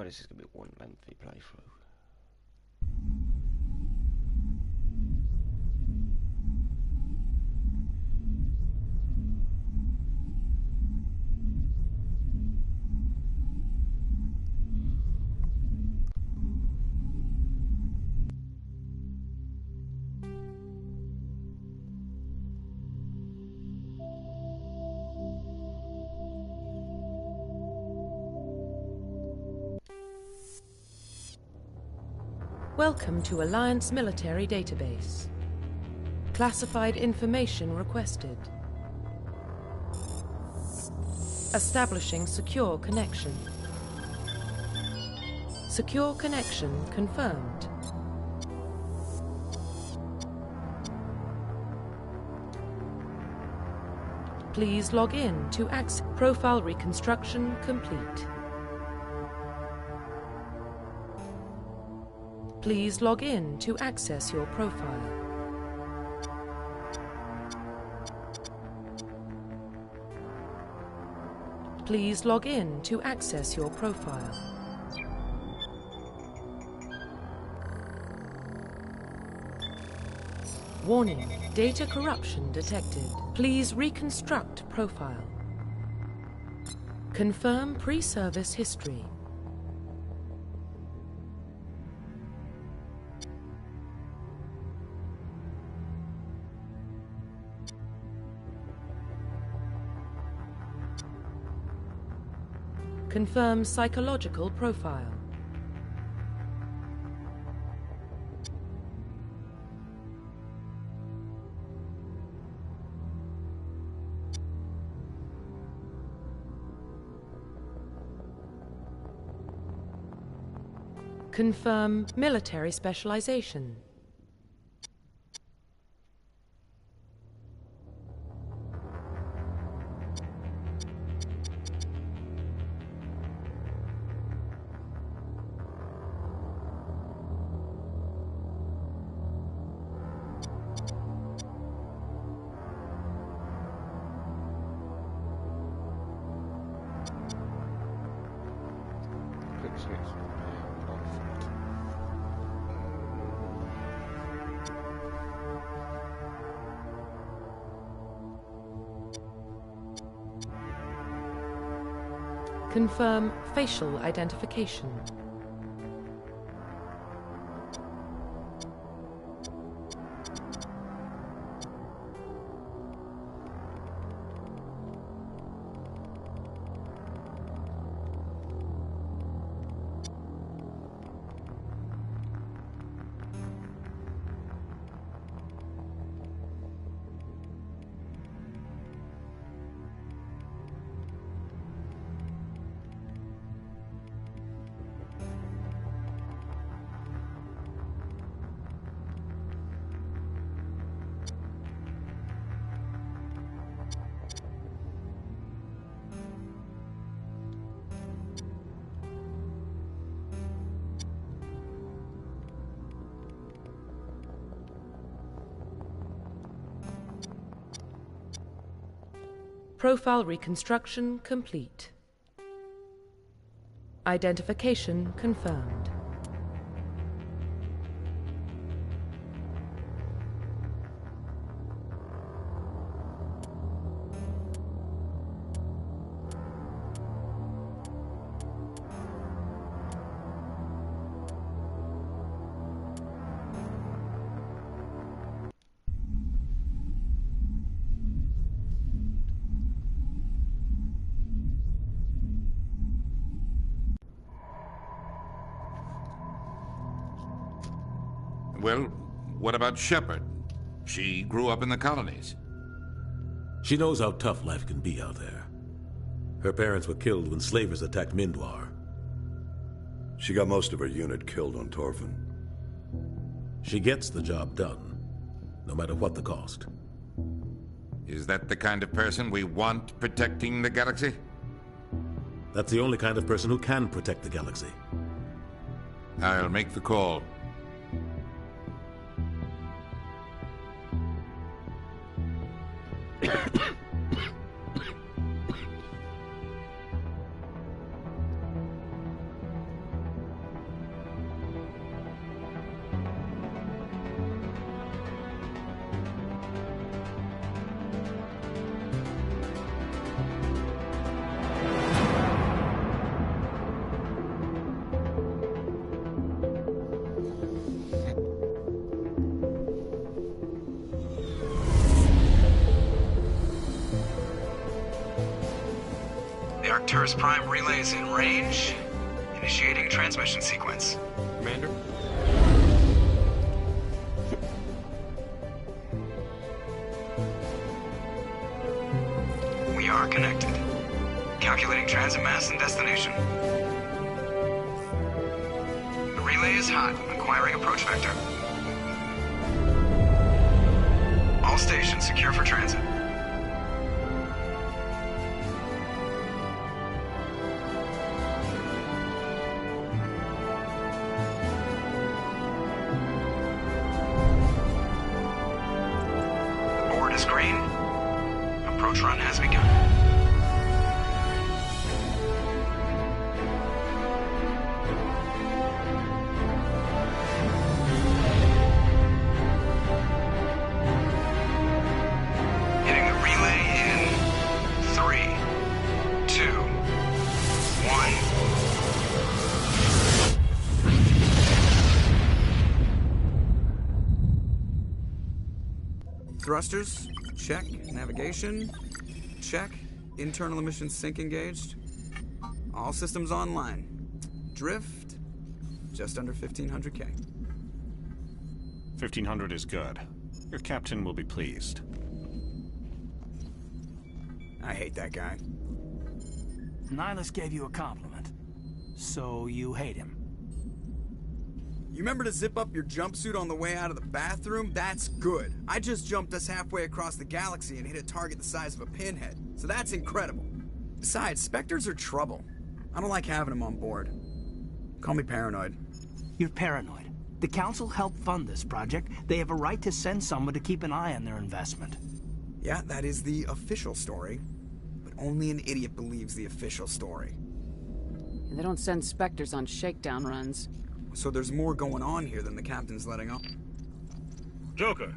this is going to be one lengthy playthrough. Welcome to Alliance Military Database. Classified information requested. Establishing secure connection. Secure connection confirmed. Please log in to access. Profile reconstruction complete. Please log in to access your profile. Please log in to access your profile. Warning, data corruption detected. Please reconstruct profile. Confirm pre-service history. Confirm psychological profile. Confirm military specialization. Confirm facial identification. Profile reconstruction complete. Identification confirmed. Well, what about Shepard? She grew up in the colonies. She knows how tough life can be out there. Her parents were killed when slavers attacked Mindwar. She got most of her unit killed on Torfin. She gets the job done, no matter what the cost. Is that the kind of person we want protecting the galaxy? That's the only kind of person who can protect the galaxy. I'll make the call. Arcturus Prime relays in range. Initiating transmission sequence. Commander? We are connected. Calculating transit mass and destination. The relay is hot. Acquiring approach vector. All stations secure for transit. The board is green. Approach run has begun. Hitting the relay in 3, 2, 1. Thrusters, check. Navigation, check. Internal emissions sync engaged. All systems online. Drift, just under 1,500K. 1,500 is good. Your captain will be pleased. I hate that guy. Nihilus gave you a compliment. So you hate him. You remember to zip up your jumpsuit on the way out of the bathroom? That's good. I just jumped us halfway across the galaxy and hit a target the size of a pinhead. So that's incredible. Besides, Spectres are trouble. I don't like having them on board. Call me paranoid. You're paranoid. The Council helped fund this project. They have a right to send someone to keep an eye on their investment. Yeah, that is the official story. But only an idiot believes the official story. They don't send Spectres on shakedown runs. So there's more going on here than the captain's letting on. Joker,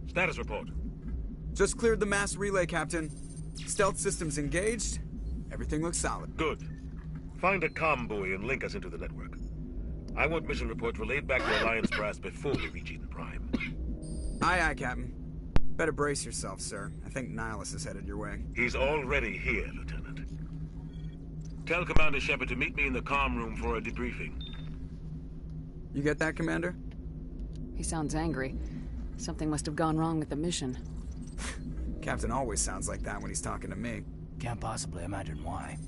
status report. Just cleared the mass relay, Captain. Stealth systems engaged. Everything looks solid. Good. Find a comm buoy and link us into the network. I want mission reports relayed back to Alliance brass before we reach Eden Prime. Aye, aye, Captain. Better brace yourself, sir. I think Nihilus is headed your way. He's already here, Lieutenant. Tell Commander Shepard to meet me in the comm room for a debriefing. You get that, Commander? He sounds angry. Something must have gone wrong with the mission. Captain always sounds like that when he's talking to me. Can't possibly imagine why.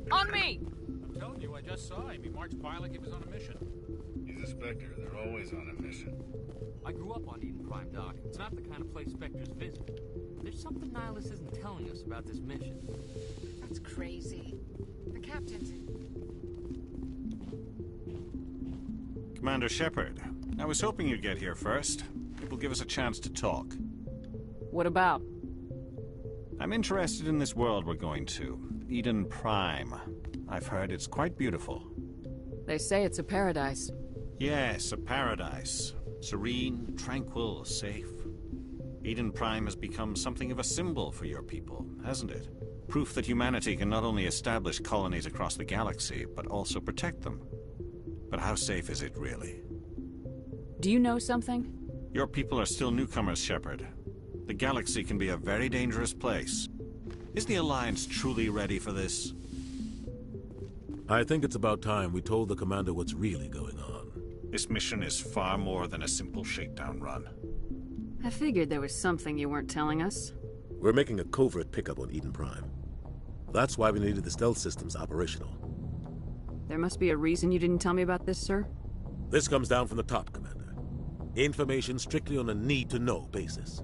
On me! I'm telling you, I just saw him. He marched by like he was on a mission. He's a Spectre. They're always on a mission. I grew up on Eden Prime, Doc. It's not the kind of place Spectres visit. There's something Nihilus isn't telling us about this mission. That's crazy. The captain's... Commander Shepard, I was hoping you'd get here first. It will give us a chance to talk. What about? I'm interested in this world we're going to. Eden Prime. I've heard it's quite beautiful. They say it's a paradise. Yes, a paradise. Serene, tranquil, safe. Eden Prime has become something of a symbol for your people, hasn't it? Proof that humanity can not only establish colonies across the galaxy, but also protect them. But how safe is it, really? Do you know something? Your people are still newcomers, Shepard. The galaxy can be a very dangerous place. Is the Alliance truly ready for this? I think it's about time we told the Commander what's really going on. This mission is far more than a simple shakedown run. I figured there was something you weren't telling us. We're making a covert pickup on Eden Prime. That's why we needed the stealth systems operational. There must be a reason you didn't tell me about this, sir? This comes down from the top, Commander. Information strictly on a need-to-know basis.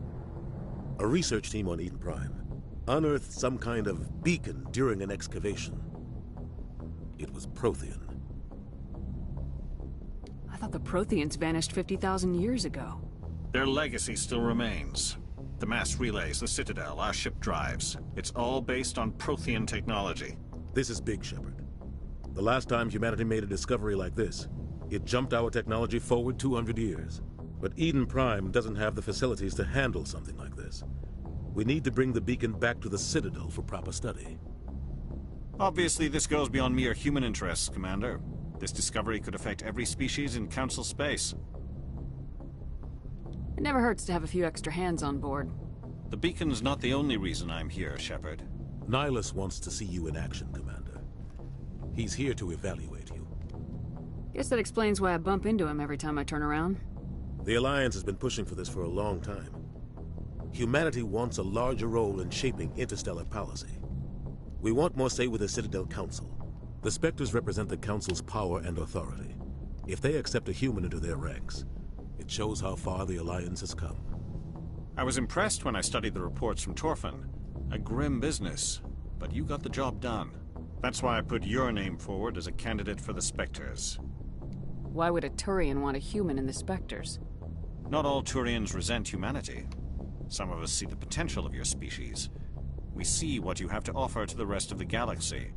A research team on Eden Prime unearthed some kind of beacon during an excavation. It was Prothean. thought the Protheans vanished 50,000 years ago. Their legacy still remains. The mass relays, the Citadel, our ship drives. It's all based on Prothean technology. This is big, Shepard. The last time humanity made a discovery like this, it jumped our technology forward 200 years. But Eden Prime doesn't have the facilities to handle something like this. We need to bring the beacon back to the Citadel for proper study. Obviously, this goes beyond mere human interests, Commander. This discovery could affect every species in Council space. It never hurts to have a few extra hands on board. The beacon's not the only reason I'm here, Shepard. Nihilus wants to see you in action, Commander. He's here to evaluate you. Guess that explains why I bump into him every time I turn around. The Alliance has been pushing for this for a long time. Humanity wants a larger role in shaping interstellar policy. We want more say with the Citadel Council. The Spectres represent the Council's power and authority. If they accept a human into their ranks, it shows how far the Alliance has come. I was impressed when I studied the reports from Torfan. A grim business, but you got the job done. That's why I put your name forward as a candidate for the Spectres. Why would a Turian want a human in the Spectres? Not all Turians resent humanity. Some of us see the potential of your species. We see what you have to offer to the rest of the galaxy,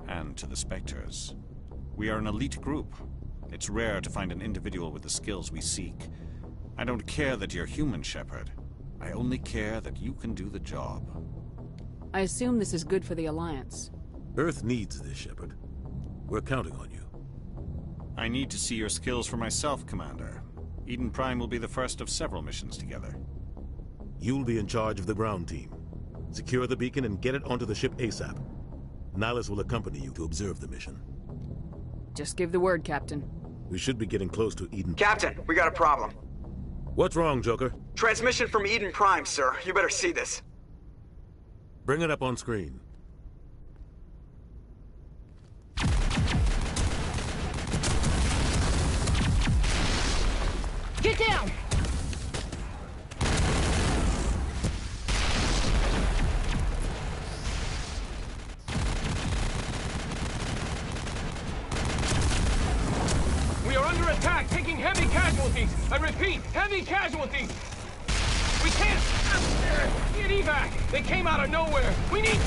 and to the Spectres. We are an elite group. It's rare to find an individual with the skills we seek. I don't care that you're human, Shepard. I only care that you can do the job. I assume this is good for the Alliance. Earth needs this, Shepard. We're counting on you. I need to see your skills for myself, Commander. Eden Prime will be the first of several missions together. You'll be in charge of the ground team. Secure the beacon and get it onto the ship ASAP. Nihilus will accompany you to observe the mission. Just give the word, Captain. We should be getting close to Eden. Captain, we got a problem. What's wrong, Joker? Transmission from Eden Prime, sir. You better see this. Bring it up on screen. Get down! We are under attack, taking heavy casualties. I repeat, heavy casualties. We can't get evac. They came out of nowhere. We need...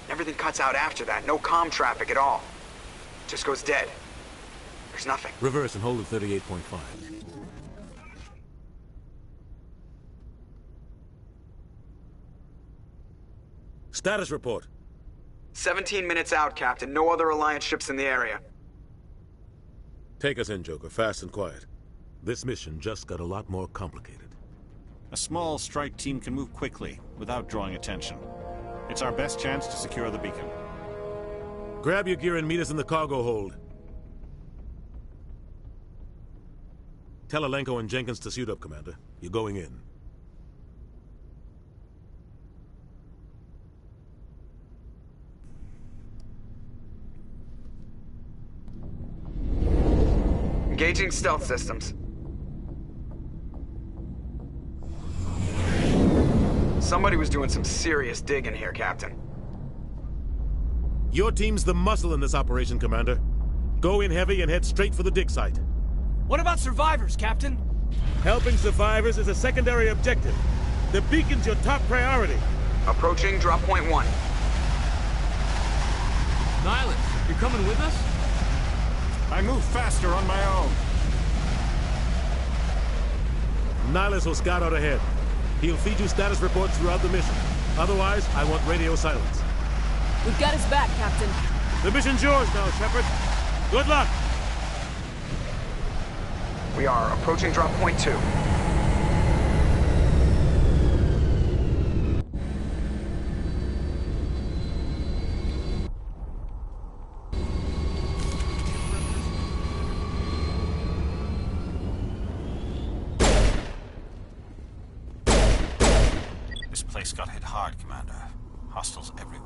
Everything cuts out after that. No comm traffic at all. Just goes dead. There's nothing. Reverse and hold at 38.5. Status report. 17 minutes out, Captain. No other Alliance ships in the area. Take us in, Joker. Fast and quiet. This mission just got a lot more complicated. A small strike team can move quickly, without drawing attention. It's our best chance to secure the beacon. Grab your gear and meet us in the cargo hold. Tell Alenko and Jenkins to suit up, Commander. You're going in. Engaging stealth systems. Somebody was doing some serious digging here, Captain. Your team's the muscle in this operation, Commander. Go in heavy and head straight for the dig site. What about survivors, Captain? Helping survivors is a secondary objective. The beacon's your top priority. Approaching drop point 1. Nihilus, you're coming with us? I move faster on my own. Nihilus will scout out ahead. He'll feed you status reports throughout the mission. Otherwise, I want radio silence. We've got his back, Captain. The mission's yours now, Shepard. Good luck! We are approaching drop point 2. This place got hit hard, Commander. Hostiles everywhere.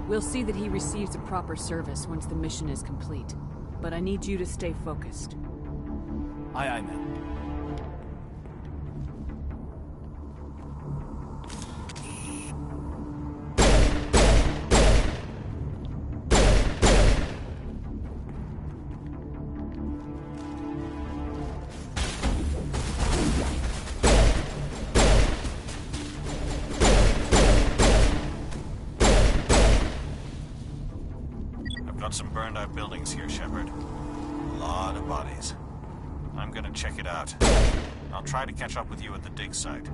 We'll see that he receives a proper service once the mission is complete. But I need you to stay focused. Aye, aye, ma'am. Got some burned out buildings here, Shepard. A lot of bodies. I'm gonna check it out. I'll try to catch up with you at the dig site.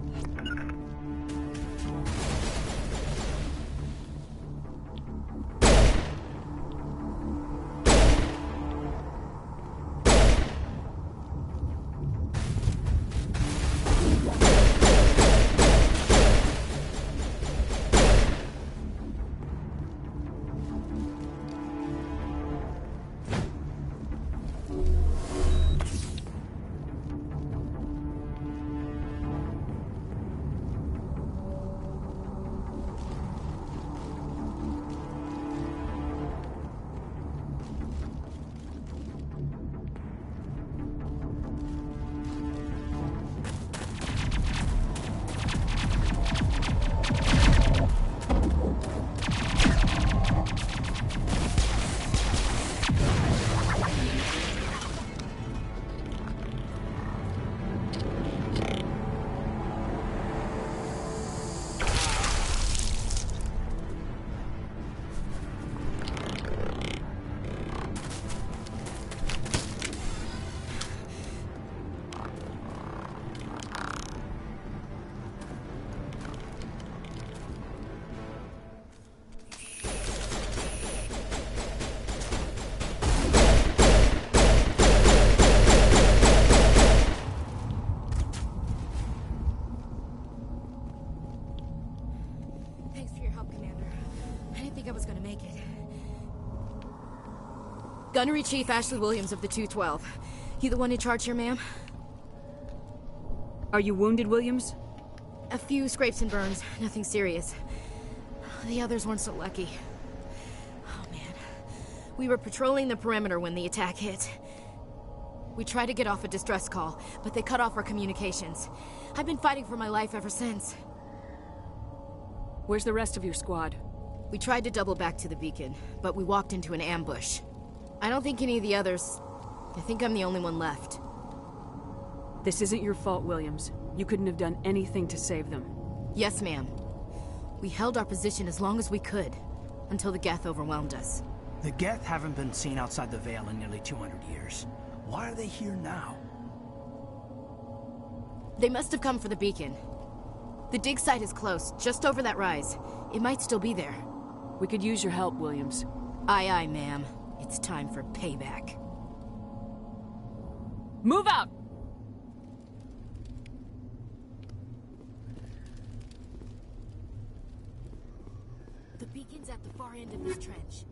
Gunnery Chief Ashley Williams of the 212. You the one in charge here, ma'am? Are you wounded, Williams? A few scrapes and burns. Nothing serious. The others weren't so lucky. Oh, man. We were patrolling the perimeter when the attack hit. We tried to get off a distress call, but they cut off our communications. I've been fighting for my life ever since. Where's the rest of your squad? We tried to double back to the beacon, but we walked into an ambush. I don't think any of the others... I think I'm the only one left. This isn't your fault, Williams. You couldn't have done anything to save them. Yes, ma'am. We held our position as long as we could, until the Geth overwhelmed us. The Geth haven't been seen outside the Veil in nearly 200 years. Why are they here now? They must have come for the beacon. The dig site is close, just over that rise. It might still be there. We could use your help, Williams. Aye, aye, ma'am. It's time for payback. Move out! The beacon's at the far end of this trench.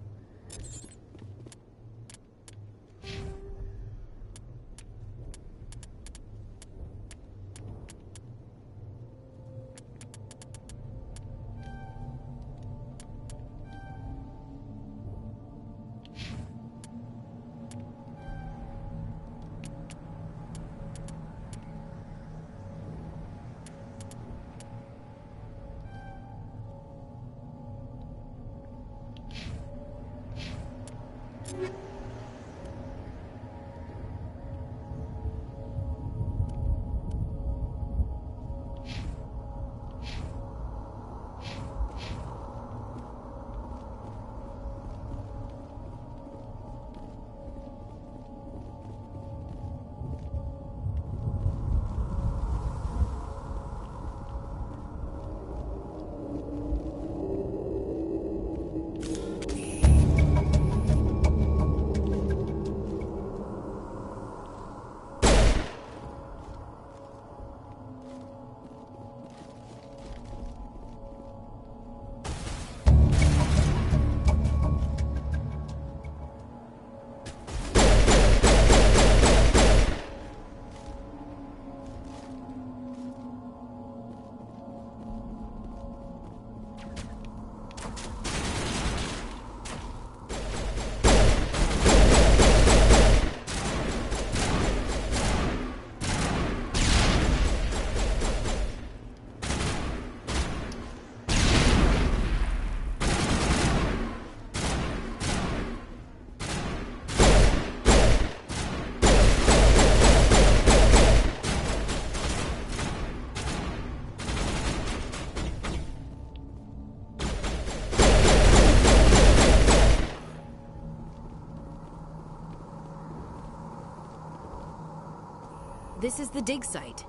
This is the dig site.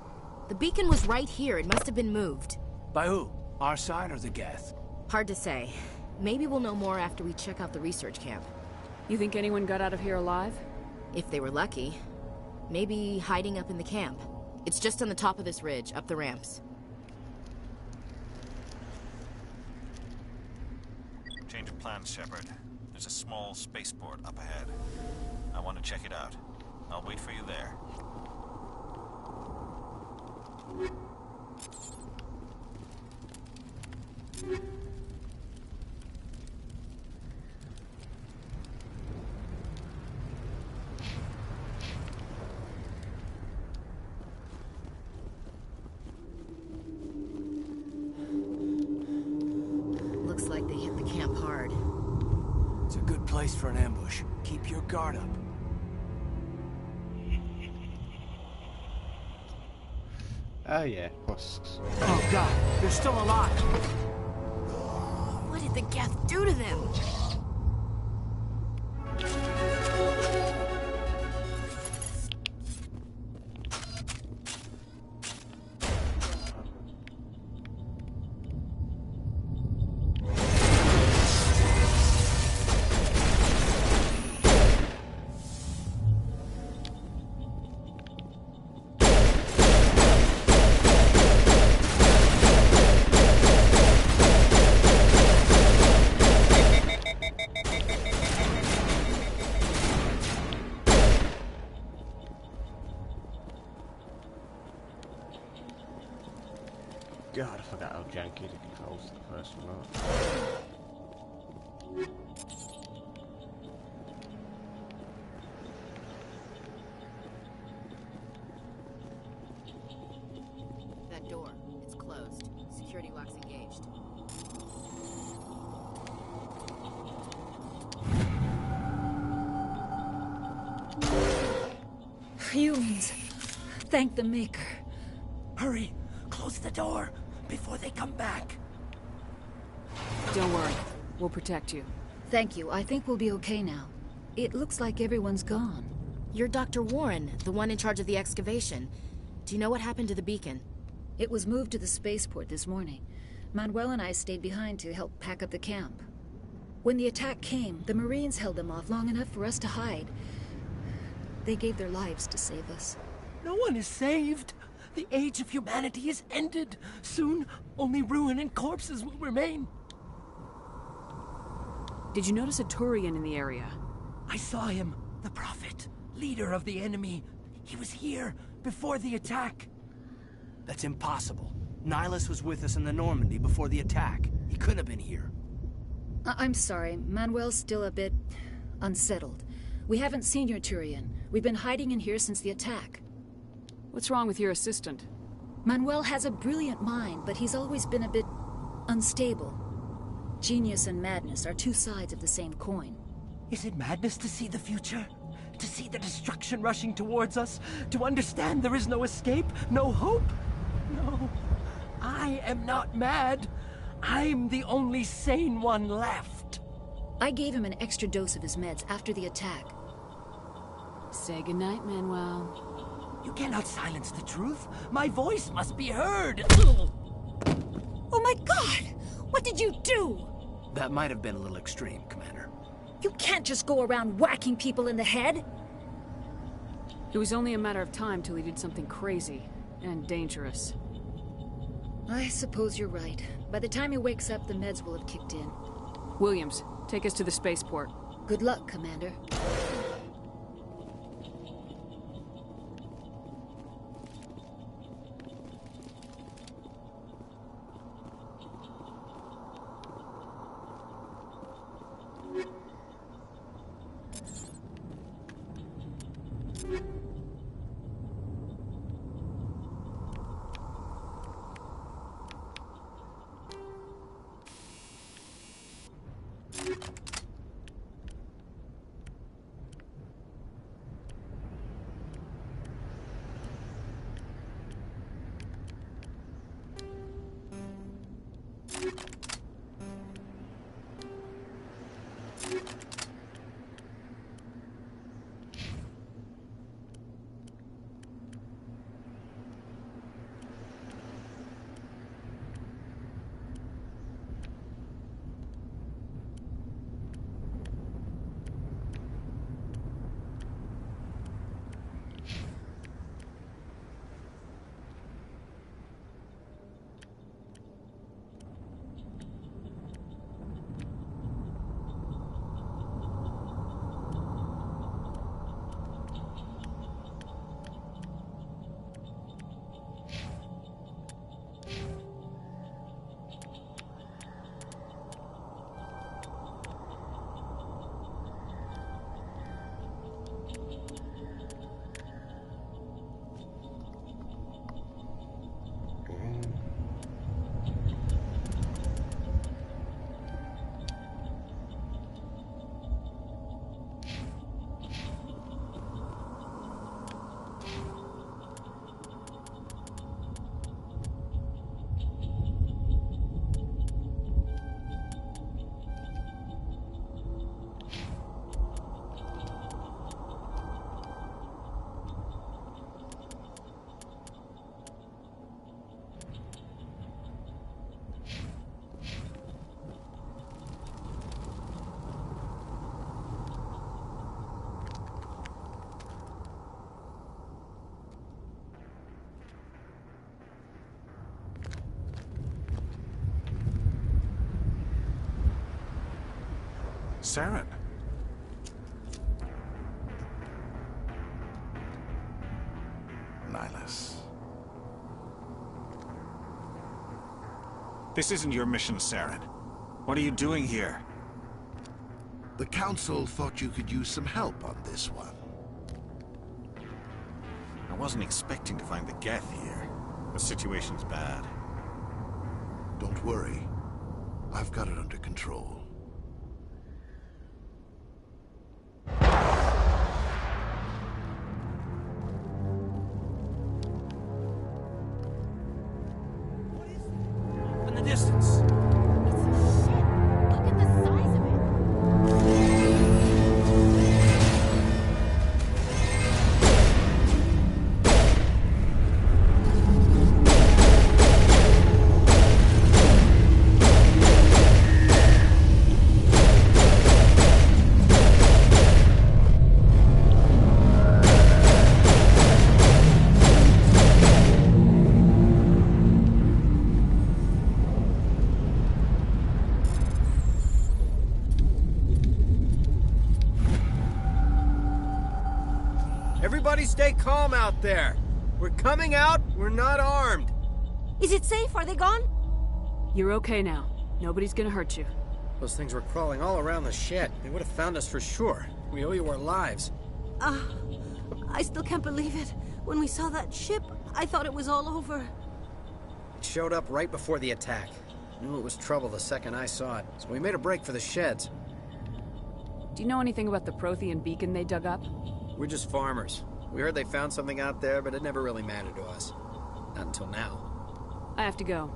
The beacon was right here. It must have been moved. By who? Our side or the Geth? Hard to say. Maybe we'll know more after we check out the research camp. You think anyone got out of here alive? If they were lucky. Maybe hiding up in the camp. It's just on the top of this ridge, up the ramps. Change of plans, Shepard. There's a small spaceport up ahead. I want to check it out. I'll wait for you there. Looks like they hit the camp hard. It's a good place for an ambush. Keep your guard up. Oh yeah, husks. Oh god, they're still alive! What did the Geth do to them? God, I forgot how janky the controls to the first one are. That door, it's closed. Security lock's engaged. Humans. Thank the Maker. Hurry! Close the door before they come back. Don't worry. We'll protect you. Thank you. I think we'll be okay now. It looks like everyone's gone. You're Dr. Warren, the one in charge of the excavation. Do you know what happened to the beacon? It was moved to the spaceport this morning. Manuel and I stayed behind to help pack up the camp. When the attack came, the Marines held them off long enough for us to hide. They gave their lives to save us. No one is saved. The age of humanity is ended. Soon, only ruin and corpses will remain. Did you notice a Turian in the area? I saw him. The Prophet. Leader of the enemy. He was here before the attack. That's impossible. Nihilus was with us in the Normandy before the attack. He couldn't have been here. I'm sorry. Manuel's still a bit unsettled. We haven't seen your Turian. We've been hiding in here since the attack. What's wrong with your assistant? Manuel has a brilliant mind, but he's always been a bit unstable. Genius and madness are two sides of the same coin. Is it madness to see the future? To see the destruction rushing towards us? To understand there is no escape? No hope? No. I am not mad. I'm the only sane one left. I gave him an extra dose of his meds after the attack. Say goodnight, Manuel. You cannot silence the truth. My voice must be heard. Oh my God! What did you do? That might have been a little extreme, Commander. You can't just go around whacking people in the head. It was only a matter of time till he did something crazy and dangerous. I suppose you're right. By the time he wakes up, the meds will have kicked in. Williams, take us to the spaceport. Good luck, Commander. Saren. Nihlus. This isn't your mission, Saren. What are you doing here? The Council thought you could use some help on this one. I wasn't expecting to find the Geth here. The situation's bad. Don't worry. I've got it under control. In the distance. Everybody stay calm out there. We're coming out, we're not armed. Is it safe? Are they gone? You're okay now. Nobody's gonna hurt you. Those things were crawling all around the shed. They would have found us for sure. We owe you our lives. I still can't believe it. When we saw that ship, I thought it was all over. It showed up right before the attack. Knew it was trouble the second I saw it, so we made a break for the sheds. Do you know anything about the Prothean beacon they dug up? We're just farmers. We heard they found something out there, but it never really mattered to us. Not until now. I have to go.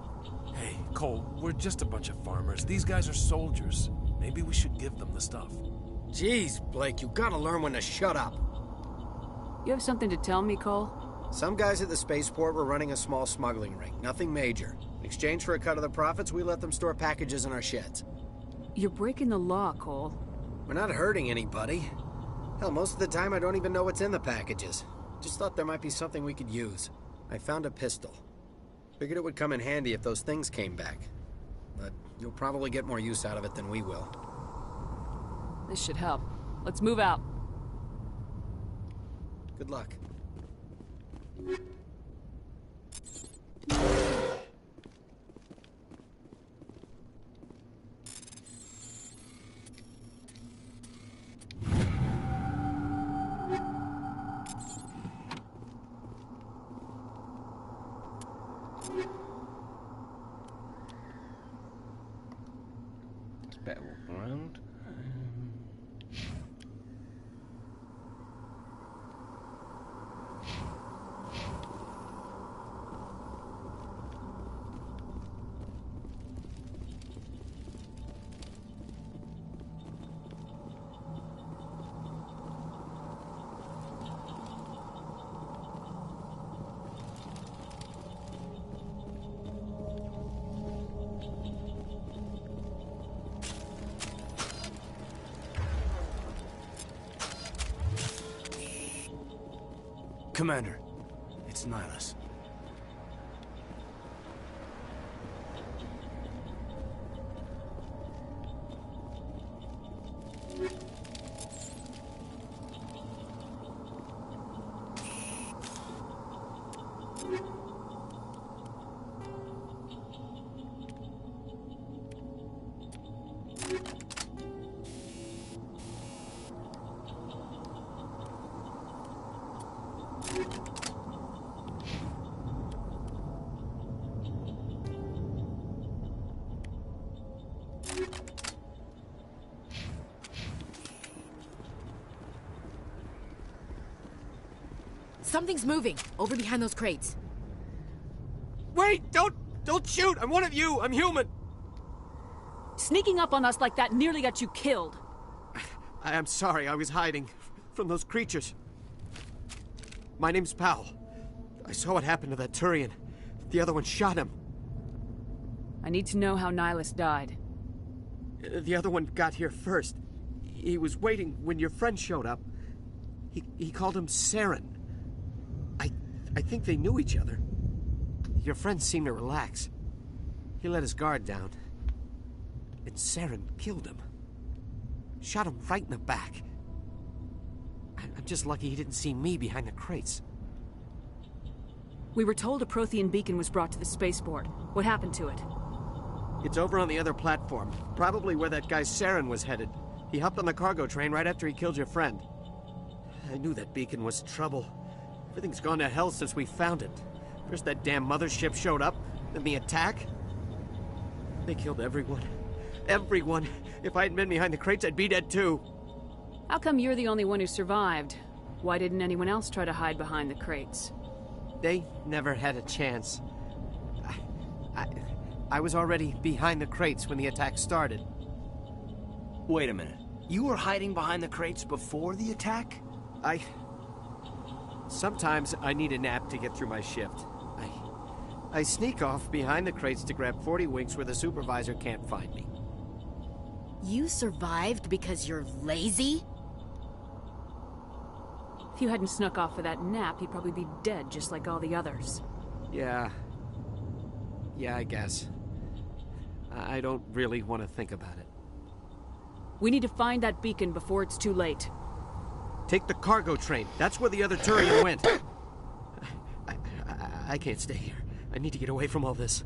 Hey, Cole, we're just a bunch of farmers. These guys are soldiers. Maybe we should give them the stuff. Jeez, Blake, you gotta learn when to shut up. You have something to tell me, Cole? Some guys at the spaceport were running a small smuggling ring. Nothing major. In exchange for a cut of the profits, we let them store packages in our sheds. You're breaking the law, Cole. We're not hurting anybody. Hell, most of the time I don't even know what's in the packages. Just thought there might be something we could use. I found a pistol. Figured it would come in handy if those things came back. But you'll probably get more use out of it than we will. This should help. Let's move out. Good luck. Better walk around. Commander, it's Nihlus. Something's moving, over behind those crates. Wait! Don't shoot! I'm one of you! I'm human! Sneaking up on us like that nearly got you killed. I'm sorry, I was hiding from those creatures. My name's Powell. I saw what happened to that Turian. The other one shot him. I need to know how Nihlus died. The other one got here first. He was waiting when your friend showed up. He called him Saren. I think they knew each other. Your friend seemed to relax. He let his guard down. And Saren killed him. Shot him right in the back. I'm just lucky he didn't see me behind the crates. We were told a Prothean beacon was brought to the spaceport. What happened to it? It's over on the other platform. Probably where that guy Saren was headed. He hopped on the cargo train right after he killed your friend. I knew that beacon was trouble. Everything's gone to hell since we found it. First that damn mothership showed up, then the attack. They killed everyone. Everyone. If I hadn't been behind the crates, I'd be dead too. How come you're the only one who survived? Why didn't anyone else try to hide behind the crates? They never had a chance. I was already behind the crates when the attack started. Wait a minute. You were hiding behind the crates before the attack? Sometimes I need a nap to get through my shift. I sneak off behind the crates to grab 40 winks where the supervisor can't find me. You survived because you're lazy? If you hadn't snuck off for that nap, you'd probably be dead just like all the others. Yeah, I guess. I don't really want to think about it. We need to find that beacon before it's too late. Take the cargo train. That's where the other Turian went. I can't stay here. I need to get away from all this.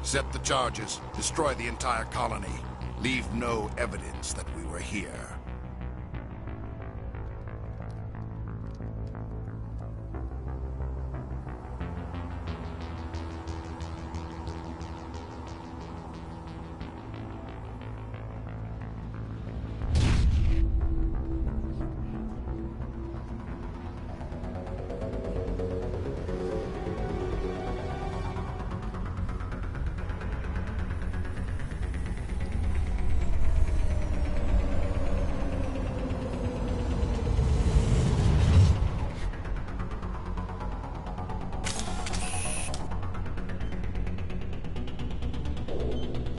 Set the charges. Destroy the entire colony. Leave no evidence that we were here.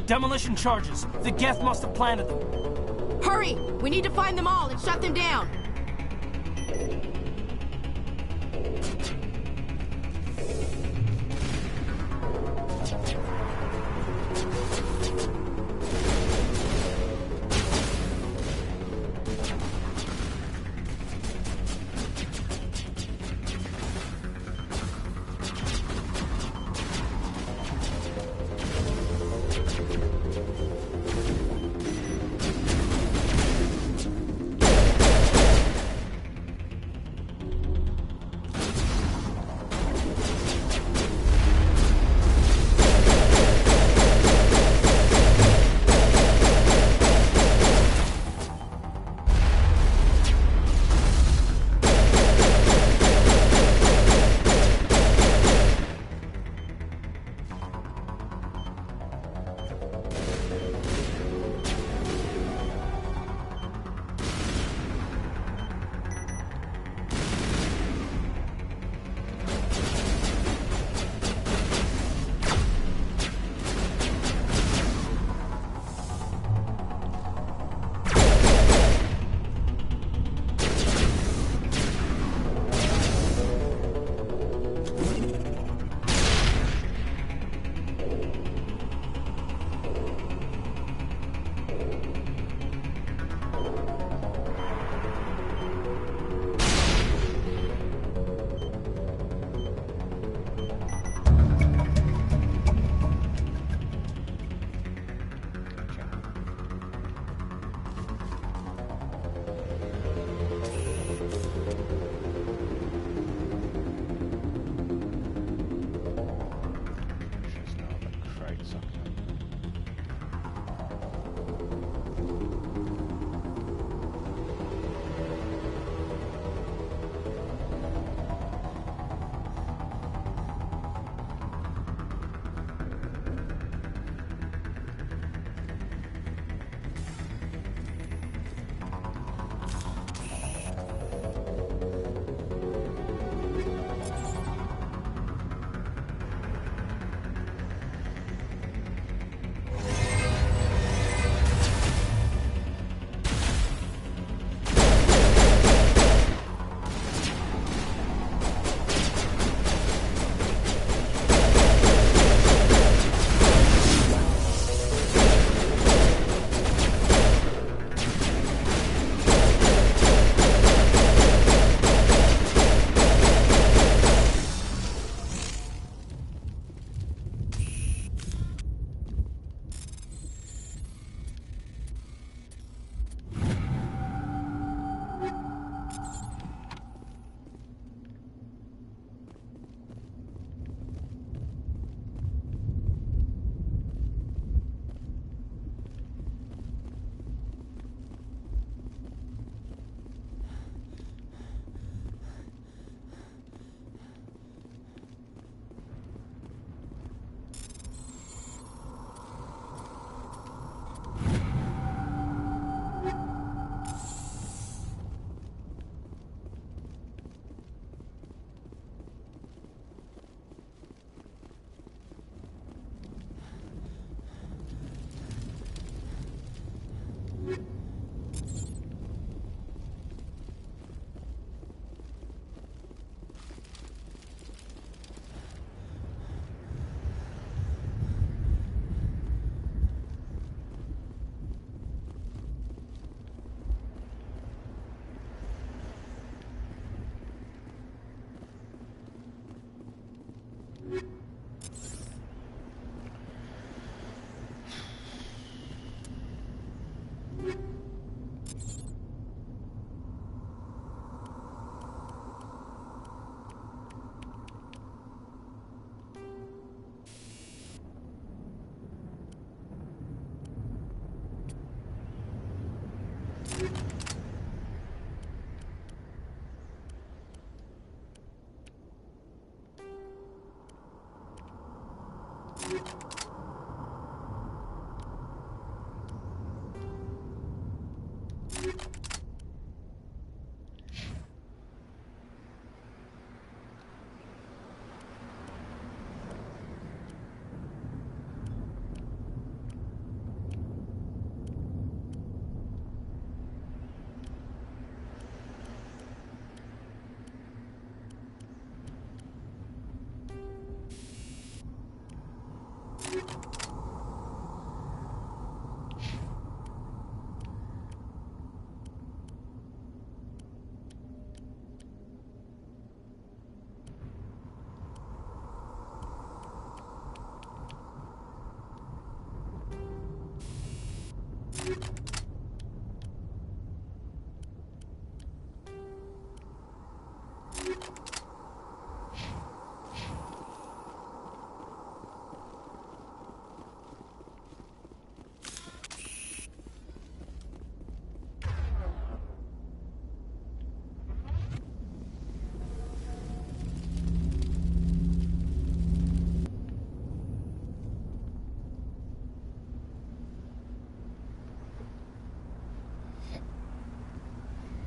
Demolition charges. The Geth must have planted them. Hurry! We need to find them all and shut them down!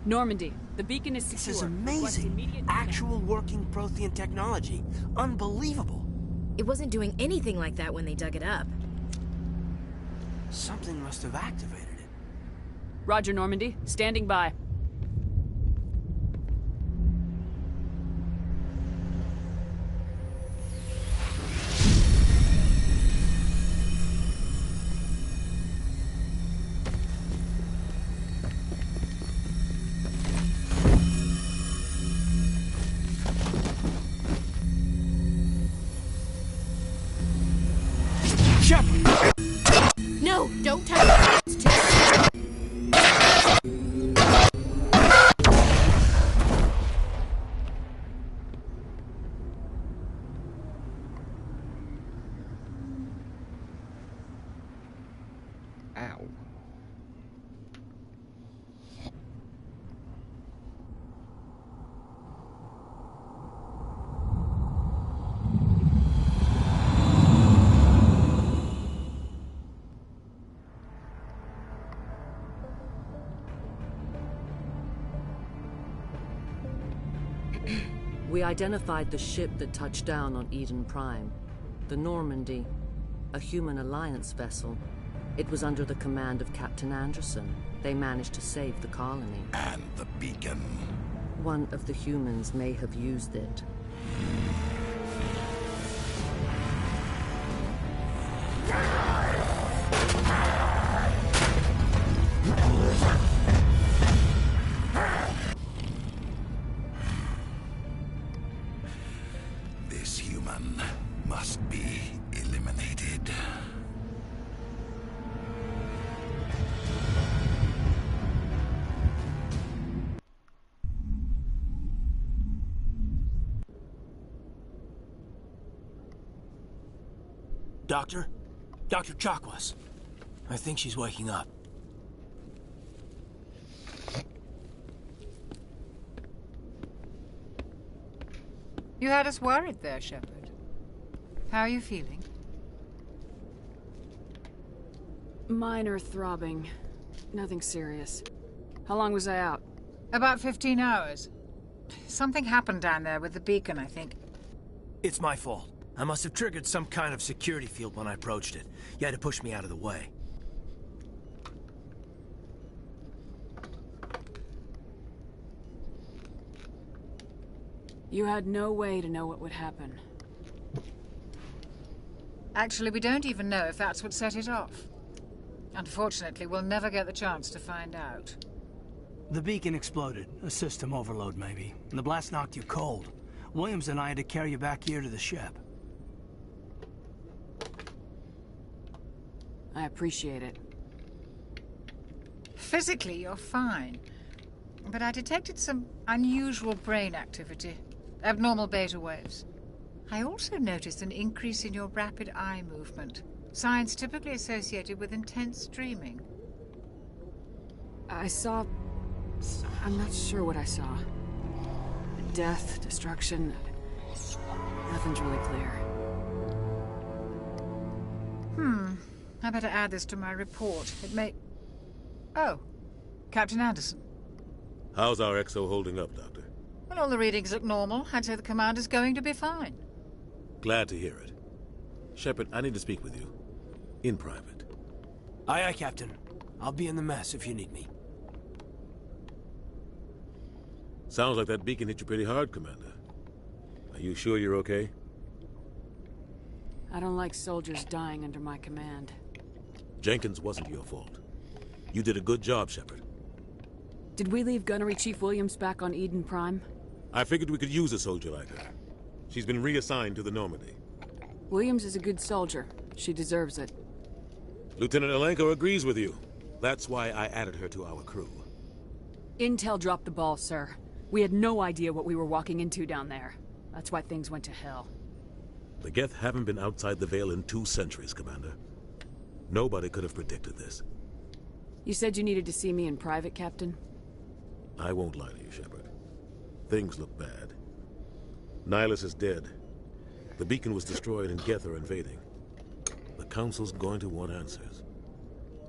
Normandy, the beacon is secure. This is amazing. Actual working Prothean technology. Unbelievable. It wasn't doing anything like that when they dug it up. Something must have activated it. Roger, Normandy. Standing by. No, don't touch it. It's too... Ow. We identified the ship that touched down on Eden Prime. The Normandy, a human alliance vessel. It was under the command of Captain Anderson. They managed to save the colony. And the beacon. One of the humans may have used it. This human must be eliminated. Doctor? Dr. Chakwas. I think she's waking up. You had us worried there, Shepard. How are you feeling? Minor throbbing. Nothing serious. How long was I out? About 15 hours. Something happened down there with the beacon, I think. It's my fault. I must have triggered some kind of security field when I approached it. You had to push me out of the way. You had no way to know what would happen. Actually, we don't even know if that's what set it off. Unfortunately, we'll never get the chance to find out. The beacon exploded. A system overload, maybe. And the blast knocked you cold. Williams and I had to carry you back here to the ship. I appreciate it. Physically, you're fine. But I detected some unusual brain activity. Abnormal beta waves. I also noticed an increase in your rapid eye movement. Signs typically associated with intense dreaming. I saw... I'm not sure what I saw. Death, destruction... Nothing's really clear. I better add this to my report. It may... Oh, Captain Anderson. How's our XO holding up, Doctor? Well, all the readings look normal. I'd say the commander's going to be fine. Glad to hear it. Shepard, I need to speak with you. In private. Aye, aye, Captain. I'll be in the mess if you need me. Sounds like that beacon hit you pretty hard, Commander. Are you sure you're okay? I don't like soldiers dying under my command. Jenkins wasn't your fault. You did a good job, Shepard. Did we leave Gunnery Chief Williams back on Eden Prime? I figured we could use a soldier like her. She's been reassigned to the Normandy. Williams is a good soldier. She deserves it. Lieutenant Alenko agrees with you. That's why I added her to our crew. Intel dropped the ball, sir. We had no idea what we were walking into down there. That's why things went to hell. The Geth haven't been outside the Veil in 2 centuries, Commander. Nobody could have predicted this. You said you needed to see me in private, Captain? I won't lie to you, Shepard. Things look bad. Nihilus is dead. The beacon was destroyed and Geth are invading. The Council's going to want answers.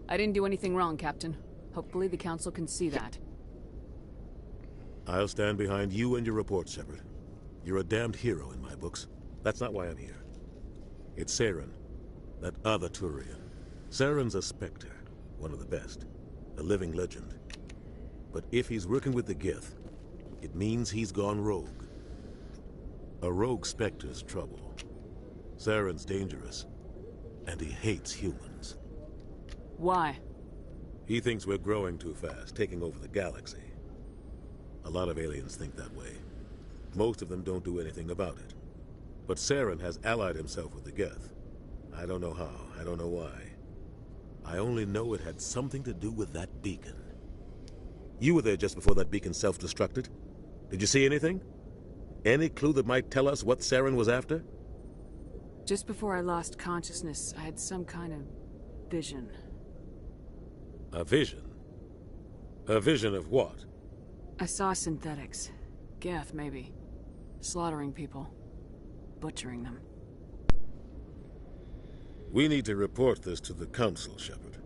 I didn't do anything wrong, Captain. Hopefully the Council can see that. I'll stand behind you and your report, Shepard. You're a damned hero in my books. That's not why I'm here. It's Saren, that other Turian. Saren's a Spectre, one of the best, a living legend. But if he's working with the Geth, it means he's gone rogue. A rogue Spectre's trouble. Saren's dangerous, and he hates humans. Why? He thinks we're growing too fast, taking over the galaxy. A lot of aliens think that way. Most of them don't do anything about it. But Saren has allied himself with the Geth. I don't know how, I don't know why. I only know it had something to do with that beacon. You were there just before that beacon self-destructed. Did you see anything? Any clue that might tell us what Saren was after? Just before I lost consciousness, I had some kind of vision. A vision? A vision of what? I saw synthetics. Geth, maybe. Slaughtering people. Butchering them. We need to report this to the Council, Shepard.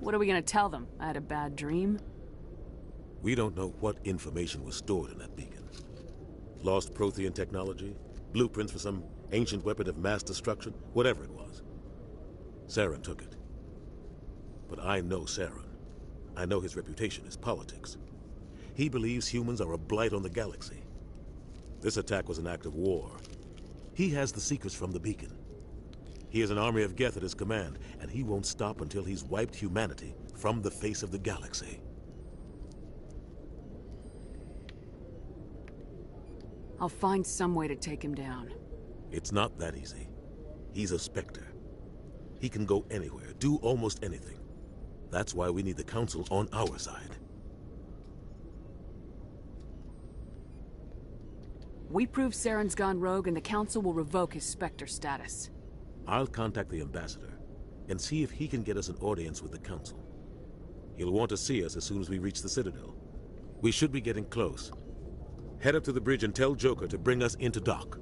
What are we gonna tell them? I had a bad dream? We don't know what information was stored in that beacon. Lost Prothean technology? Blueprints for some ancient weapon of mass destruction? Whatever it was. Saren took it. But I know Saren. I know his reputation is politics. He believes humans are a blight on the galaxy. This attack was an act of war. He has the secrets from the beacon. He has an army of Geth at his command, and he won't stop until he's wiped humanity from the face of the galaxy. I'll find some way to take him down. It's not that easy. He's a Spectre. He can go anywhere, do almost anything. That's why we need the Council on our side. We prove Saren's gone rogue and the Council will revoke his Spectre status. I'll contact the Ambassador and see if he can get us an audience with the Council. He'll want to see us as soon as we reach the Citadel. We should be getting close. Head up to the bridge and tell Joker to bring us into dock.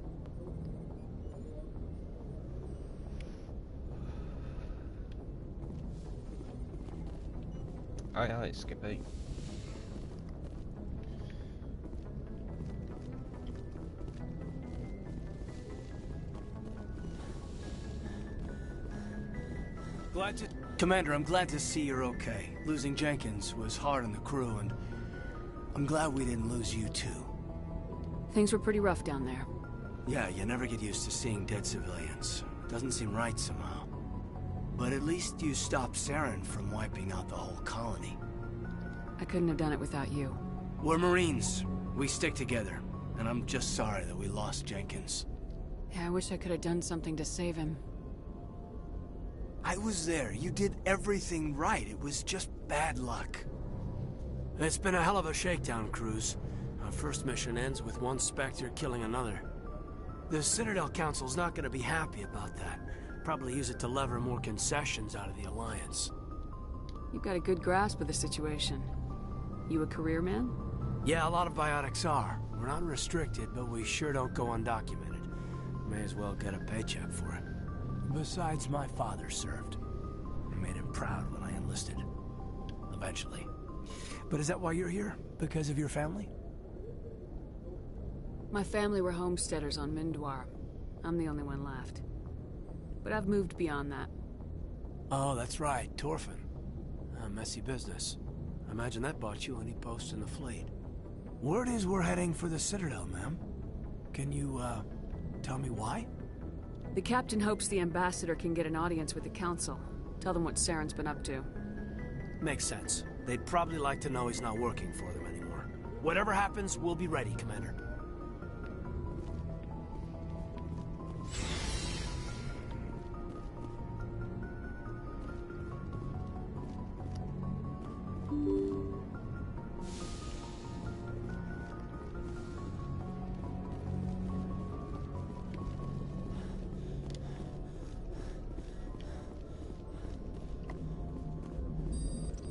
Aye, aye, Skippy. Commander, I'm glad to see you're okay. Losing Jenkins was hard on the crew, and I'm glad we didn't lose you too. Things were pretty rough down there. Yeah, you never get used to seeing dead civilians. Doesn't seem right somehow. But at least you stopped Saren from wiping out the whole colony. I couldn't have done it without you. We're Marines. We stick together. And I'm just sorry that we lost Jenkins. Yeah, I wish I could have done something to save him. I was there. You did everything right. It was just bad luck. It's been a hell of a shakedown, Cruz. Our first mission ends with one Spectre killing another. The Citadel Council's not going to be happy about that. Probably use it to lever more concessions out of the Alliance. You've got a good grasp of the situation. You a career man? Yeah, a lot of biotics are. We're not restricted, but we sure don't go undocumented. May as well get a paycheck for it. Besides, my father served. I made him proud when I enlisted. Eventually. But is that why you're here? Because of your family? My family were homesteaders on Mindwar. I'm the only one left. But I've moved beyond that. Oh, that's right, Torfin. A messy business. I imagine that bought you any post in the fleet. Word is we're heading for the Citadel, ma'am. Can you, tell me why? The captain hopes the ambassador can get an audience with the council. Tell them what Saren's been up to. Makes sense. They'd probably like to know he's not working for them anymore. Whatever happens, we'll be ready, Commander.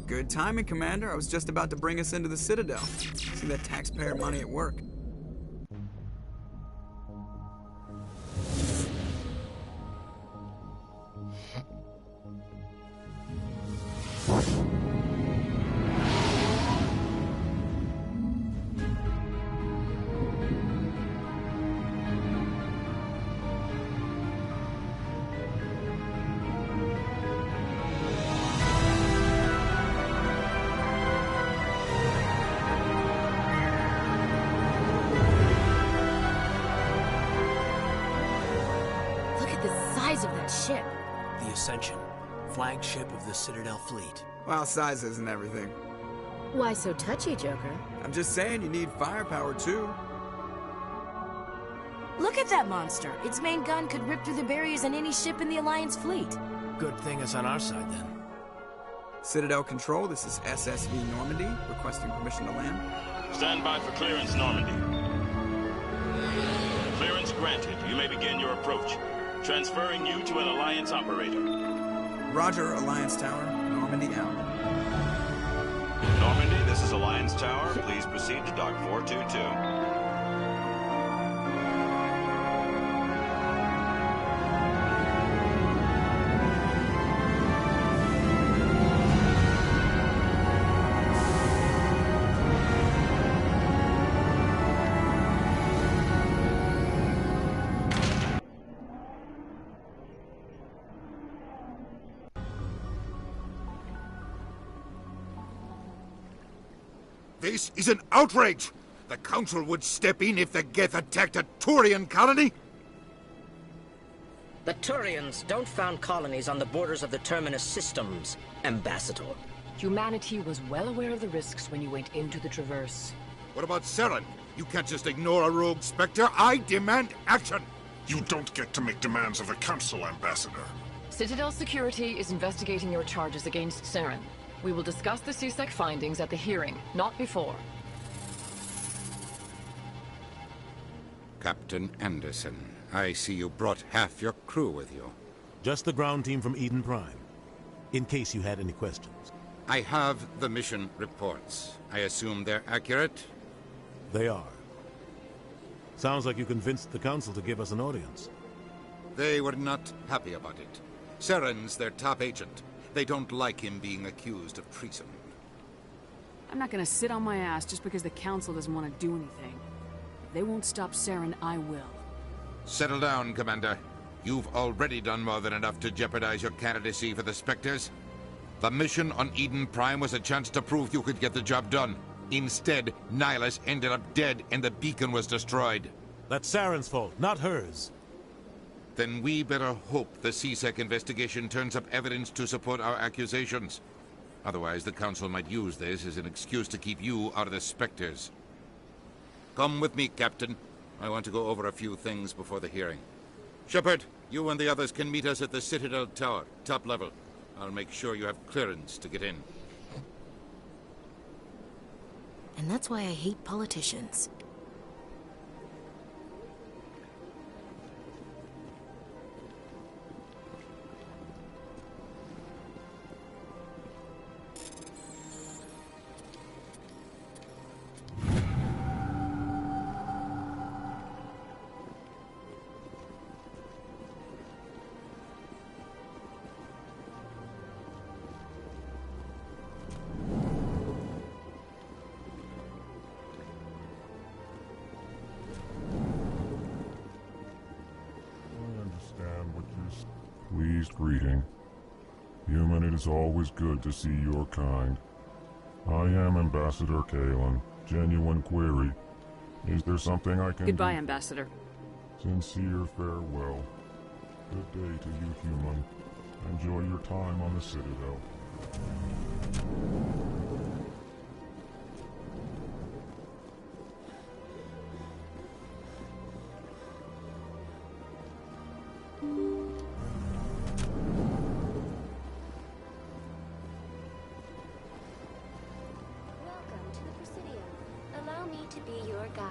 Good timing, Commander. I was just about to bring us into the Citadel. See that taxpayer money at work. Of that ship. The Ascension, flagship of the Citadel fleet. Well, size isn't everything. Why so touchy, Joker? I'm just saying you need firepower, too. Look at that monster. Its main gun could rip through the barriers in any ship in the Alliance fleet. Good thing it's on our side, then. Citadel Control, this is SSV Normandy, requesting permission to land. Stand by for clearance, Normandy. Clearance granted. You may begin your approach. Transferring you to an Alliance operator. Roger, Alliance Tower. Normandy out. Normandy, this is Alliance Tower. Please proceed to Dock 422. This is an outrage! The Council would step in if the Geth attacked a Turian colony? The Turians don't found colonies on the borders of the Terminus systems, Ambassador. Humanity was well aware of the risks when you went into the Traverse. What about Saren? You can't just ignore a rogue Spectre. I demand action! You don't get to make demands of the Council, Ambassador. Citadel Security is investigating your charges against Saren. We will discuss the CSEC findings at the hearing, not before. Captain Anderson, I see you brought half your crew with you. Just the ground team from Eden Prime, in case you had any questions. I have the mission reports. I assume they're accurate? They are. Sounds like you convinced the Council to give us an audience. They were not happy about it. Saren's their top agent. They don't like him being accused of treason. I'm not gonna sit on my ass just because the Council doesn't want to do anything. If they won't stop Saren, I will. Settle down, Commander. You've already done more than enough to jeopardize your candidacy for the Spectres. The mission on Eden Prime was a chance to prove you could get the job done. Instead, Nihilus ended up dead and the beacon was destroyed. That's Saren's fault, not hers. Then we better hope the CSEC investigation turns up evidence to support our accusations. Otherwise, the Council might use this as an excuse to keep you out of the Spectres. Come with me, Captain. I want to go over a few things before the hearing. Shepard, you and the others can meet us at the Citadel Tower, top level. I'll make sure you have clearance to get in. And that's why I hate politicians. Pleased greeting. Human, it is always good to see your kind. I am Ambassador Kalen. Genuine query. Is there something I can Goodbye, do? Ambassador. Sincere farewell. Good day to you, human. Enjoy your time on the Citadel. Welcome to the Presidium. Allow me to be your guide.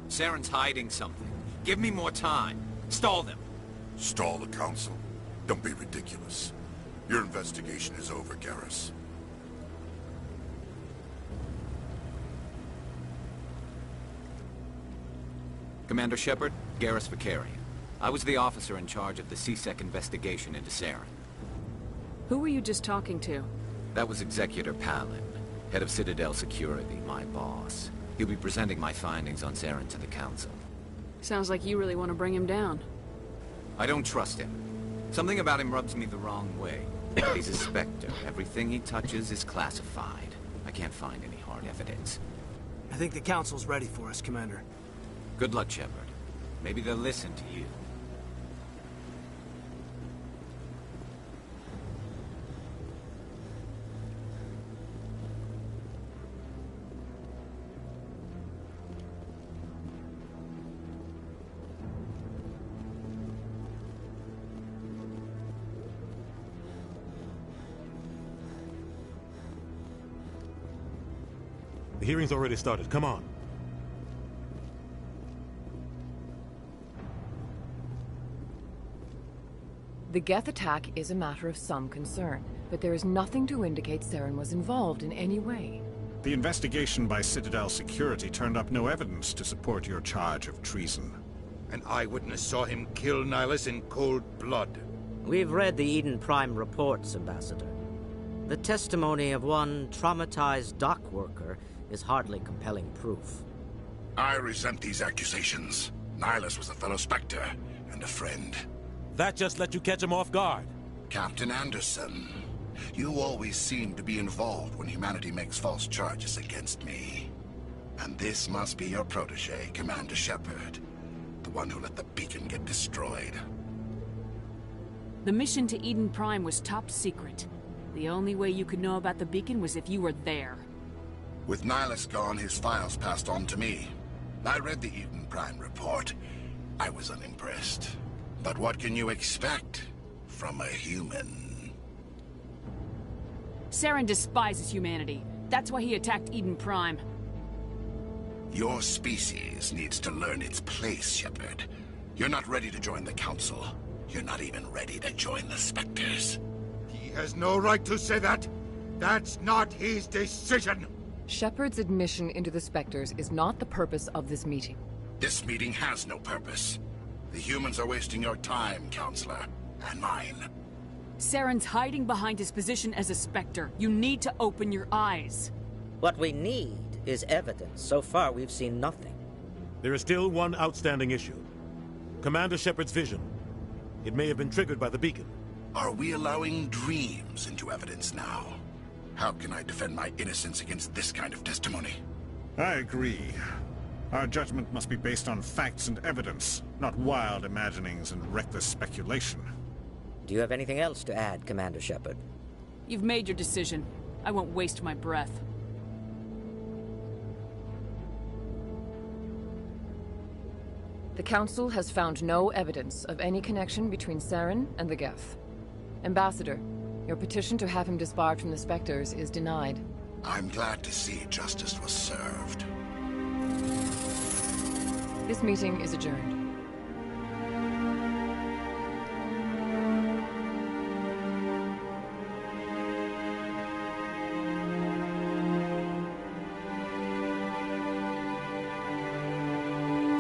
Saren's hiding something. Give me more time. Stall them. Stall the Council? Don't be ridiculous. Your investigation is over, Garrus. Commander Shepard, Garrus Vakarian. I was the officer in charge of the C-Sec investigation into Saren. Who were you just talking to? That was Executor Palin, head of Citadel Security, my boss. He'll be presenting my findings on Saren to the Council. Sounds like you really want to bring him down. I don't trust him. Something about him rubs me the wrong way. He's a Spectre. Everything he touches is classified. I can't find any hard evidence. I think the Council's ready for us, Commander. Good luck, Shepard. Maybe they'll listen to you. The hearing's already started. Come on. The Geth attack is a matter of some concern, but there is nothing to indicate Saren was involved in any way. The investigation by Citadel Security turned up no evidence to support your charge of treason. An eyewitness saw him kill Nihilus in cold blood. We've read the Eden Prime reports, Ambassador. The testimony of one traumatized dock worker is hardly compelling proof. I resent these accusations. Nihilus was a fellow Spectre and a friend. That just let you catch him off guard. Captain Anderson, you always seem to be involved when humanity makes false charges against me. And this must be your protege, Commander Shepard. The one who let the beacon get destroyed. The mission to Eden Prime was top secret. The only way you could know about the beacon was if you were there. With Nihilus gone, his files passed on to me. I read the Eden Prime report. I was unimpressed. But what can you expect from a human? Saren despises humanity. That's why he attacked Eden Prime. Your species needs to learn its place, Shepard. You're not ready to join the Council. You're not even ready to join the Spectres. He has no right to say that. That's not his decision. Shepard's admission into the Spectres is not the purpose of this meeting. This meeting has no purpose. The humans are wasting your time, Counselor, and mine. Saren's hiding behind his position as a Spectre. You need to open your eyes. What we need is evidence. So far, we've seen nothing. There is still one outstanding issue. Commander Shepard's vision. It may have been triggered by the beacon. Are we allowing dreams into evidence now? How can I defend my innocence against this kind of testimony? I agree. Our judgment must be based on facts and evidence, not wild imaginings and reckless speculation. Do you have anything else to add, Commander Shepard? You've made your decision. I won't waste my breath. The Council has found no evidence of any connection between Saren and the Geth. Ambassador, your petition to have him disbarred from the Spectres is denied. I'm glad to see justice was served. This meeting is adjourned.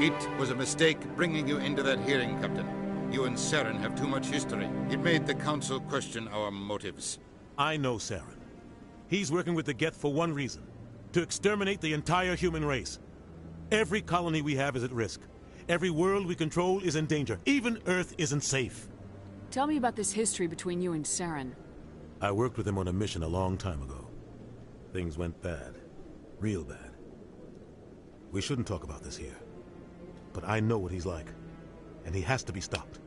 It was a mistake bringing you into that hearing, Captain. You and Saren have too much history. It made the Council question our motives. I know Saren. He's working with the Geth for one reason. To exterminate the entire human race. Every colony we have is at risk. Every world we control is in danger. Even Earth isn't safe. Tell me about this history between you and Saren. I worked with him on a mission a long time ago. Things went bad. Real bad. We shouldn't talk about this here. But I know what he's like. And he has to be stopped.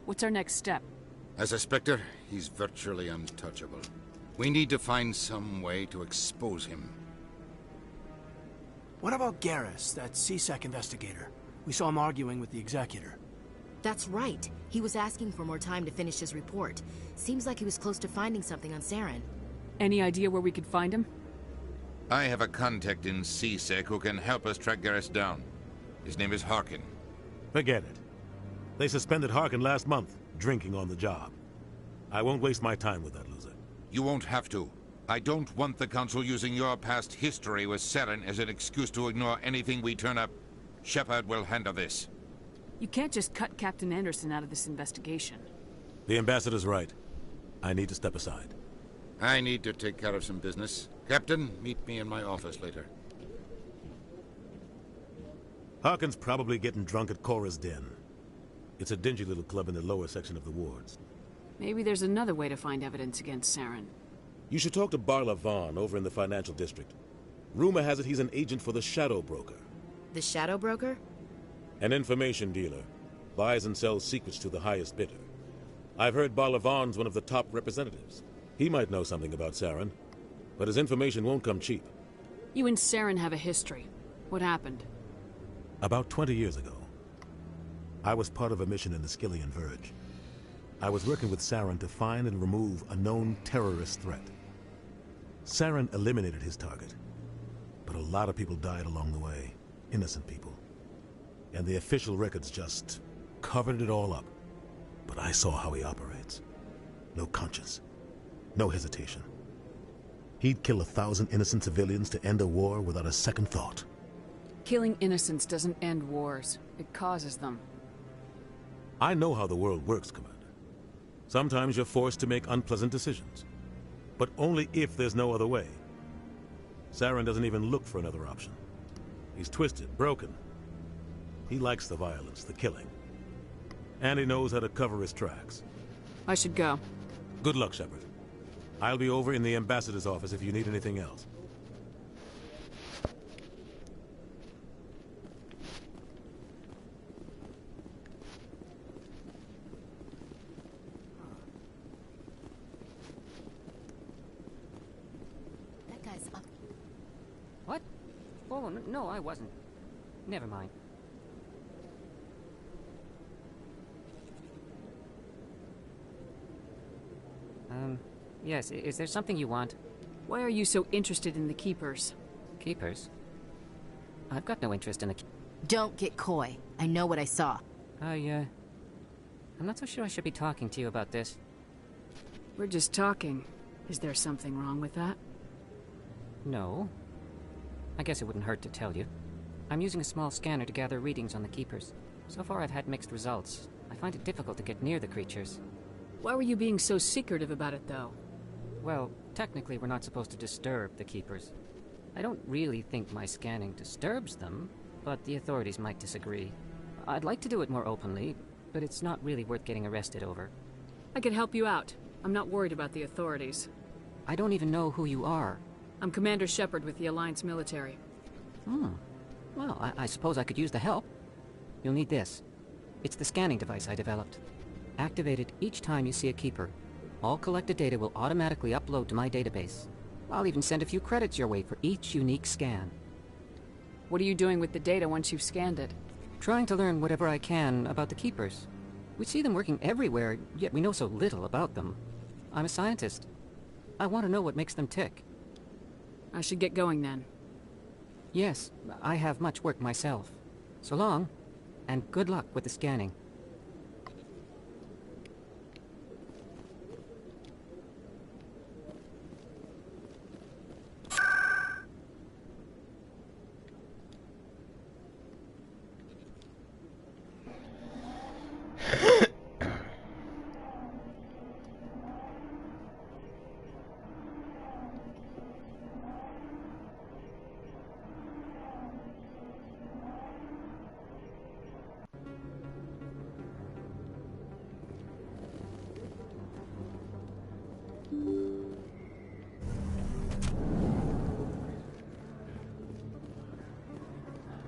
What's our next step? As a Spectre, he's virtually untouchable. We need to find some way to expose him. What about Garrus, that C-Sec investigator? We saw him arguing with the Executor. That's right. He was asking for more time to finish his report. Seems like he was close to finding something on Saren. Any idea where we could find him? I have a contact in C-Sec who can help us track Garrus down. His name is Harkin. Forget it. They suspended Harkin last month, drinking on the job. I won't waste my time with that loser. You won't have to. I don't want the Council using your past history with Saren as an excuse to ignore anything we turn up. Shepard will handle this. You can't just cut Captain Anderson out of this investigation. The Ambassador's right. I need to step aside. I need to take care of some business. Captain, meet me in my office later. Harkin's probably getting drunk at Cora's Den. It's a dingy little club in the lower section of the wards. Maybe there's another way to find evidence against Saren. You should talk to Barla Vaughn over in the financial district. Rumor has it he's an agent for the Shadow Broker. The Shadow Broker? An information dealer. Buys and sells secrets to the highest bidder. I've heard Barla Vaughn's one of the top representatives. He might know something about Saren, but his information won't come cheap. You and Saren have a history. What happened? About 20 years ago, I was part of a mission in the Skillian Verge. I was working with Saren to find and remove a known terrorist threat. Saren eliminated his target, but a lot of people died along the way, innocent people. And the official records just covered it all up. But I saw how he operates. No conscience, no hesitation. He'd kill 1,000 innocent civilians to end a war without a second thought. Killing innocents doesn't end wars. It causes them. I know how the world works, Commander. Sometimes you're forced to make unpleasant decisions. But only if there's no other way. Saren doesn't even look for another option. He's twisted, broken. He likes the violence, the killing. And he knows how to cover his tracks. I should go. Good luck, Shepard. I'll be over in the Ambassador's office if you need anything else. What? Oh, no, I wasn't. Never mind. Yes, is there something you want? Why are you so interested in the Keepers? Keepers? I've got no interest in the... Don't get coy. I know what I saw. I'm not so sure I should be talking to you about this. We're just talking. Is there something wrong with that? No. I guess it wouldn't hurt to tell you. I'm using a small scanner to gather readings on the Keepers. So far I've had mixed results. I find it difficult to get near the creatures. Why were you being so secretive about it, though? Well, technically we're not supposed to disturb the Keepers. I don't really think my scanning disturbs them, but the authorities might disagree. I'd like to do it more openly, but it's not really worth getting arrested over. I can help you out. I'm not worried about the authorities. I don't even know who you are. I'm Commander Shepard with the Alliance military. Well, I suppose I could use the help. You'll need this. It's the scanning device I developed. Activate it each time you see a Keeper. All collected data will automatically upload to my database. I'll even send a few credits your way for each unique scan. What are you doing with the data once you've scanned it? Trying to learn whatever I can about the Keepers. We see them working everywhere, yet we know so little about them. I'm a scientist. I want to know what makes them tick. I should get going then. Yes, I have much work myself. So long, and good luck with the scanning.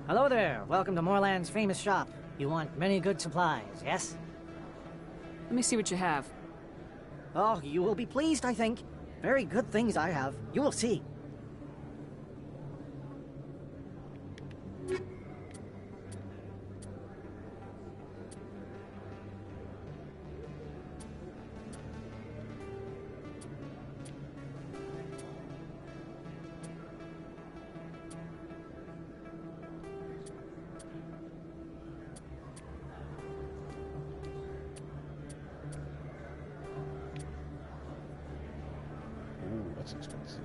Hello there. Welcome to Moorland's famous shop. You want many good supplies, yes? Let me see what you have. Oh, you will be pleased, I think. Very good things I have. You will see. Ooh, that's expensive.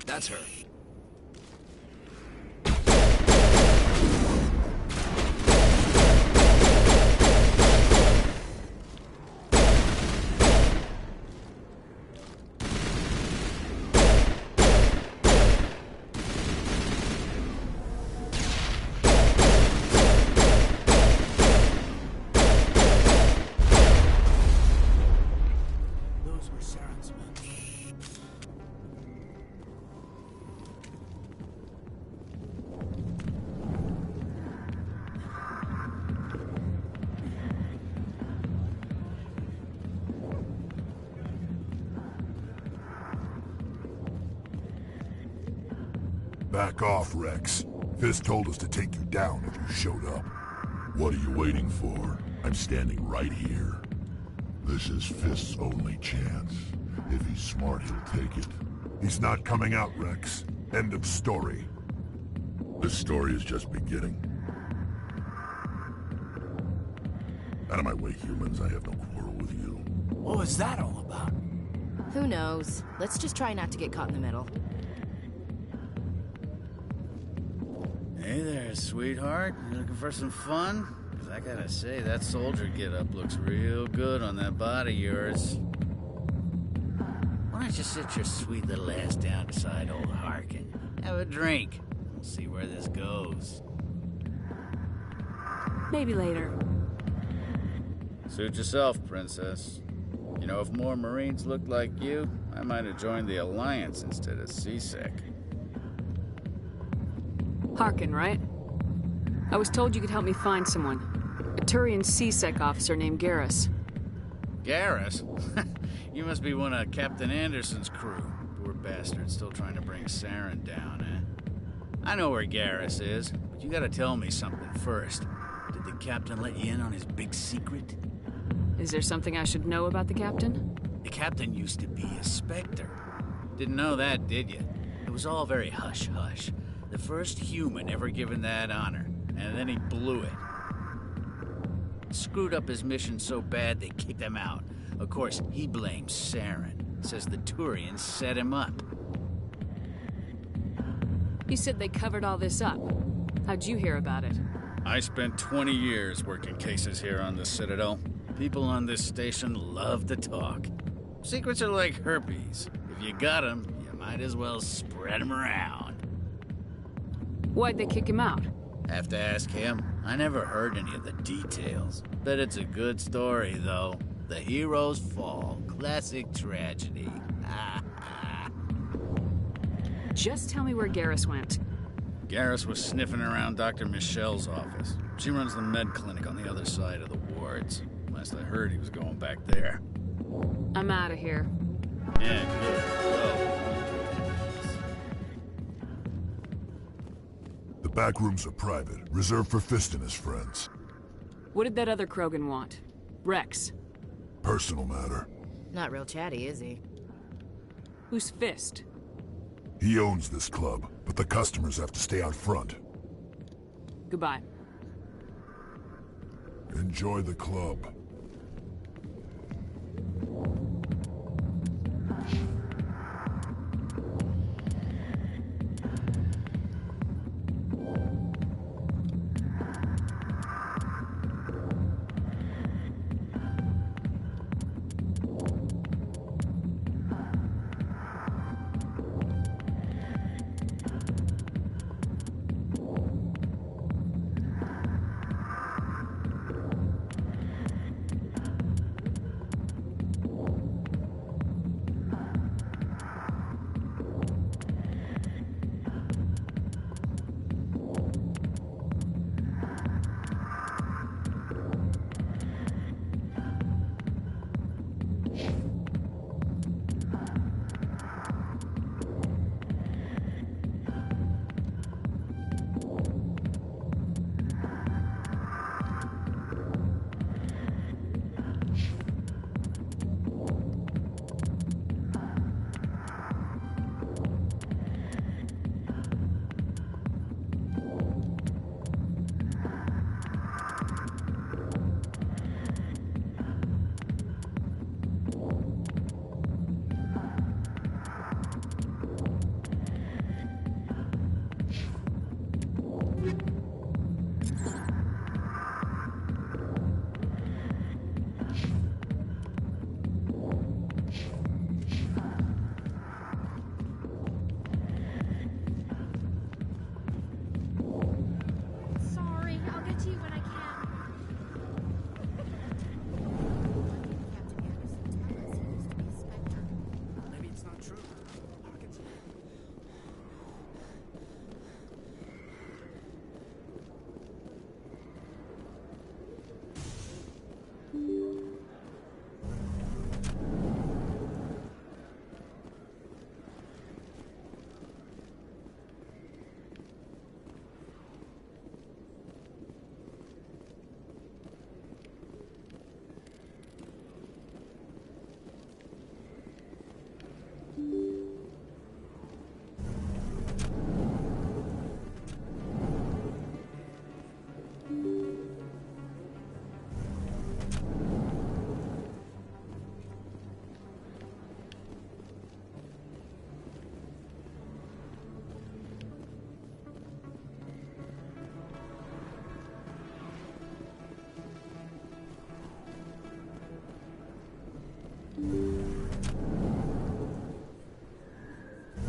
That's her. Those were Saren's men. Back off, Rex. Fisk told us to take you down if you showed up. What are you waiting for? I'm standing right here. This is Fisk's only chance. If he's smart, he'll take it. He's not coming out, Rex. End of story. This story is just beginning. Out of my way, humans. I have no quarrel with you. What was that all about? Who knows? Let's just try not to get caught in the middle. Hey there, sweetheart. You looking for some fun? 'Cause I gotta say, that soldier get-up looks real good on that body of yours. Why don't you sit your sweet little ass down beside old Harkin? Have a drink. We'll see where this goes. Maybe later. Suit yourself, princess. You know, if more Marines looked like you, I might have joined the Alliance instead of CSEC. Harkin, right? I was told you could help me find someone. A Turian CSEC officer named Garrus. Garrus? You must be one of Captain Anderson's crew. Poor bastard, still trying to bring Saren down, eh? I know where Garrus is, but you gotta tell me something first. Did the captain let you in on his big secret? Is there something I should know about the captain? The captain used to be a Spectre. Didn't know that, did you? It was all very hush-hush. The first human ever given that honor, and then he blew it. Screwed up his mission so bad they kicked him out. Of course, he blames Saren. Says the Turians set him up. You said they covered all this up. How'd you hear about it? I spent 20 years working cases here on the Citadel. People on this station love to talk. Secrets are like herpes. If you got them, you might Might as well spread him around. Why'd they kick him out? Have to ask him. I never heard any of the details. Bet it's a good story, though. The hero's fall. Classic tragedy. Just tell me where Garrus went. Garrus was sniffing around Dr. Michelle's office. She runs the med clinic on the other side of the wards. Last I heard, he was going back there. I'm out of here. Yeah, good. Go. The back rooms are private, reserved for Fist and his friends. What did that other Krogan want? Rex. Personal matter. Not real chatty, is he? Who's Fist? He owns this club, but the customers have to stay out front. Goodbye. Enjoy the club.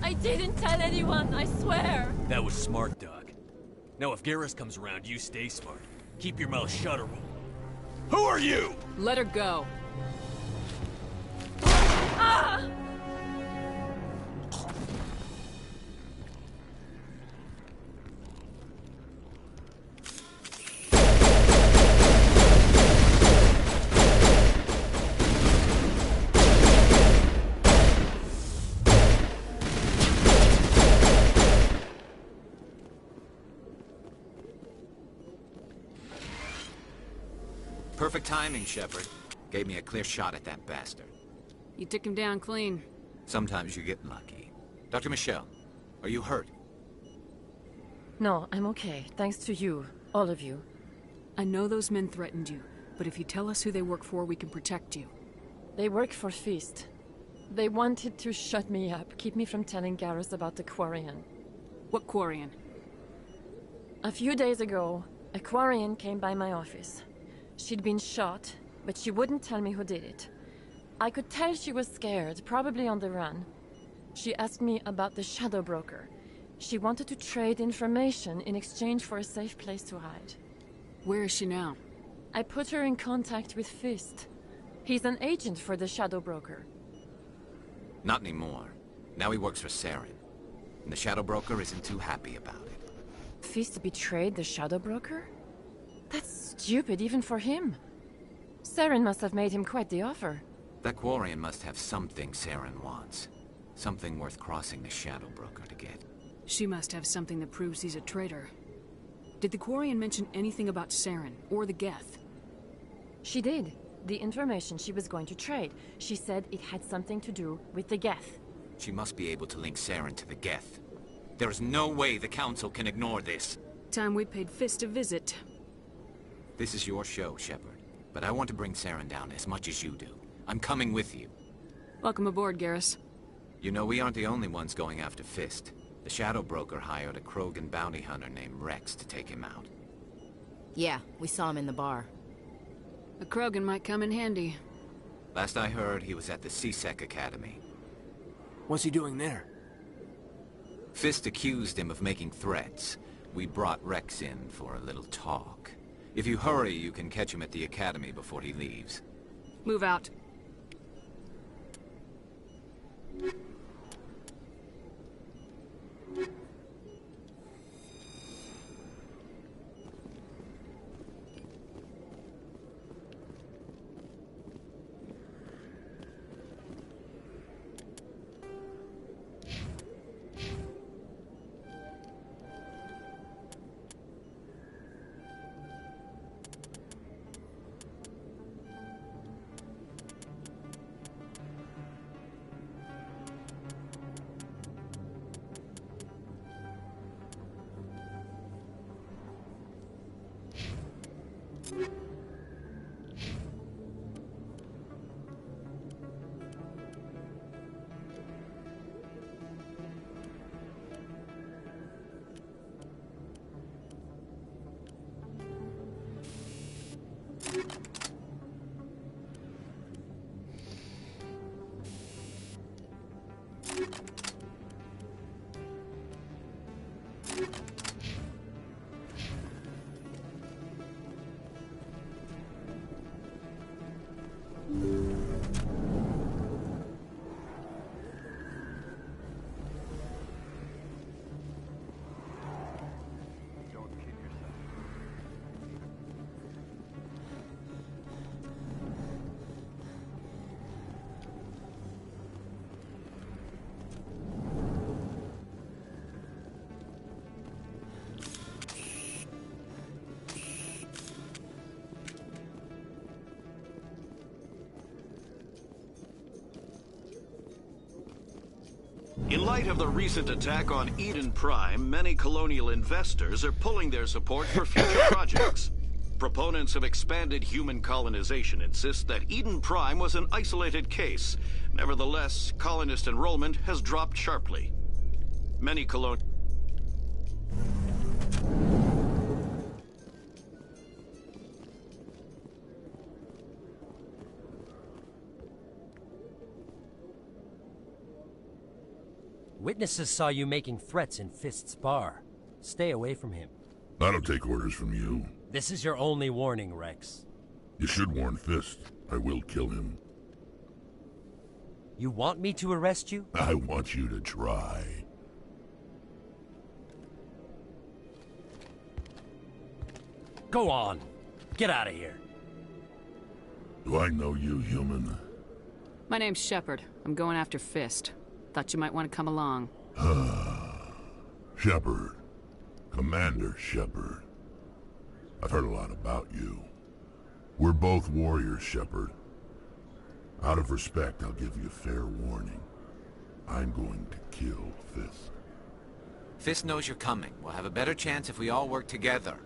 I didn't tell anyone, I swear! That was smart, Doc. Now if Garrus comes around, you stay smart. Keep your mouth shut or we'll... Who are you? Let her go. Ah! Perfect timing, Shepard. Gave me a clear shot at that bastard. You took him down clean. Sometimes you get lucky. Dr. Michelle, are you hurt? No, I'm okay. Thanks to you. All of you. I know those men threatened you, but if you tell us who they work for, we can protect you. They work for Fist. They wanted to shut me up, keep me from telling Garrus about the Quarian. What Quarian? A few days ago, a Quarian came by my office. She'd been shot, but she wouldn't tell me who did it. I could tell she was scared, probably on the run. She asked me about the Shadow Broker. She wanted to trade information in exchange for a safe place to hide. Where is she now? I put her in contact with Fist. He's an agent for the Shadow Broker. Not anymore. Now he works for Saren. And the Shadow Broker isn't too happy about it. Fist betrayed the Shadow Broker? That's stupid even for him. Saren must have made him quite the offer. That Quarian must have something Saren wants. Something worth crossing the Shadow Broker to get. She must have something that proves he's a traitor. Did the Quarian mention anything about Saren, or the Geth? She did. The information she was going to trade. She said it had something to do with the Geth. She must be able to link Saren to the Geth. There is no way the Council can ignore this. Time we paid Fist a visit. This is your show, Shepard. But I want to bring Saren down as much as you do. I'm coming with you. Welcome aboard, Garrus. You know, we aren't the only ones going after Fist. The Shadow Broker hired a Krogan bounty hunter named Rex to take him out. Yeah, we saw him in the bar. A Krogan might come in handy. Last I heard, he was at the CSEC Academy. What's he doing there? Fist accused him of making threats. We brought Rex in for a little talk. If you hurry, you can catch him at the Academy before he leaves. Move out. In light of the recent attack on Eden Prime, many colonial investors are pulling their support for future projects. Proponents of expanded human colonization insist that Eden Prime was an isolated case. Nevertheless, colonist enrollment has dropped sharply. Many colonial... Witnesses saw you making threats in Fist's bar. Stay away from him. I don't take orders from you. This is your only warning, Rex. You should warn Fist. I will kill him. You want me to arrest you? I want you to try. Go on. Get out of here. Do I know you, human? My name's Shepard. I'm going after Fist. Thought you might want to come along. Shepard. Commander Shepard. I've heard a lot about you. We're both warriors, Shepard. Out of respect, I'll give you a fair warning. I'm going to kill Fist. Fist knows you're coming. We'll have a better chance if we all work together.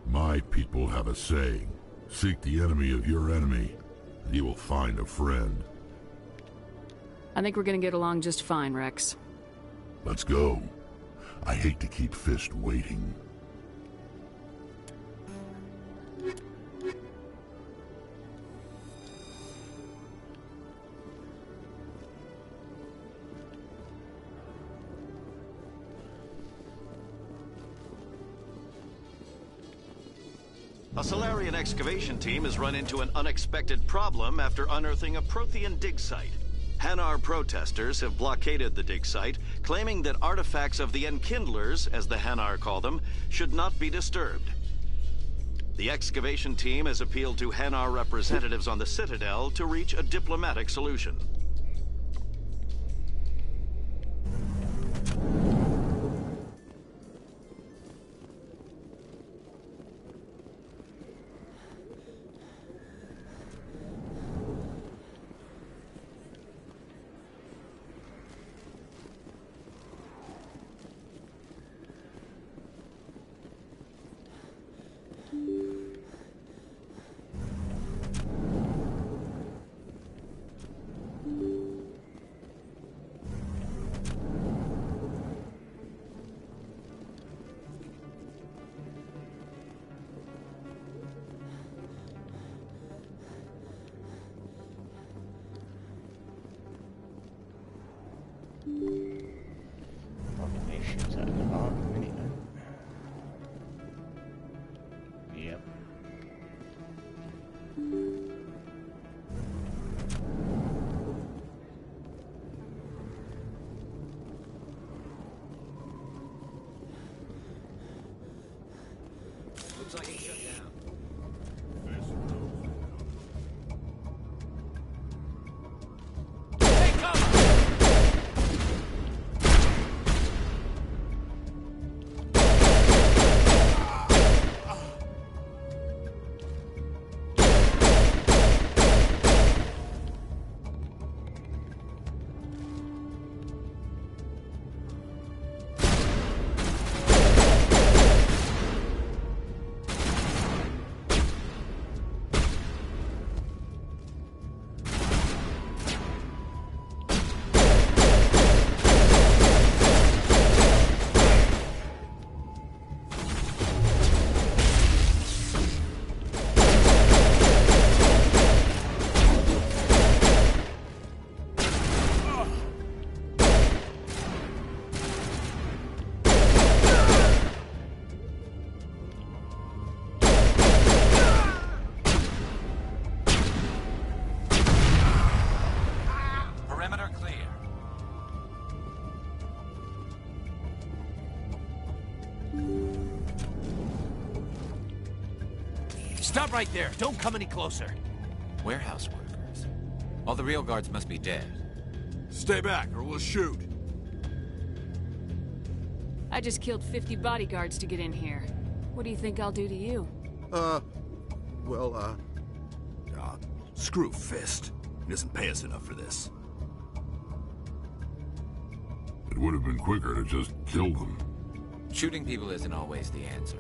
My people have a saying. Seek the enemy of your enemy, and you will find a friend. I think we're gonna get along just fine, Rex. Let's go. I hate to keep Fist waiting. A Salarian excavation team has run into an unexpected problem after unearthing a Prothean dig site. Hanar protesters have blockaded the dig site, claiming that artifacts of the Enkindlers, as the Hanar call them, should not be disturbed. The excavation team has appealed to Hanar representatives on the Citadel to reach a diplomatic solution. Shit's out of the park in a minute, though. Yep. Looks like it's shut down. Stop right there. Don't come any closer. Warehouse workers. All the real guards must be dead. Stay back, or we'll shoot. I just killed 50 bodyguards to get in here. What do you think I'll do to you? Screw Fist. He doesn't pay us enough for this. It would have been quicker to just kill them. Shooting people isn't always the answer.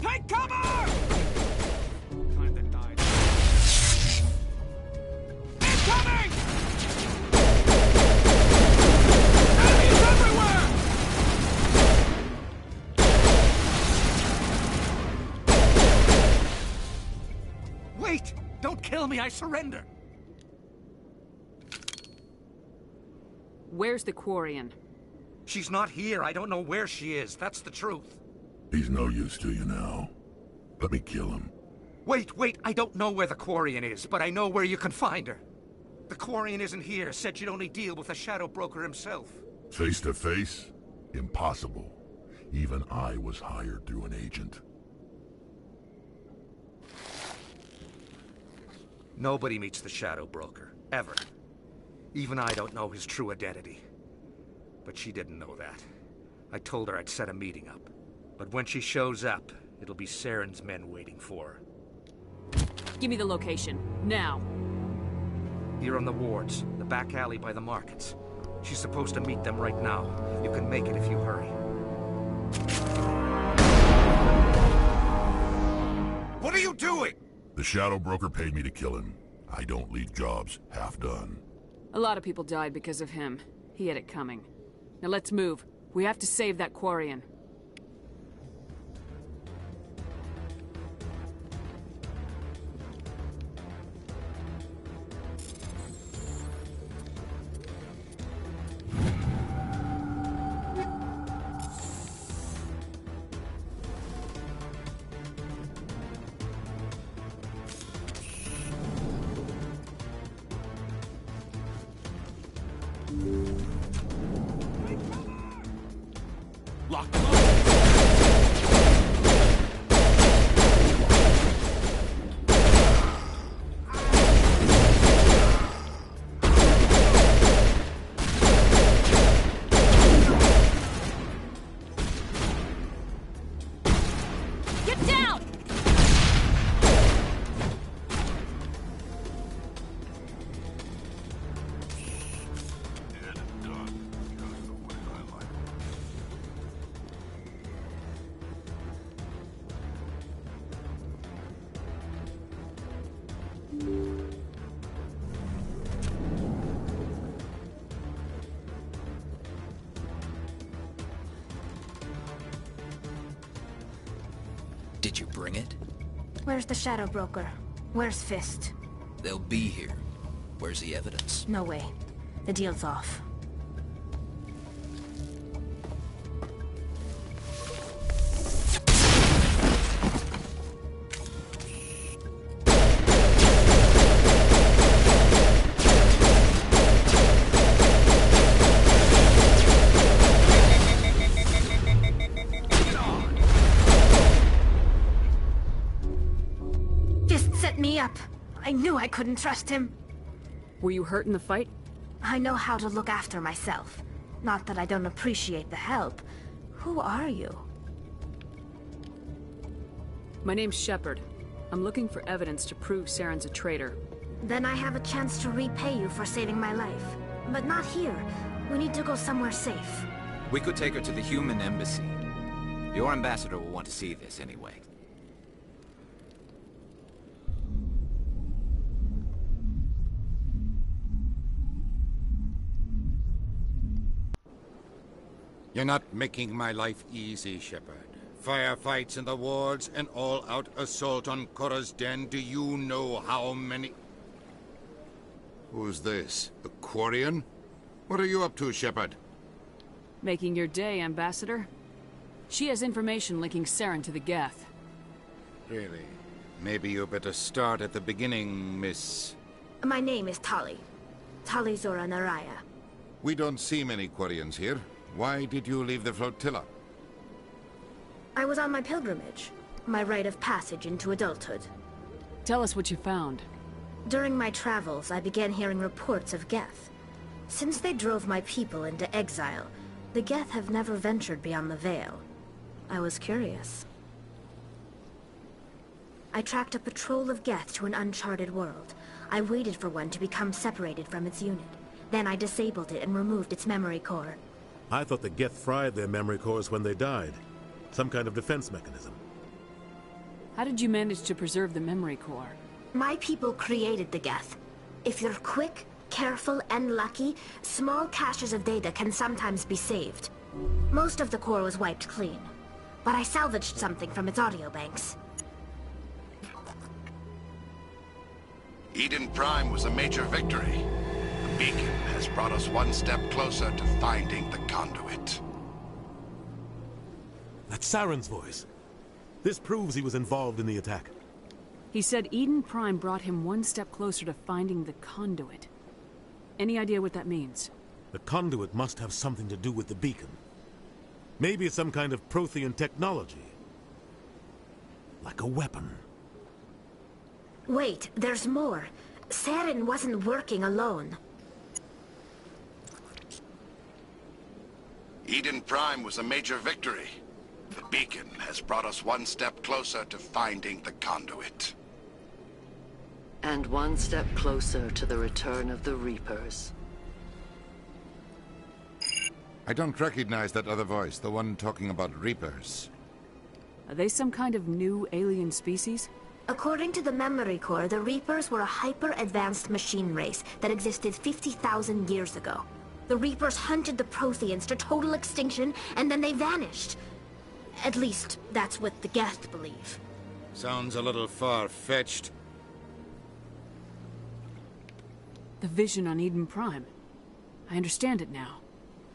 Take cover! Kind that died. Incoming! Enemies everywhere! Wait! Don't kill me, I surrender! Where's the Quarian? She's not here. I don't know where she is. That's the truth. He's no use to you now. Let me kill him. Wait. I don't know where the Quarian is, but I know where you can find her. The Quarian isn't here. Said she'd only deal with the Shadow Broker himself. Face to face? Impossible. Even I was hired through an agent. Nobody meets the Shadow Broker. Ever. Even I don't know his true identity. But she didn't know that. I told her I'd set a meeting up. But when she shows up, it'll be Saren's men waiting for her. Give me the location. Now. Here on the wards, the back alley by the markets. She's supposed to meet them right now. You can make it if you hurry. The Shadow Broker paid me to kill him. I don't leave jobs half done. A lot of people died because of him. He had it coming. Now let's move. We have to save that Quarian. Did you bring it? Where's the Shadow Broker? Where's Fist? They'll be here. Where's the evidence? No way. The deal's off. I knew I couldn't trust him. Were you hurt in the fight? I know how to look after myself. Not that I don't appreciate the help. Who are you? My name's Shepard. I'm looking for evidence to prove Saren's a traitor. Then I have a chance to repay you for saving my life. But not here. We need to go somewhere safe. We could take her to the human embassy. Your ambassador will want to see this anyway. You're not making my life easy, Shepard. Firefights in the wards, an all-out assault on Korra's den. Do you know how many... Who's this? The Quarian? What are you up to, Shepard? Making your day, Ambassador. She has information linking Saren to the Geth. Really? Maybe you better start at the beginning, Miss... My name is Tali. Tali Zora Naraya. We don't see many Quarians here. Why did you leave the flotilla? I was on my pilgrimage. My rite of passage into adulthood. Tell us what you found. During my travels, I began hearing reports of Geth. Since they drove my people into exile, the Geth have never ventured beyond the Veil. I was curious. I tracked a patrol of Geth to an uncharted world. I waited for one to become separated from its unit. Then I disabled it and removed its memory core. I thought the Geth fried their memory cores when they died. Some kind of defense mechanism. How did you manage to preserve the memory core? My people created the Geth. If you're quick, careful, and lucky, small caches of data can sometimes be saved. Most of the core was wiped clean, but I salvaged something from its audio banks. Eden Prime was a major victory. The beacon has brought us one step closer to finding the conduit. That's Saren's voice. This proves he was involved in the attack. He said Eden Prime brought him one step closer to finding the conduit. Any idea what that means? The conduit must have something to do with the beacon. Maybe it's some kind of Prothean technology. Like a weapon. Wait, there's more. Saren wasn't working alone. Eden Prime was a major victory. The beacon has brought us one step closer to finding the conduit. And one step closer to the return of the Reapers. I don't recognize that other voice, the one talking about Reapers. Are they some kind of new alien species? According to the Memory Core, the Reapers were a hyper-advanced machine race that existed 50,000 years ago. The Reapers hunted the Protheans to total extinction, and then they vanished. At least, that's what the Geth believe. Sounds a little far-fetched. The vision on Eden Prime. I understand it now.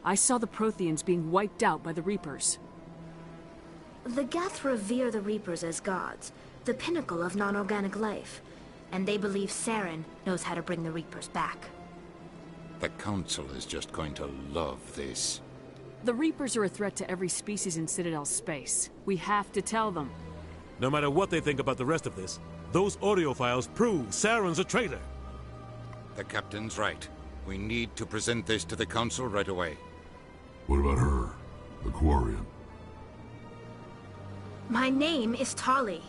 I saw the Protheans being wiped out by the Reapers. The Geth revere the Reapers as gods, the pinnacle of non-organic life. And they believe Saren knows how to bring the Reapers back. The Council is just going to love this. The Reapers are a threat to every species in Citadel space. We have to tell them. No matter what they think about the rest of this, those audio files prove Saren's a traitor. The Captain's right. We need to present this to the Council right away. What about her? The Quarian? My name is Tali.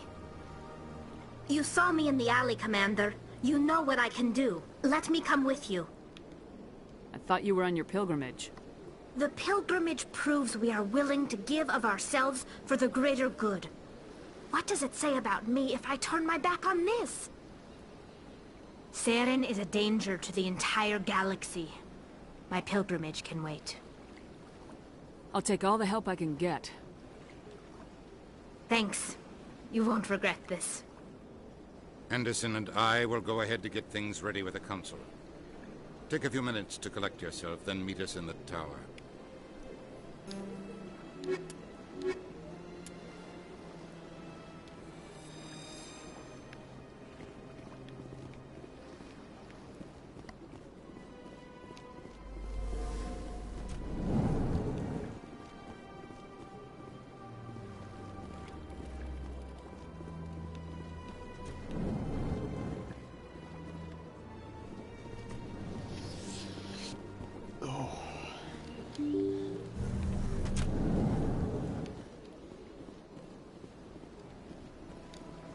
You saw me in the alley, Commander. You know what I can do. Let me come with you. I thought you were on your pilgrimage. The pilgrimage proves we are willing to give of ourselves for the greater good. What does it say about me if I turn my back on this? Saren is a danger to the entire galaxy. My pilgrimage can wait. I'll take all the help I can get. Thanks. You won't regret this. Anderson and I will go ahead to get things ready with the Council. Take a few minutes to collect yourself, then meet us in the tower.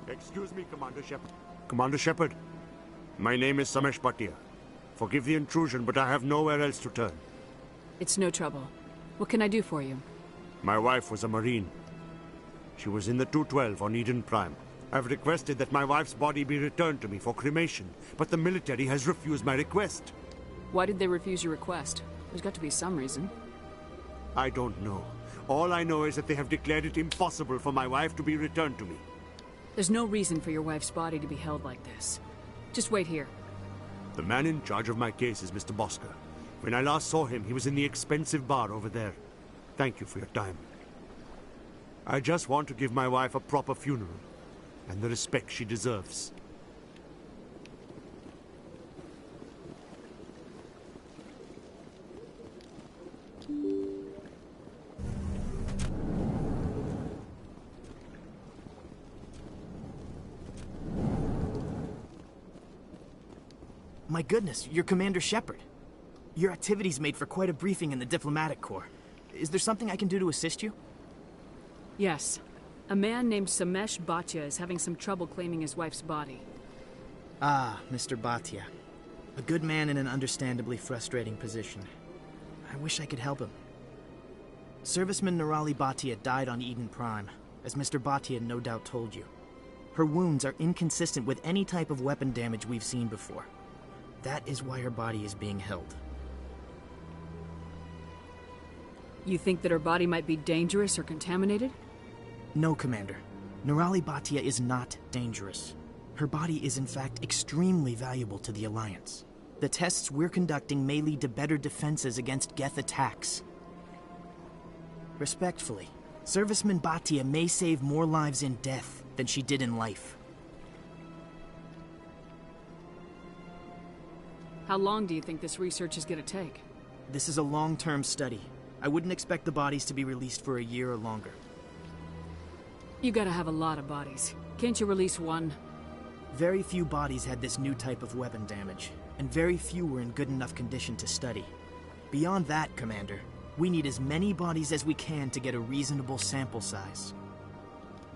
Excuse me, Commander Shepard. Commander Shepard, my name is Samesh Bhatia. Forgive the intrusion, but I have nowhere else to turn. It's no trouble. What can I do for you? My wife was a Marine. She was in the 212 on Eden Prime. I've requested that my wife's body be returned to me for cremation, but the military has refused my request. Why did they refuse your request? There's got to be some reason. I don't know. All I know is that they have declared it impossible for my wife to be returned to me. There's no reason for your wife's body to be held like this. Just wait here. The man in charge of my case is Mr. Bosca. When I last saw him, he was in the expensive bar over there. Thank you for your time. I just want to give my wife a proper funeral, and the respect she deserves. My goodness, you're Commander Shepard. Your activities made for quite a briefing in the Diplomatic Corps. Is there something I can do to assist you? Yes. A man named Samesh Bhatia is having some trouble claiming his wife's body. Ah, Mr. Bhatia. A good man in an understandably frustrating position. I wish I could help him. Serviceman Nirali Bhatia died on Eden Prime, as Mr. Bhatia no doubt told you. Her wounds are inconsistent with any type of weapon damage we've seen before. That is why her body is being held. You think that her body might be dangerous or contaminated? No, Commander. Nirali Bhatia is not dangerous. Her body is in fact extremely valuable to the Alliance. The tests we're conducting may lead to better defenses against Geth attacks. Respectfully, Serviceman Bhatia may save more lives in death than she did in life. How long do you think this research is going to take? This is a long-term study. I wouldn't expect the bodies to be released for a year or longer. You gotta have a lot of bodies. Can't you release one? Very few bodies had this new type of weapon damage, and very few were in good enough condition to study. Beyond that, Commander, we need as many bodies as we can to get a reasonable sample size.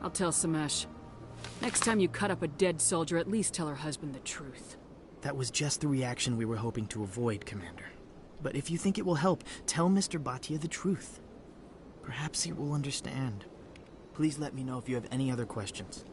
I'll tell Samesh. Next time you cut up a dead soldier, at least tell her husband the truth. That was just the reaction we were hoping to avoid, Commander. But if you think it will help, tell Mr. Bhatia the truth. Perhaps he will understand. Please let me know if you have any other questions.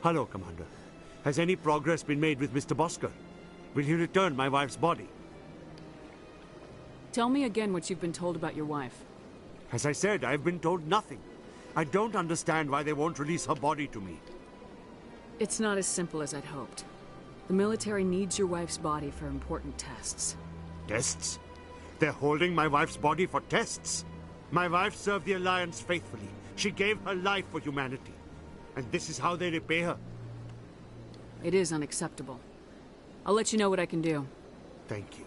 Hello, Commander. Has any progress been made with Mr. Bosker? Will he return my wife's body? Tell me again what you've been told about your wife. As I said, I've been told nothing. I don't understand why they won't release her body to me. It's not as simple as I'd hoped. The military needs your wife's body for important tests. Tests? They're holding my wife's body for tests? My wife served the Alliance faithfully. She gave her life for humanity. And this is how they repay her. It is unacceptable. I'll let you know what I can do. Thank you.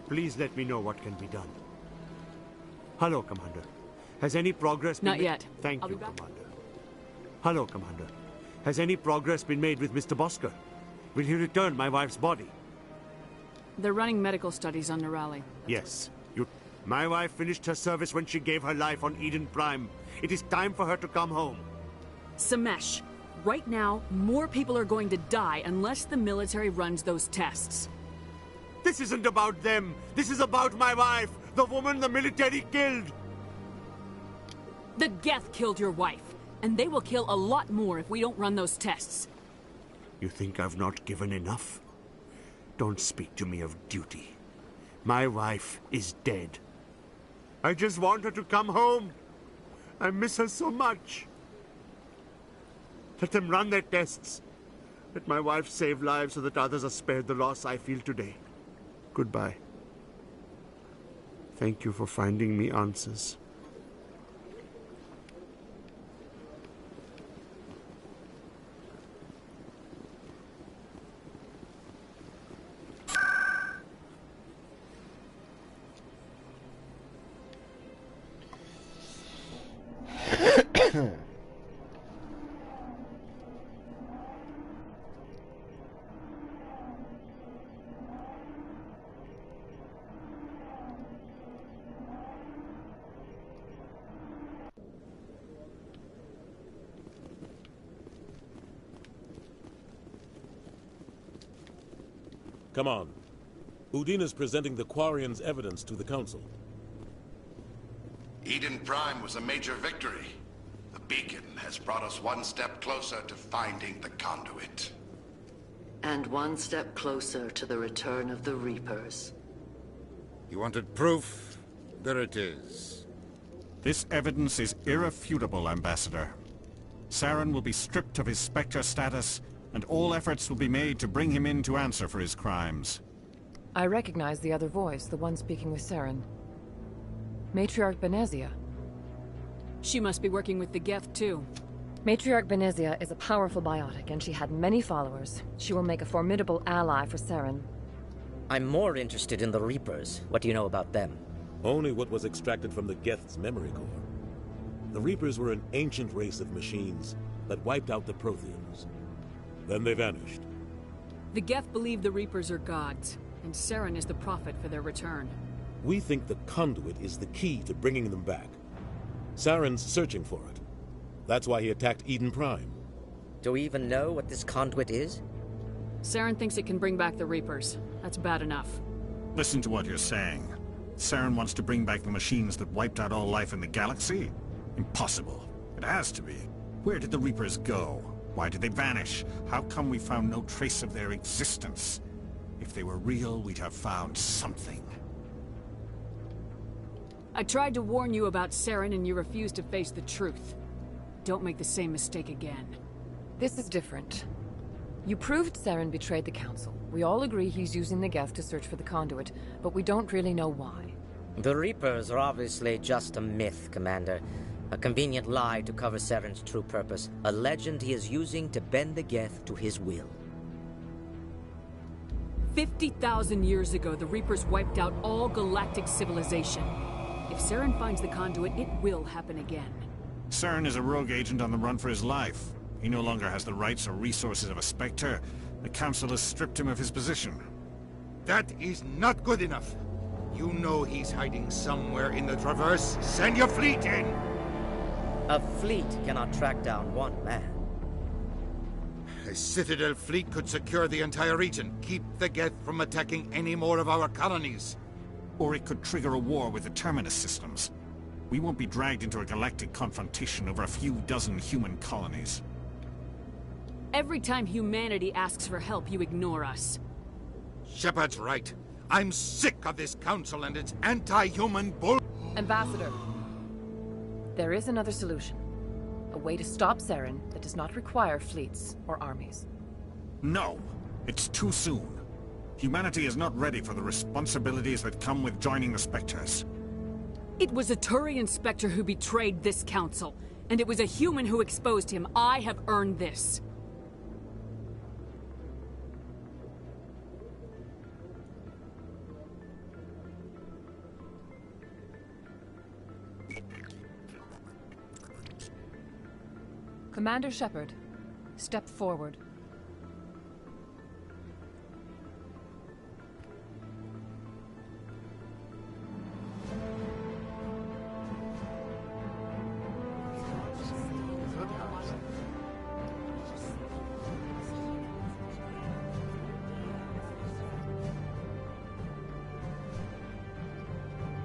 Please let me know what can be done. Hello, Commander. Has any progress been Not yet. Thank I'll you, be back. Commander. Hello, Commander. Has any progress been made with Mr. Bosker? Will he return my wife's body? They're running medical studies on Nirali. Yes. My wife finished her service when she gave her life on Eden Prime. It is time for her to come home. Samesh, right now, more people are going to die unless the military runs those tests. This isn't about them. This is about my wife, the woman the military killed. The Geth killed your wife, and they will kill a lot more if we don't run those tests. You think I've not given enough? Don't speak to me of duty. My wife is dead. I just want her to come home. I miss her so much. Let them run their tests. Let my wife save lives so that others are spared the loss I feel today. Goodbye. Thank you for finding me answers. Come on. Udina's presenting the Quarians' evidence to the Council. Eden Prime was a major victory. The beacon has brought us one step closer to finding the conduit. And one step closer to the return of the Reapers. You wanted proof? There it is. This evidence is irrefutable, Ambassador. Saren will be stripped of his Spectre status, and all efforts will be made to bring him in to answer for his crimes. I recognize the other voice, the one speaking with Saren. Matriarch Benezia. She must be working with the Geth, too. Matriarch Benezia is a powerful biotic, and she had many followers. She will make a formidable ally for Saren. I'm more interested in the Reapers. What do you know about them? Only what was extracted from the Geth's memory core. The Reapers were an ancient race of machines that wiped out the Protheans. Then they vanished. The Geth believe the Reapers are gods, and Saren is the prophet for their return. We think the conduit is the key to bringing them back. Saren's searching for it. That's why he attacked Eden Prime. Do we even know what this conduit is? Saren thinks it can bring back the Reapers. That's bad enough. Listen to what you're saying. Saren wants to bring back the machines that wiped out all life in the galaxy? Impossible. It has to be. Where did the Reapers go? Why did they vanish? How come we found no trace of their existence? If they were real, we'd have found something. I tried to warn you about Saren and you refused to face the truth. Don't make the same mistake again. This is different. You proved Saren betrayed the Council. We all agree he's using the Geth to search for the conduit, but we don't really know why. The Reapers are obviously just a myth, Commander. A convenient lie to cover Saren's true purpose. A legend he is using to bend the Geth to his will. 50,000 years ago, the Reapers wiped out all galactic civilization. If Saren finds the conduit, it will happen again. Saren is a rogue agent on the run for his life. He no longer has the rights or resources of a Spectre. The Council has stripped him of his position. That is not good enough. You know he's hiding somewhere in the Traverse. Send your fleet in! A fleet cannot track down one man. A Citadel fleet could secure the entire region, keep the Geth from attacking any more of our colonies. Or it could trigger a war with the Terminus systems. We won't be dragged into a galactic confrontation over a few dozen human colonies. Every time humanity asks for help, you ignore us. Shepard's right. I'm sick of this council and its anti-human bull... Ambassador, there is another solution. A way to stop Saren that does not require fleets or armies. No, it's too soon. Humanity is not ready for the responsibilities that come with joining the Spectres. It was a Turian Spectre who betrayed this council, and it was a human who exposed him. I have earned this. Commander Shepard, step forward.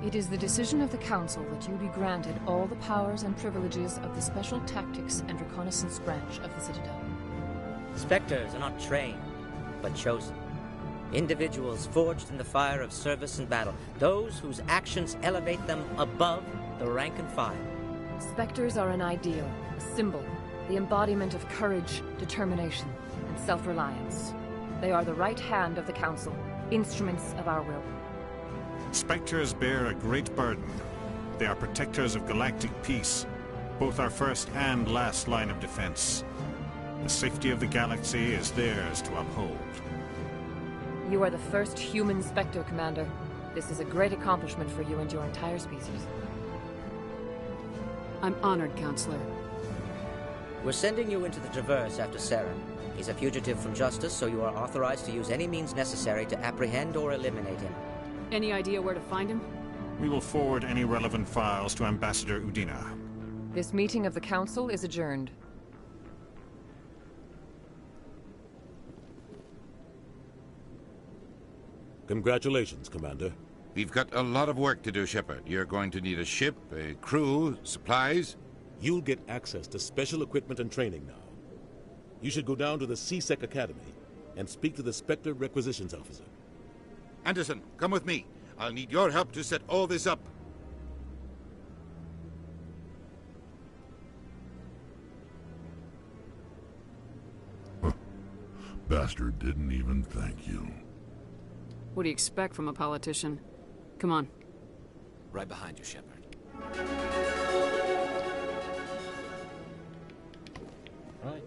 It is the decision of the Council that you be granted all the powers and privileges of the Special Tactics and Reconnaissance Branch of the Citadel. Spectres are not trained, but chosen. Individuals forged in the fire of service and battle. Those whose actions elevate them above the rank and file. Spectres are an ideal, a symbol, the embodiment of courage, determination, and self-reliance. They are the right hand of the Council, instruments of our will. Spectres bear a great burden. They are protectors of galactic peace, both our first and last line of defense. The safety of the galaxy is theirs to uphold. You are the first human Spectre, Commander. This is a great accomplishment for you and your entire species. I'm honored, Counselor. We're sending you into the Traverse after Saren. He's a fugitive from justice, so you are authorized to use any means necessary to apprehend or eliminate him. Any idea where to find him? We will forward any relevant files to Ambassador Udina. This meeting of the Council is adjourned. Congratulations, Commander. We've got a lot of work to do, Shepard. You're going to need a ship, a crew, supplies. You'll get access to special equipment and training now. You should go down to the CSEC Academy and speak to the Spectre Requisitions Officer. Anderson, come with me. I'll need your help to set all this up. Bastard didn't even thank you. What do you expect from a politician? Come on. Right behind you, Shepard. Right.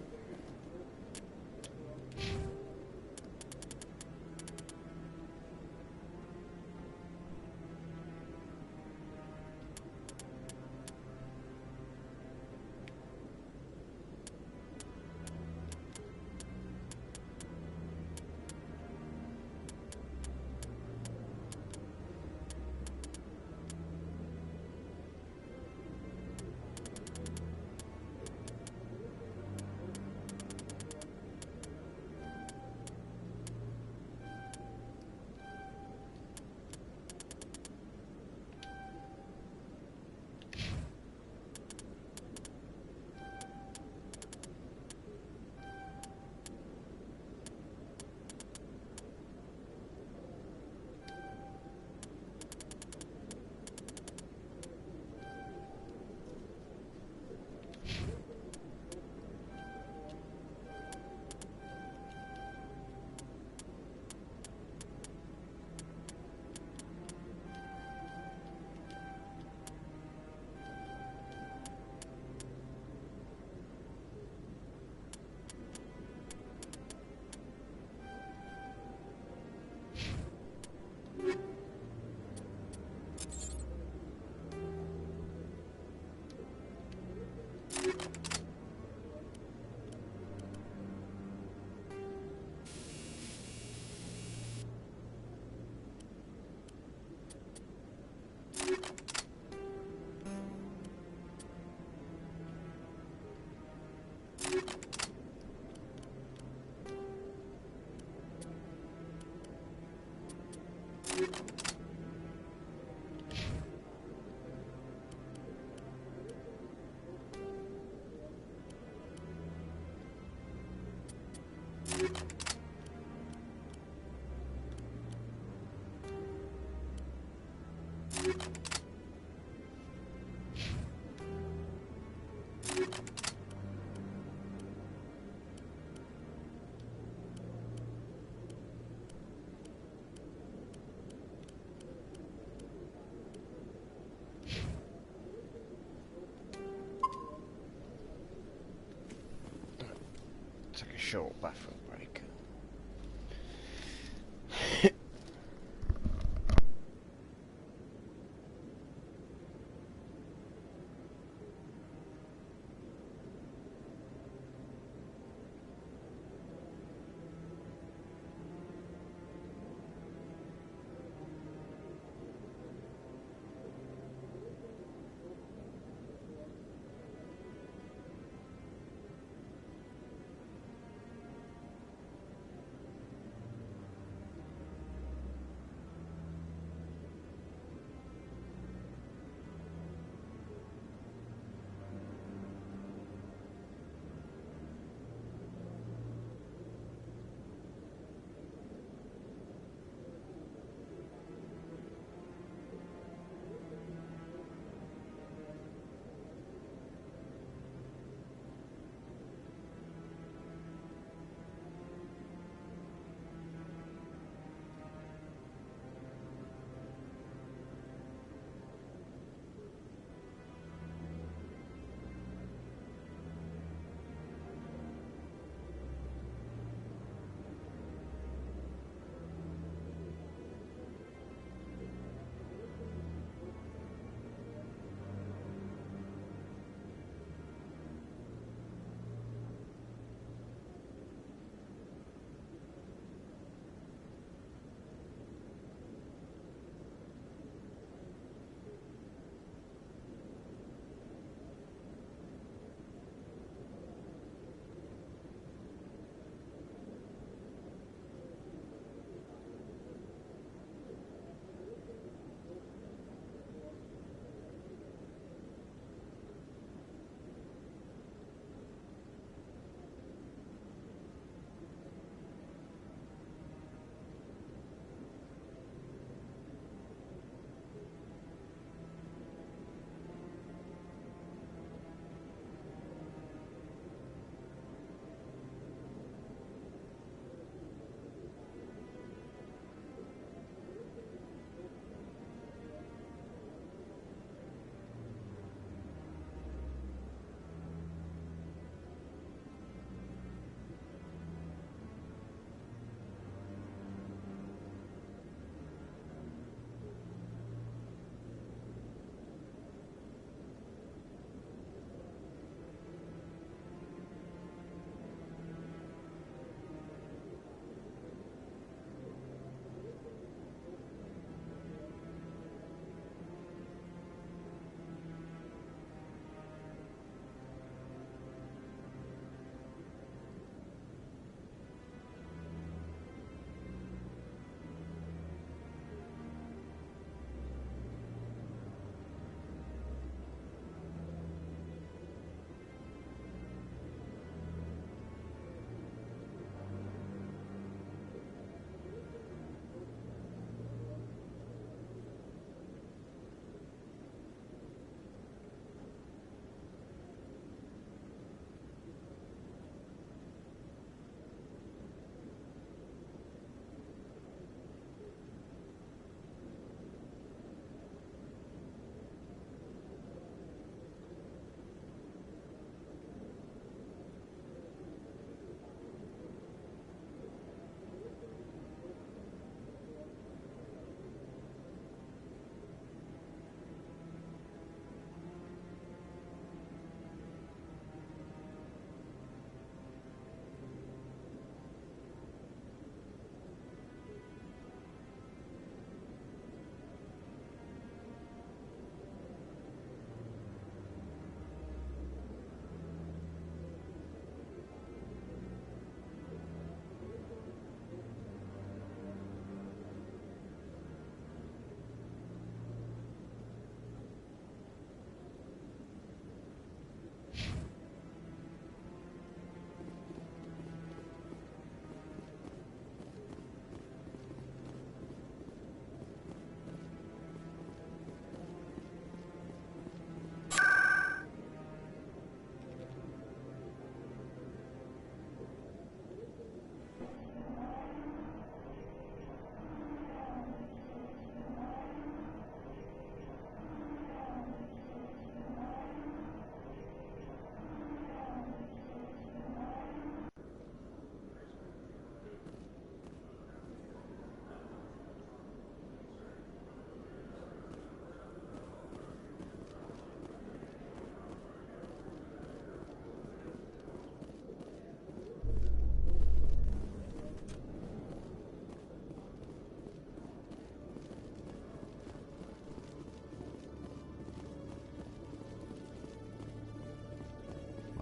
short bathroom break.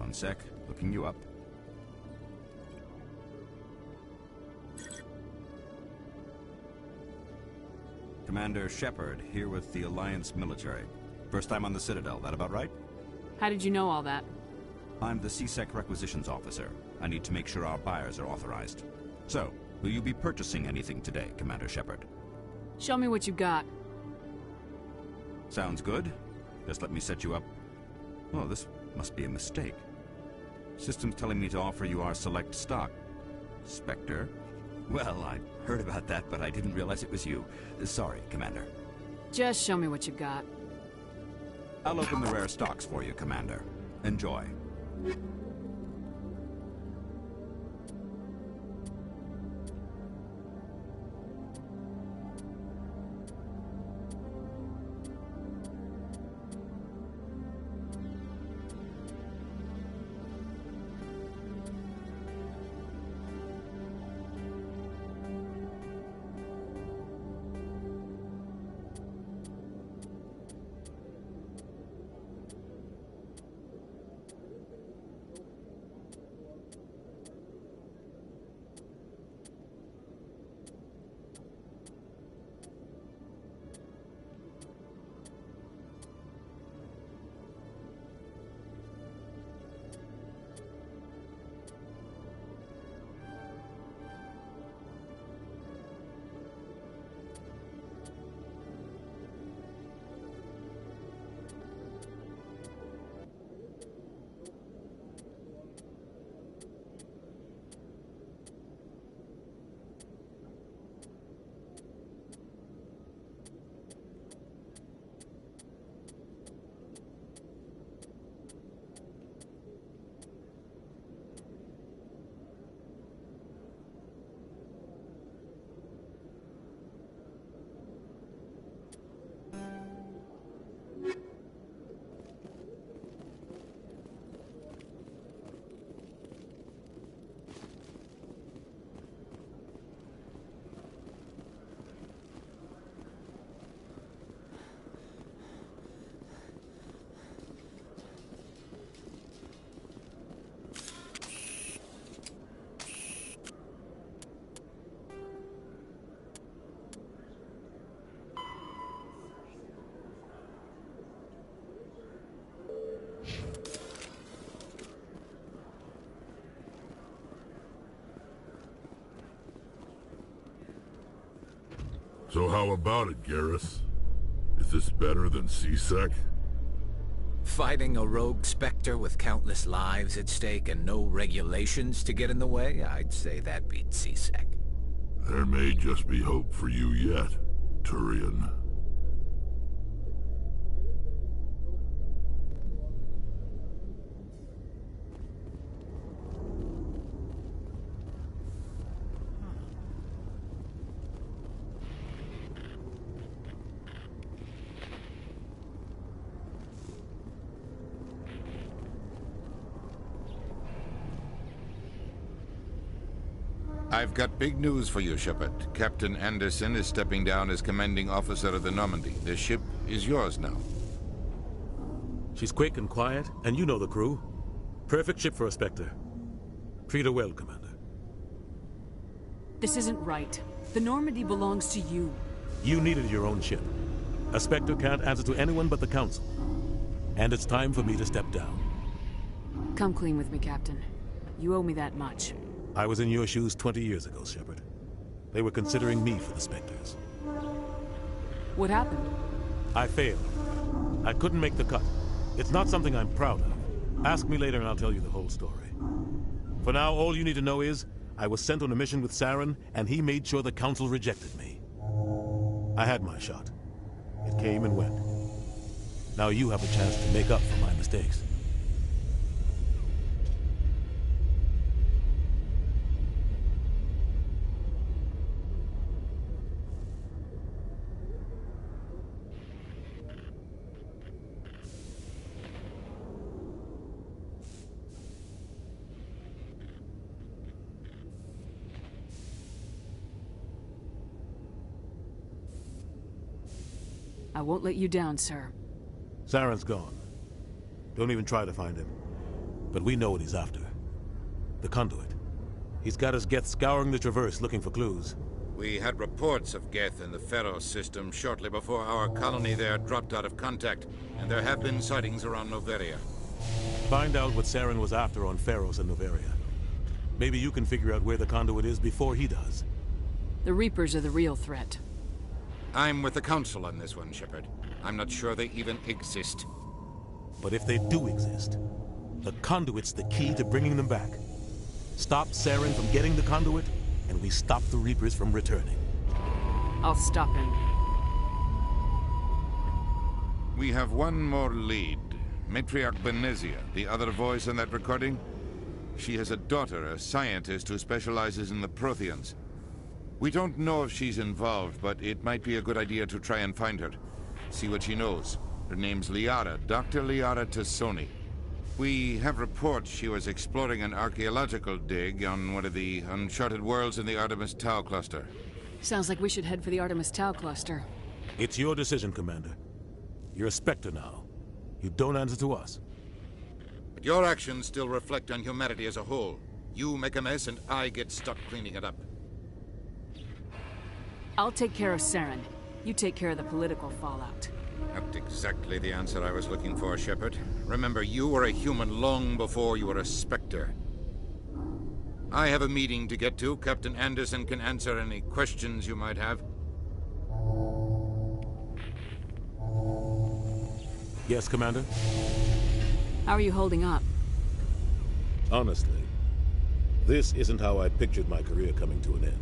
One sec. Looking you up. Commander Shepard, here with the Alliance military. First time on the Citadel, that about right? How did you know all that? I'm the CSEC requisitions officer. I need to make sure our buyers are authorized. So, will you be purchasing anything today, Commander Shepard? Show me what you got. Sounds good. Just let me set you up. Oh, this must be a mistake. System's telling me to offer you our select stock. Spectre? Well, I heard about that, but I didn't realize it was you. Sorry, Commander. Just show me what you got. I'll open the rare stocks for you, Commander. Enjoy. So how about it, Garrus? Is this better than CSEC? Fighting a rogue Spectre with countless lives at stake and no regulations to get in the way? I'd say that beats CSEC. There may just be hope for you yet, Turian. I've got big news for you, Shepard. Captain Anderson is stepping down as commanding officer of the Normandy. The ship is yours now. She's quick and quiet, and you know the crew. Perfect ship for a Spectre. Treat her well, Commander. This isn't right. The Normandy belongs to you. You needed your own ship. A Spectre can't answer to anyone but the Council. And it's time for me to step down. Come clean with me, Captain. You owe me that much. I was in your shoes 20 years ago, Shepard. They were considering me for the Spectres. What happened? I failed. I couldn't make the cut. It's not something I'm proud of. Ask me later and I'll tell you the whole story. For now, all you need to know is, I was sent on a mission with Saren, and he made sure the Council rejected me. I had my shot. It came and went. Now you have a chance to make up for my mistakes. I won't let you down, sir. Saren's gone. Don't even try to find him. But we know what he's after. The conduit. He's got his Geth scouring the Traverse looking for clues. We had reports of Geth in the Pharos system shortly before our colony there dropped out of contact, and there have been sightings around Noveria. Find out what Saren was after on Pharos and Noveria. Maybe you can figure out where the conduit is before he does. The Reapers are the real threat. I'm with the Council on this one, Shepard. I'm not sure they even exist. But if they do exist, the conduit's the key to bringing them back. Stop Saren from getting the conduit, and we stop the Reapers from returning. I'll stop him. We have one more lead. Matriarch Benezia, the other voice in that recording. She has a daughter, a scientist who specializes in the Protheans. We don't know if she's involved, but it might be a good idea to try and find her. See what she knows. Her name's Liara, Dr. Liara Tassoni. We have reports she was exploring an archaeological dig on one of the uncharted worlds in the Artemis Tau cluster. Sounds like we should head for the Artemis Tau cluster. It's your decision, Commander. You're a Spectre now. You don't answer to us. But your actions still reflect on humanity as a whole. You make a mess and I get stuck cleaning it up. I'll take care of Saren. You take care of the political fallout. Not exactly the answer I was looking for, Shepard. Remember, you were a human long before you were a Spectre. I have a meeting to get to. Captain Anderson can answer any questions you might have. Yes, Commander? How are you holding up? Honestly, this isn't how I pictured my career coming to an end.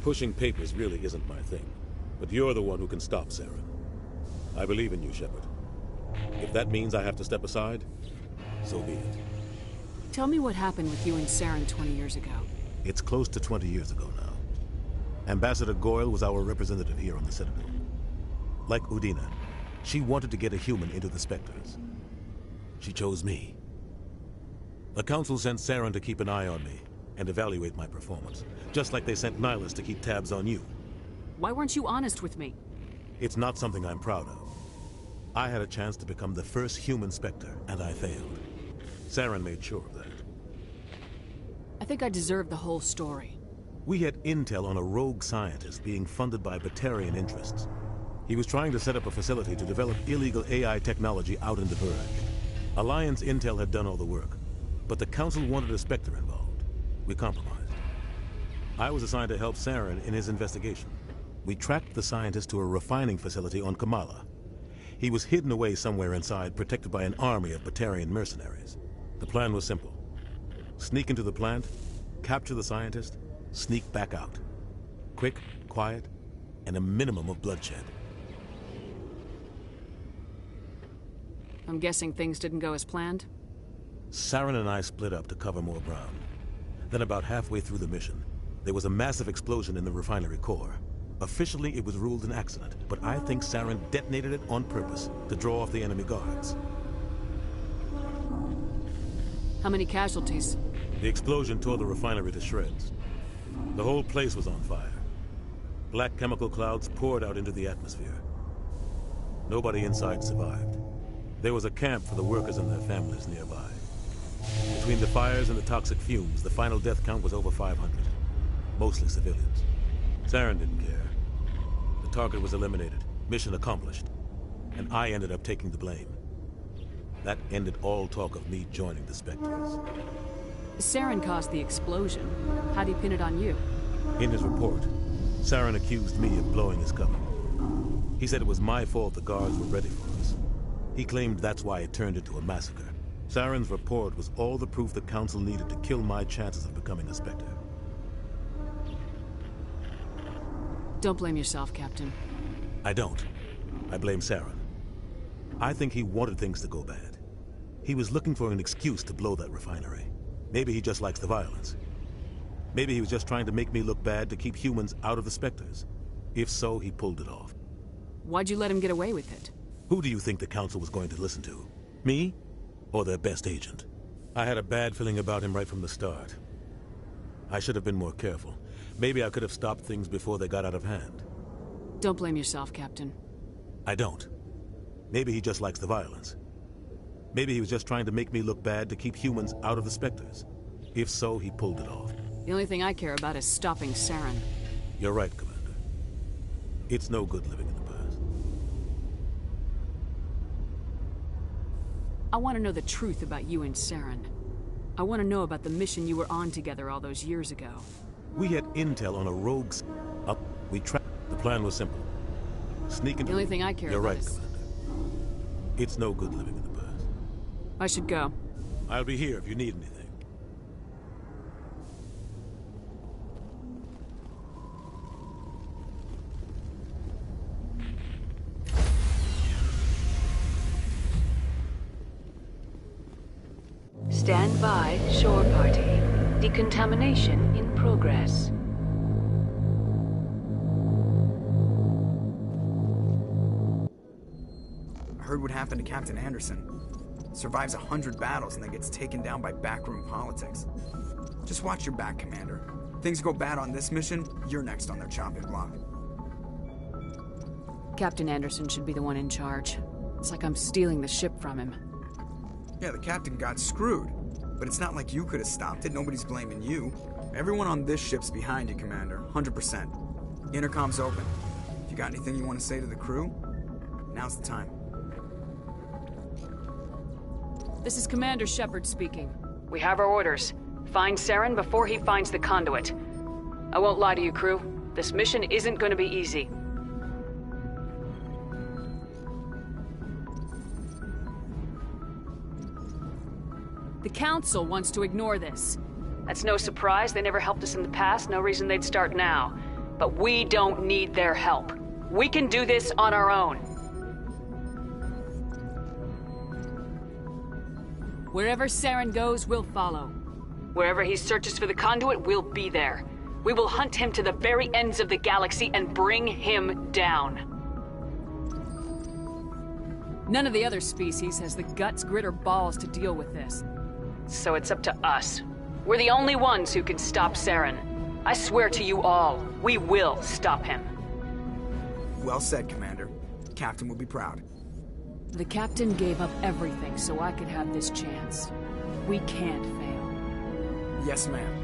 Pushing papers really isn't my thing, but you're the one who can stop Saren. I believe in you, Shepard. If that means I have to step aside, so be it. Tell me what happened with you and Saren 20 years ago. It's close to 20 years ago now. Ambassador Goyle was our representative here on the Citadel. Like Udina, she wanted to get a human into the Spectres. She chose me. The Council sent Saren to keep an eye on me and evaluate my performance, just like they sent Nihilus to keep tabs on you. Why weren't you honest with me? It's not something I'm proud of. I had a chance to become the first human Spectre, and I failed. Saren made sure of that. I think I deserve the whole story. We had intel on a rogue scientist being funded by Batarian interests. He was trying to set up a facility to develop illegal AI technology out in the Verge. Alliance intel had done all the work, but the Council wanted a Spectre involved. We compromised. I was assigned to help Saren in his investigation. We tracked the scientist to a refining facility on Kamala. He was hidden away somewhere inside, protected by an army of Batarian mercenaries. The plan was simple. Sneak into the plant, capture the scientist, sneak back out. Quick, quiet, and a minimum of bloodshed. I'm guessing things didn't go as planned? Saren and I split up to cover more ground. Then about halfway through the mission, there was a massive explosion in the refinery core. Officially, it was ruled an accident, but I think Saren detonated it on purpose to draw off the enemy guards. How many casualties? The explosion tore the refinery to shreds. The whole place was on fire. Black chemical clouds poured out into the atmosphere. Nobody inside survived. There was a camp for the workers and their families nearby. Between the fires and the toxic fumes, the final death count was over 500. Mostly civilians. Saren didn't care. The target was eliminated, mission accomplished, and I ended up taking the blame. That ended all talk of me joining the Spectres. Saren caused the explosion. How'd he pin it on you? In his report, Saren accused me of blowing his cover. He said it was my fault the guards were ready for us. He claimed that's why it turned into a massacre. Saren's report was all the proof the Council needed to kill my chances of becoming a Spectre. Don't blame yourself, Captain. I don't. I blame Saren. I think he wanted things to go bad. He was looking for an excuse to blow that refinery. Maybe he just likes the violence. Maybe he was just trying to make me look bad to keep humans out of the Spectres. If so, he pulled it off. Why'd you let him get away with it? Who do you think the Council was going to listen to? Me? Or their best agent? I had a bad feeling about him right from the start. I should have been more careful. Maybe I could have stopped things before they got out of hand. Don't blame yourself, Captain. I don't. Maybe he just likes the violence. Maybe he was just trying to make me look bad to keep humans out of the Spectres. If so, he pulled it off. The only thing I care about is stopping Saren. You're right, Commander. It's no good living in the past. I want to know the truth about you and Saren. I want to know about the mission you were on together all those years ago. We had intel on a rogue up. We tracked. The plan was simple. Sneak into... The only thing I care You're about right, is... Commander. It's no good living in the past. I should go. I'll be here if you need anything. Stand by, shore party. Decontamination in progress. I heard what happened to Captain Anderson. Survives 100 battles and then gets taken down by backroom politics. Just watch your back, Commander. Things go bad on this mission, you're next on their chopping block. Captain Anderson should be the one in charge. It's like I'm stealing the ship from him. Yeah, the captain got screwed. But it's not like you could have stopped it. Nobody's blaming you. Everyone on this ship's behind you, Commander. 100%. Intercom's open. If you got anything you want to say to the crew, now's the time. This is Commander Shepard speaking. We have our orders. Find Saren before he finds the conduit. I won't lie to you, crew. This mission isn't going to be easy. The Council wants to ignore this. That's no surprise. They never helped us in the past. No reason they'd start now. But we don't need their help. We can do this on our own. Wherever Saren goes, we'll follow. Wherever he searches for the conduit, we'll be there. We will hunt him to the very ends of the galaxy and bring him down. None of the other species has the guts, grit, or balls to deal with this. So it's up to us. We're the only ones who can stop Saren. I swear to you all, we will stop him. Well said, Commander. Captain will be proud. The Captain gave up everything so I could have this chance. We can't fail. Yes, ma'am.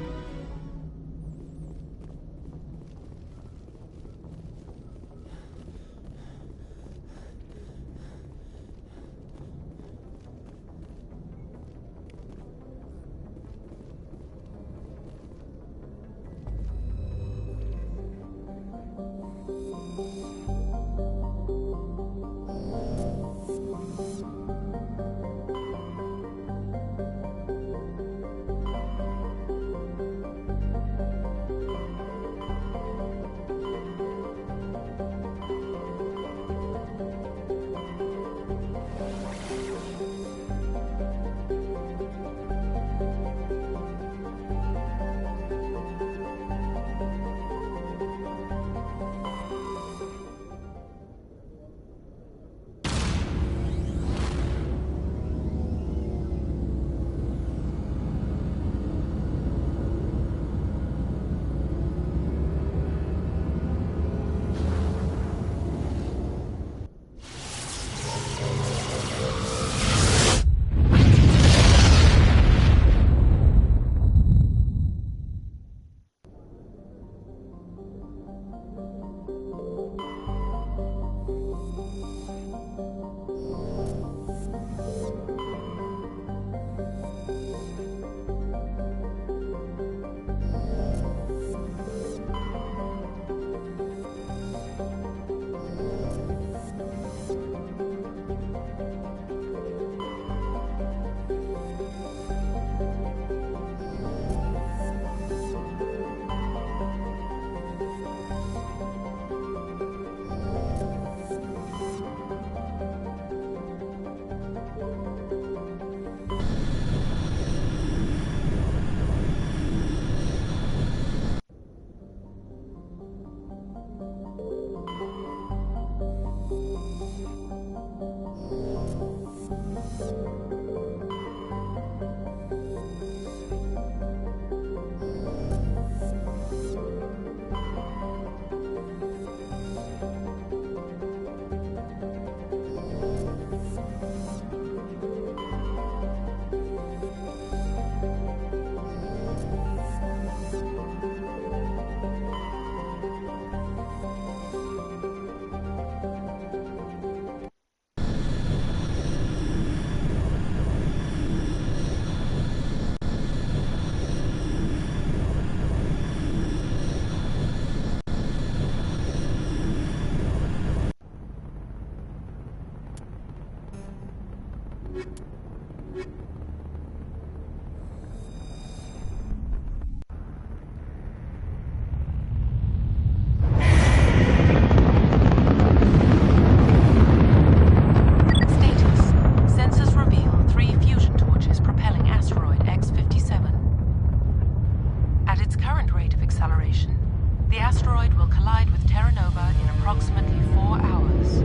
The asteroid will collide with Terra Nova in approximately 4 hours.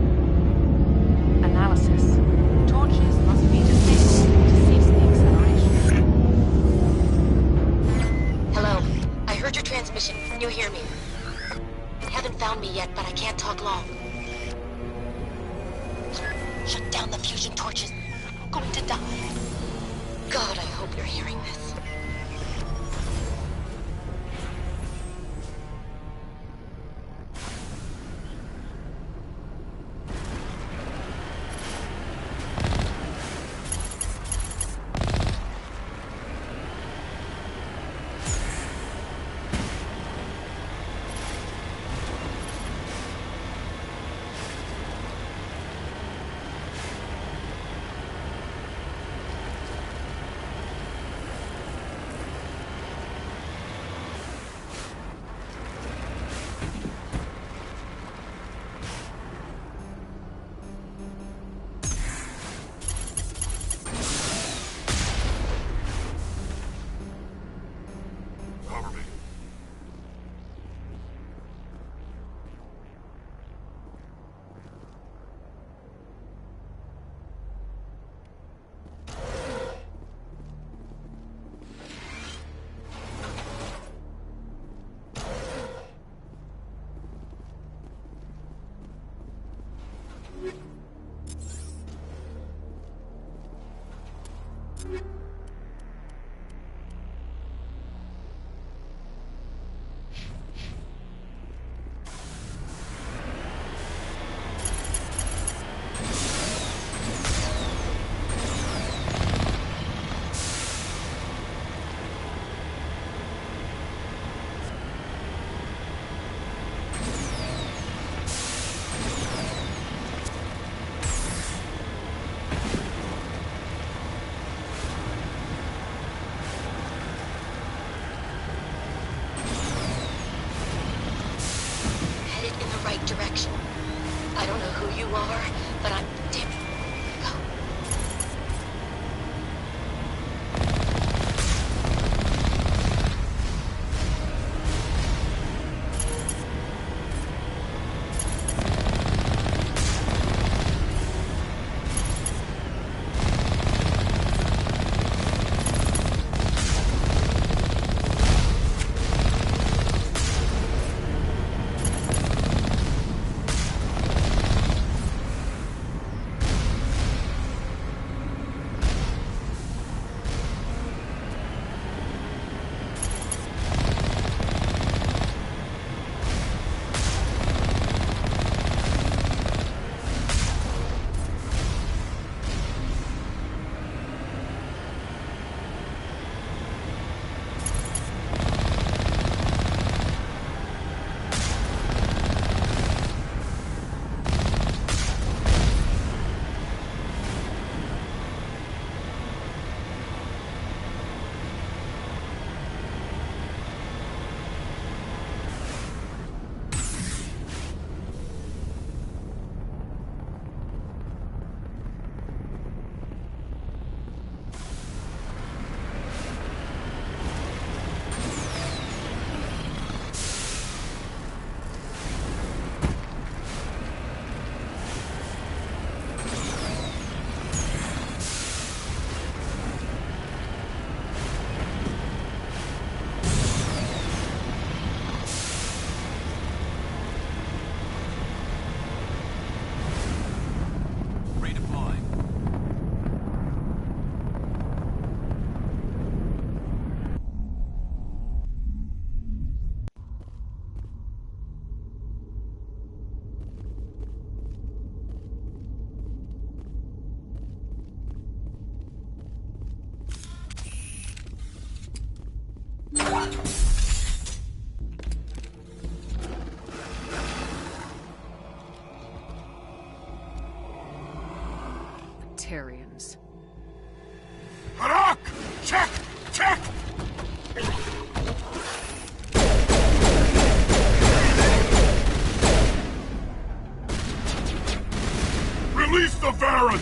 Analysis. Torches must be disabled to cease the acceleration. Hello. I heard your transmission. Can you hear me? Haven't found me yet, but I can't talk long. Shut down the fusion torches. I'm going to die. God, I hope you're hearing this. Direction. I don't know who you are, but I'm damn. Go. Tarians. Harak! Check! Check! Release the Varren!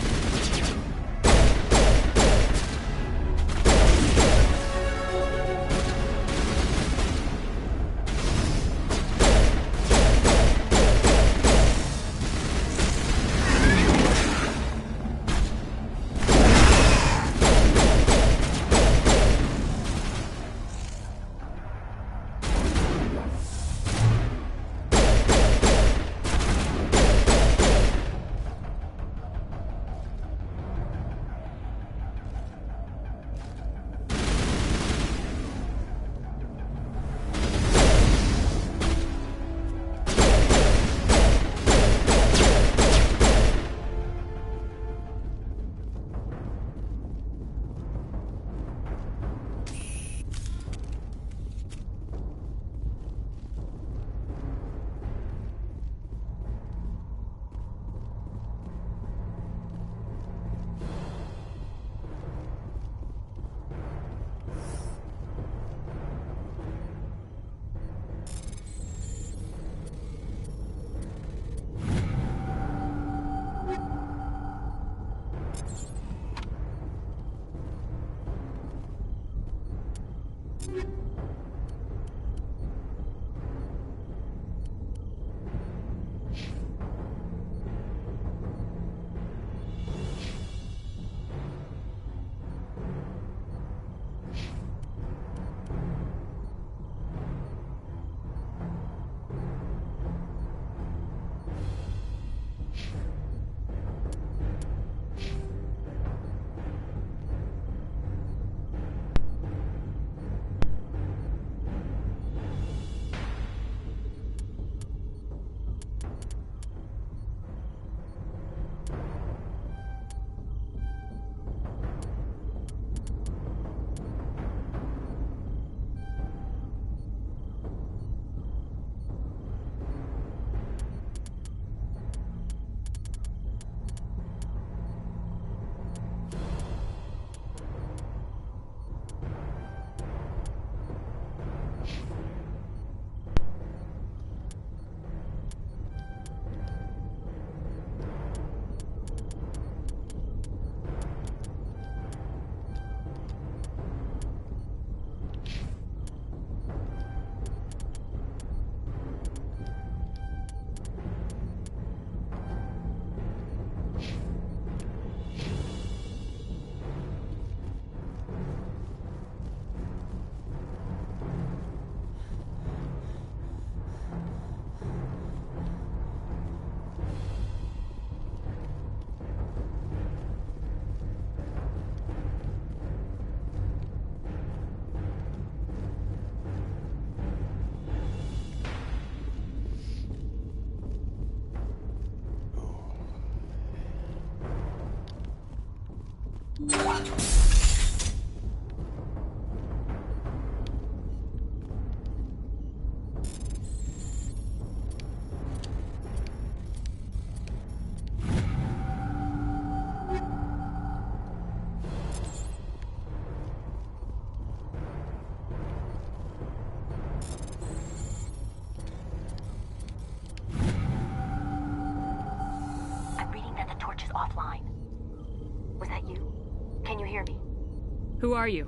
Who are you?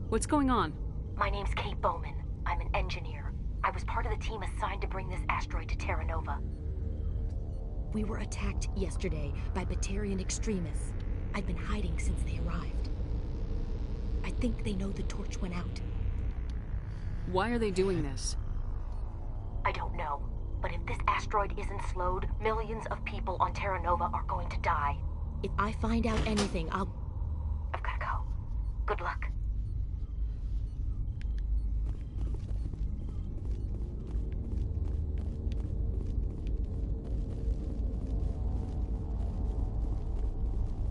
What's going on? My name's Kate Bowman. I'm an engineer. I was part of the team assigned to bring this asteroid to Terra Nova. We were attacked yesterday by Batarian extremists. I've been hiding since they arrived. I think they know the torch went out. Why are they doing this? I don't know. But if this asteroid isn't slowed, millions of people on Terra Nova are going to die. If I find out anything, I've gotta go. Good luck.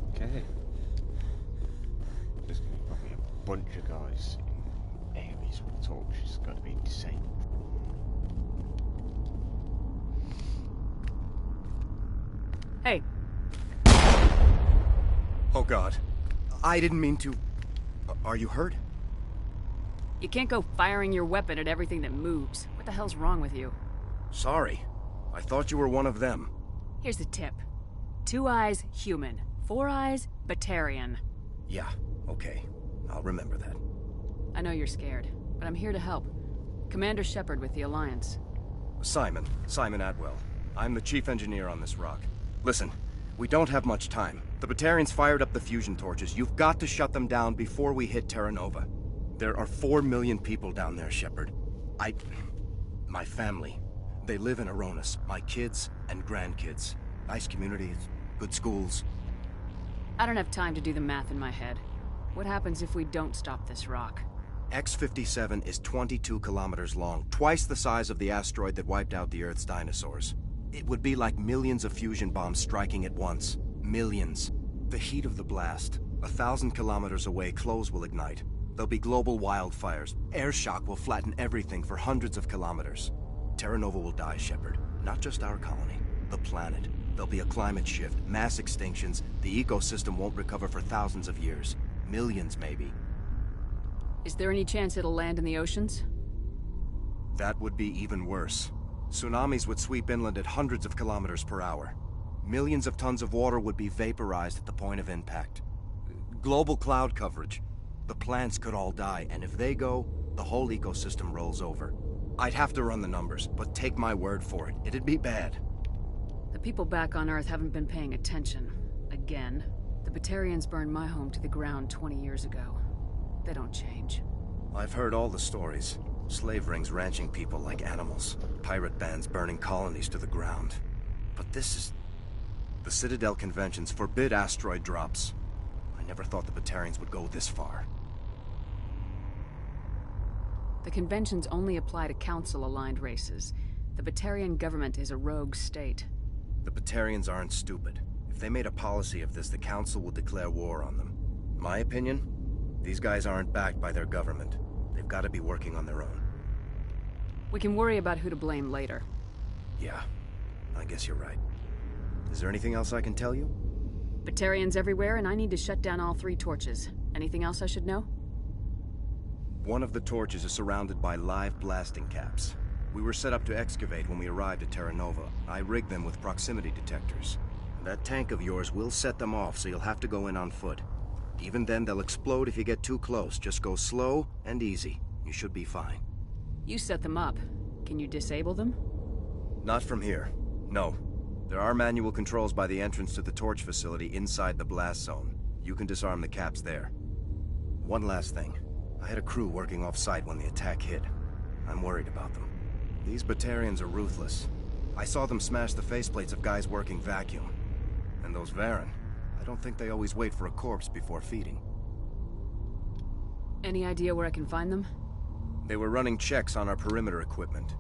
Okay. There's going to be probably a bunch of guys in areas where the torch is going to be disabled. Hey. Oh God. I didn't mean to... Are you hurt? You can't go firing your weapon at everything that moves. What the hell's wrong with you? Sorry. I thought you were one of them. Here's the tip. 2 eyes, human. 4 eyes, Batarian. Yeah, okay. I'll remember that. I know you're scared, but I'm here to help. Commander Shepard with the Alliance. Simon Atwell. I'm the chief engineer on this rock. Listen, we don't have much time. The Batarians fired up the fusion torches. You've got to shut them down before we hit Terra Nova. There are 4 million people down there, Shepard. My family. They live in Aronis. My kids and grandkids. Nice communities, good schools. I don't have time to do the math in my head. What happens if we don't stop this rock? X-57 is 22 kilometers long, twice the size of the asteroid that wiped out the Earth's dinosaurs. It would be like millions of fusion bombs striking at once. Millions. The heat of the blast. 1,000 kilometers away, clothes will ignite. There'll be global wildfires. Air shock will flatten everything for hundreds of kilometers. Terra Nova will die, Shepard. Not just our colony. The planet. There'll be a climate shift, mass extinctions. The ecosystem won't recover for thousands of years. Millions, maybe. Is there any chance it'll land in the oceans? That would be even worse. Tsunamis would sweep inland at hundreds of kilometers per hour. Millions of tons of water would be vaporized at the point of impact. Global cloud coverage. The plants could all die, and if they go, the whole ecosystem rolls over. I'd have to run the numbers, but take my word for it. It'd be bad. The people back on Earth haven't been paying attention. Again. The Batarians burned my home to the ground 20 years ago. They don't change. I've heard all the stories. Slave rings ranching people like animals. Pirate bands burning colonies to the ground. But this is... The Citadel conventions forbid asteroid drops. I never thought the Batarians would go this far. The conventions only apply to Council-aligned races. The Batarian government is a rogue state. The Batarians aren't stupid. If they made a policy of this, the Council will declare war on them. My opinion? These guys aren't backed by their government. They've got to be working on their own. We can worry about who to blame later. Yeah, I guess you're right. Is there anything else I can tell you? Batarians everywhere, and I need to shut down all 3 torches. Anything else I should know? One of the torches is surrounded by live blasting caps. We were set up to excavate when we arrived at Terra Nova. I rigged them with proximity detectors. That tank of yours will set them off, so you'll have to go in on foot. Even then, they'll explode if you get too close. Just go slow and easy. You should be fine. You set them up. Can you disable them? Not from here. No. There are manual controls by the entrance to the torch facility inside the blast zone. You can disarm the caps there. One last thing. I had a crew working off-site when the attack hit. I'm worried about them. These Batarians are ruthless. I saw them smash the faceplates of guys working vacuum. And those Varren, I don't think they always wait for a corpse before feeding. Any idea where I can find them? They were running checks on our perimeter equipment.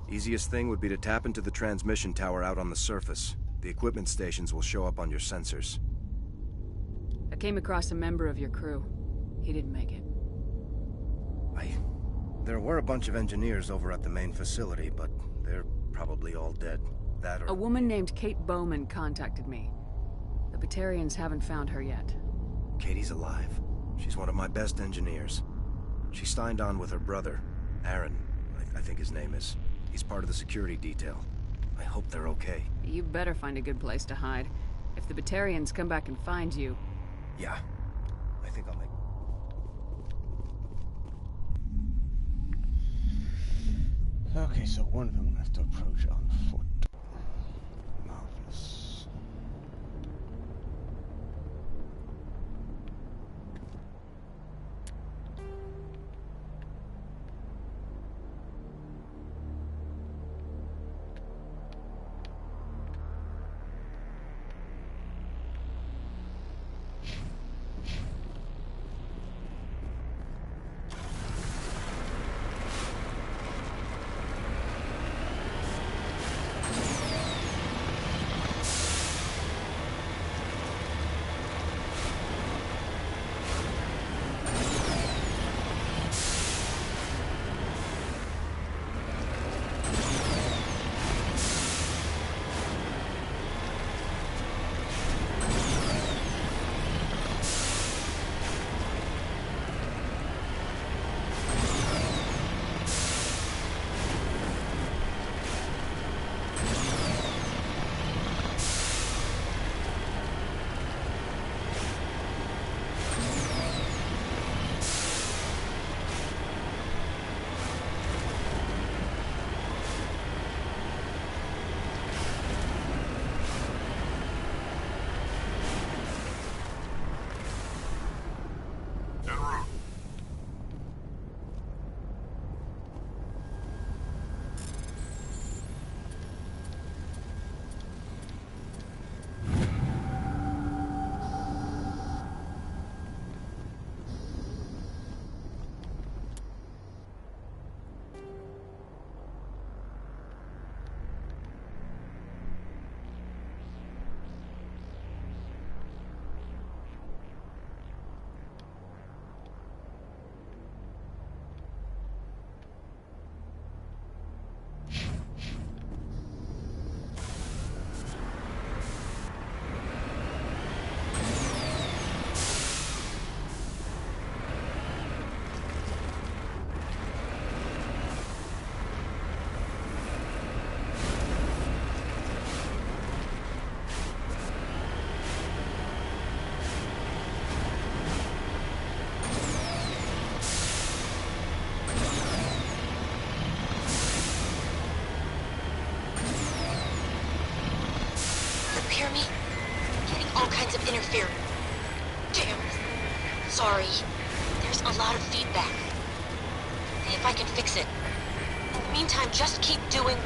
Easiest thing would be to tap into the transmission tower out on the surface. The equipment stations will show up on your sensors. I came across a member of your crew. He didn't make it. There were a bunch of engineers over at the main facility, but they're probably all dead. That or... A woman named Kate Bowman contacted me. The Batarians haven't found her yet. Katie's alive. She's one of my best engineers. She signed on with her brother, Aaron, I think his name is. He's part of the security detail. I hope they're okay. You better find a good place to hide. If the Batarians come back and find you... Yeah. I think I'll make... Okay, so one of them will have to approach it on foot. Marvelous. Hear me? Getting all kinds of interference. Damn. Sorry. There's a lot of feedback. See if I can fix it. In the meantime, just keep doing...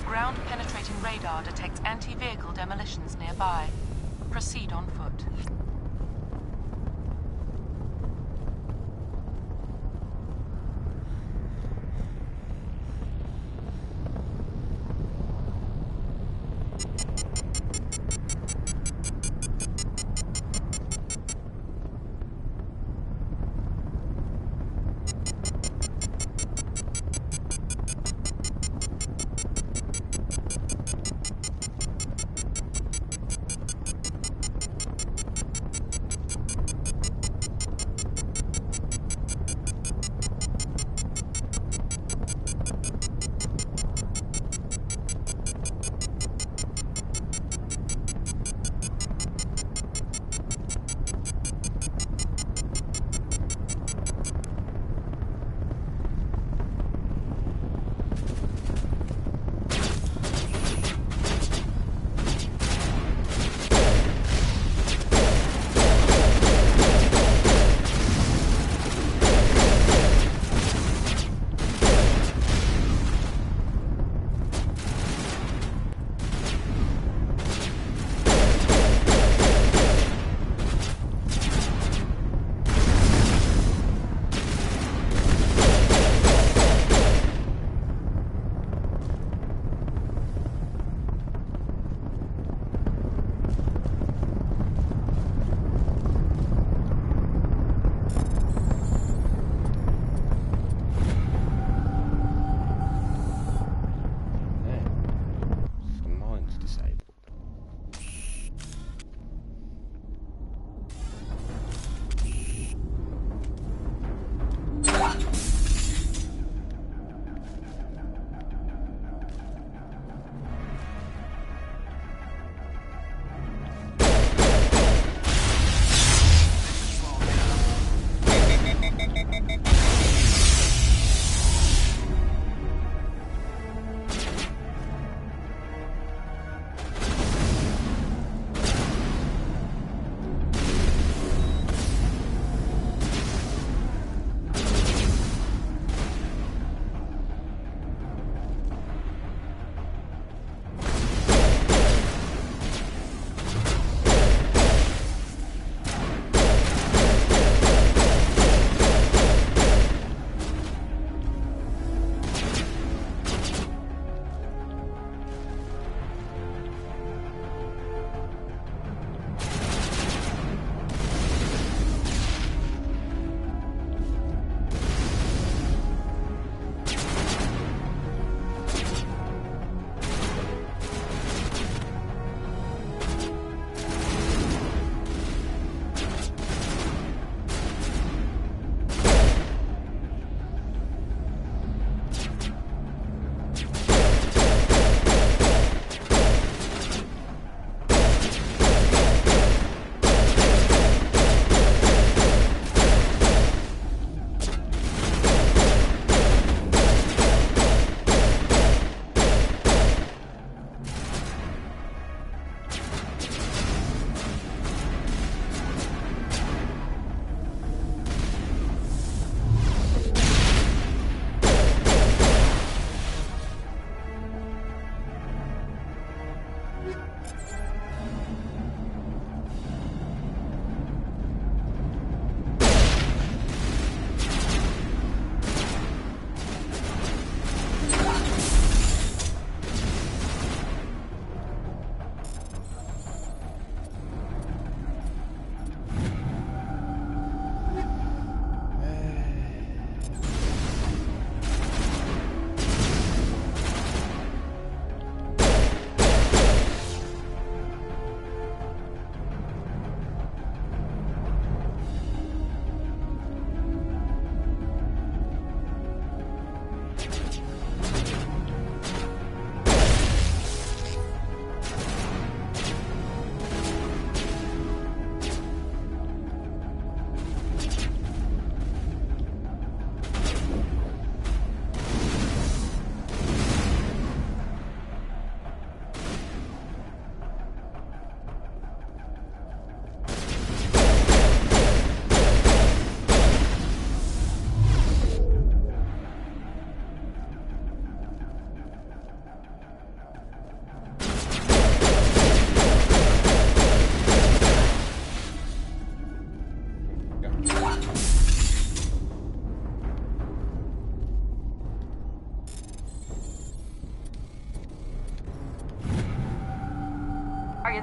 Ground-penetrating radar detects anti-vehicle demolitions nearby. Proceed on foot.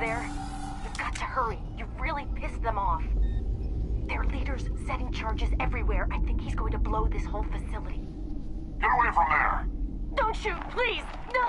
there? You've got to hurry. You've really pissed them off. Their leader's setting charges everywhere. I think he's going to blow this whole facility. Get away from there! Don't shoot, please! No!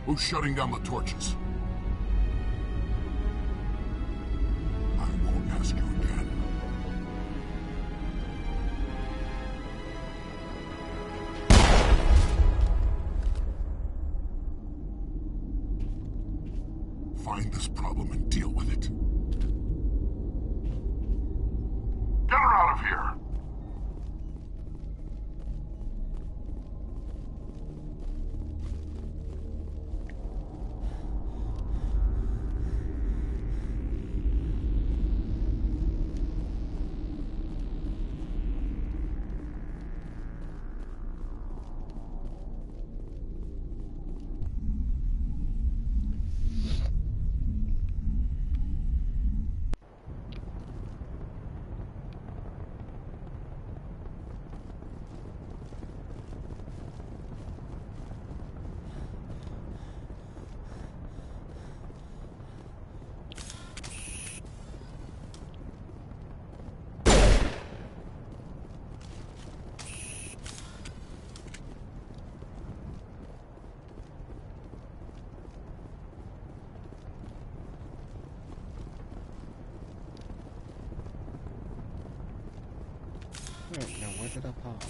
Who's shutting down the torches? I won't ask you again. Find this problem and deal with it. Get her out of here! Wait, now where did I park?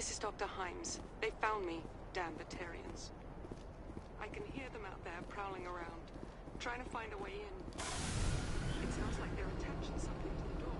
This is Dr. Himes. They found me. Damn Batarians. I can hear them out there prowling around, trying to find a way in. It sounds like they're attaching something to the door.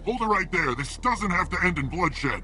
Hold it right there. This doesn't have to end in bloodshed.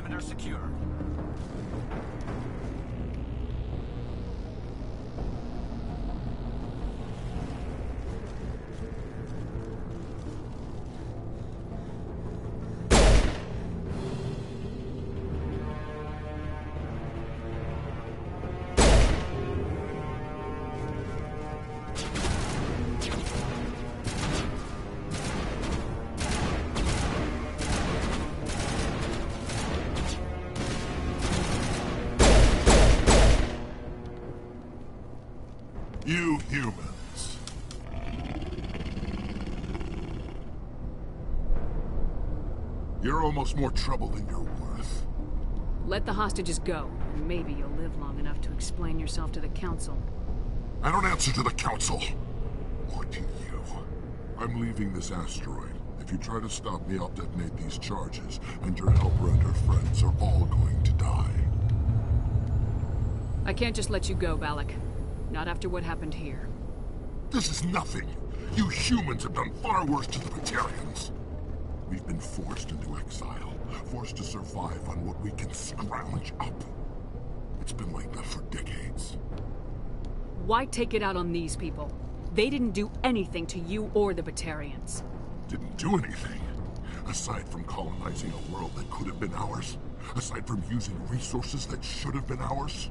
Perimeter secure. You humans. You're almost more trouble than you're worth. Let the hostages go, and maybe you'll live long enough to explain yourself to the Council. I don't answer to the Council. Or to you. I'm leaving this asteroid. If you try to stop me, I'll detonate these charges, and your helper and her friends are all going to die. I can't just let you go, Valak. Not after what happened here. This is nothing. You humans have done far worse to the Batarians. We've been forced into exile, forced to survive on what we can scrounge up. It's been like that for decades. Why take it out on these people? They didn't do anything to you or the Batarians. Didn't do anything. Aside from colonizing a world that could have been ours. Aside from using resources that should have been ours.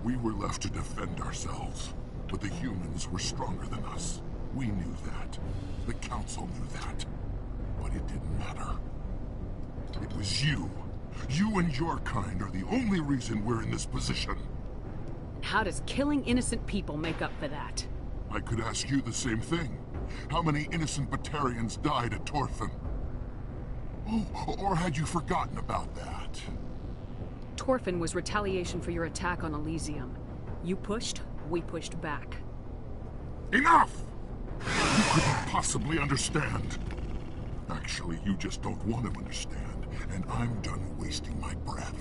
We were left to defend ourselves, but the humans were stronger than us. We knew that. The Council knew that. But it didn't matter. It was you. You and your kind are the only reason we're in this position. How does killing innocent people make up for that? I could ask you the same thing. How many innocent Batarians died at Torfan? Oh, or had you forgotten about that? Torfan was retaliation for your attack on Elysium. You pushed, we pushed back. Enough! You couldn't possibly understand. Actually, you just don't want to understand, and I'm done wasting my breath.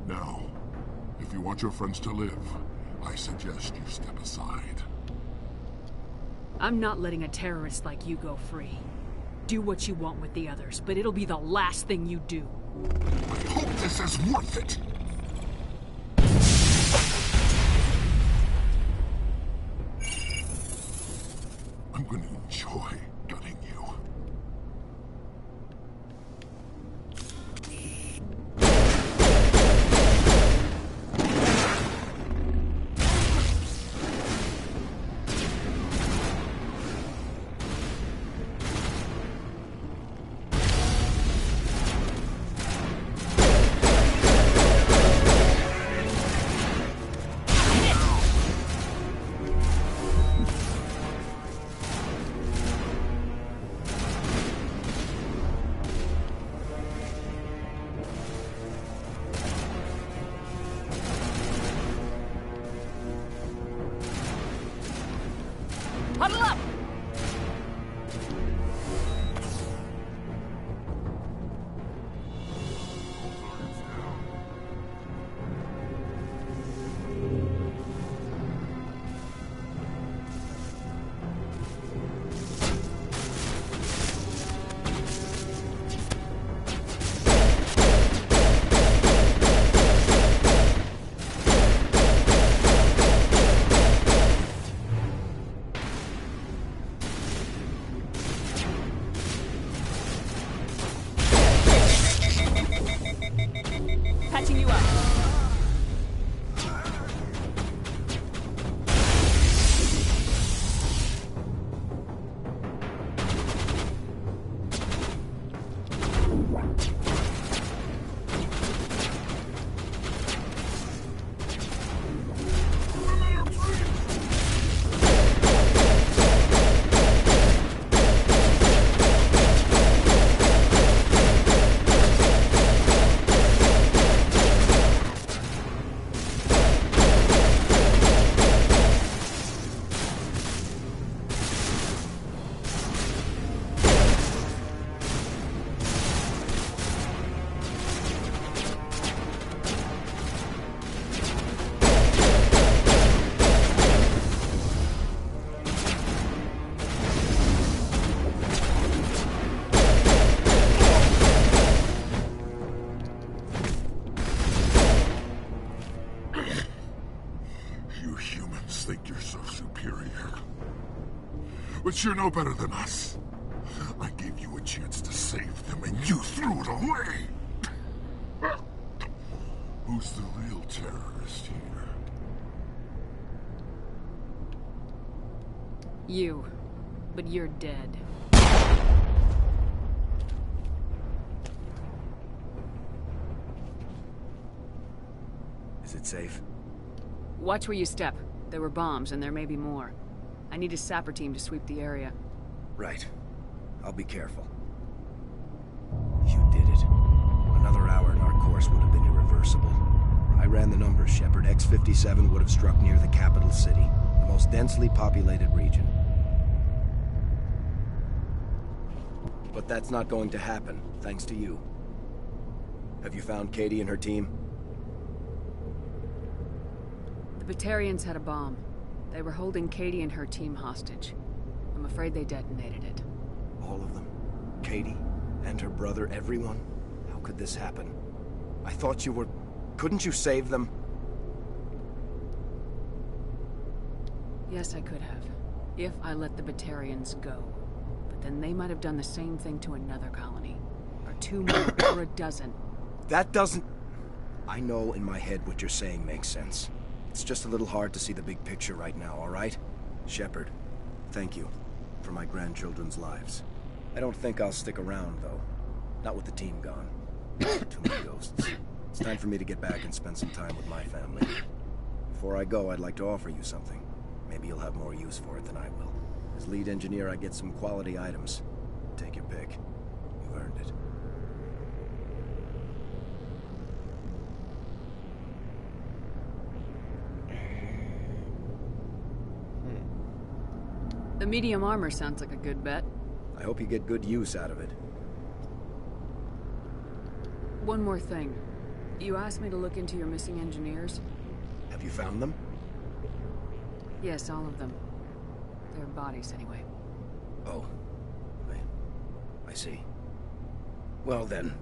Now, if you want your friends to live, I suggest you step aside. I'm not letting a terrorist like you go free. Do what you want with the others, but it'll be the last thing you do. I hope this is worth it! I'm going to enjoy gutting you. But you're no better than us. I gave you a chance to save them, and you threw it away! Who's the real terrorist here? You. But you're dead. Is it safe? Watch where you step. There were bombs, and there may be more. I need a sapper team to sweep the area. Right. I'll be careful. You did it. Another hour and our course would have been irreversible. I ran the numbers, Shepard. X-57 would have struck near the capital city, the most densely populated region. But that's not going to happen, thanks to you. Have you found Katie and her team? The Batarians had a bomb. They were holding Katie and her team hostage. I'm afraid they detonated it. All of them? Katie? And her brother? Everyone? How could this happen? I thought you were... Couldn't you save them? Yes, I could have. If I let the Batarians go. But then they might have done the same thing to another colony. Or 2 more, or a dozen. That doesn't... I know in my head what you're saying makes sense. It's just a little hard to see the big picture right now, all right? Shepard, thank you for my grandchildren's lives. I don't think I'll stick around, though. Not with the team gone. Too many ghosts. It's time for me to get back and spend some time with my family. Before I go, I'd like to offer you something. Maybe you'll have more use for it than I will. As lead engineer, I get some quality items. Take your pick. You've earned it. The medium armor sounds like a good bet. I hope you get good use out of it. One more thing. You asked me to look into your missing engineers? Have you found them? Yes, all of them. Their bodies, anyway. Oh. I see. Well then,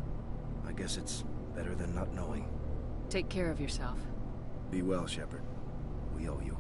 I guess it's better than not knowing. Take care of yourself. Be well, Shepard. We owe you.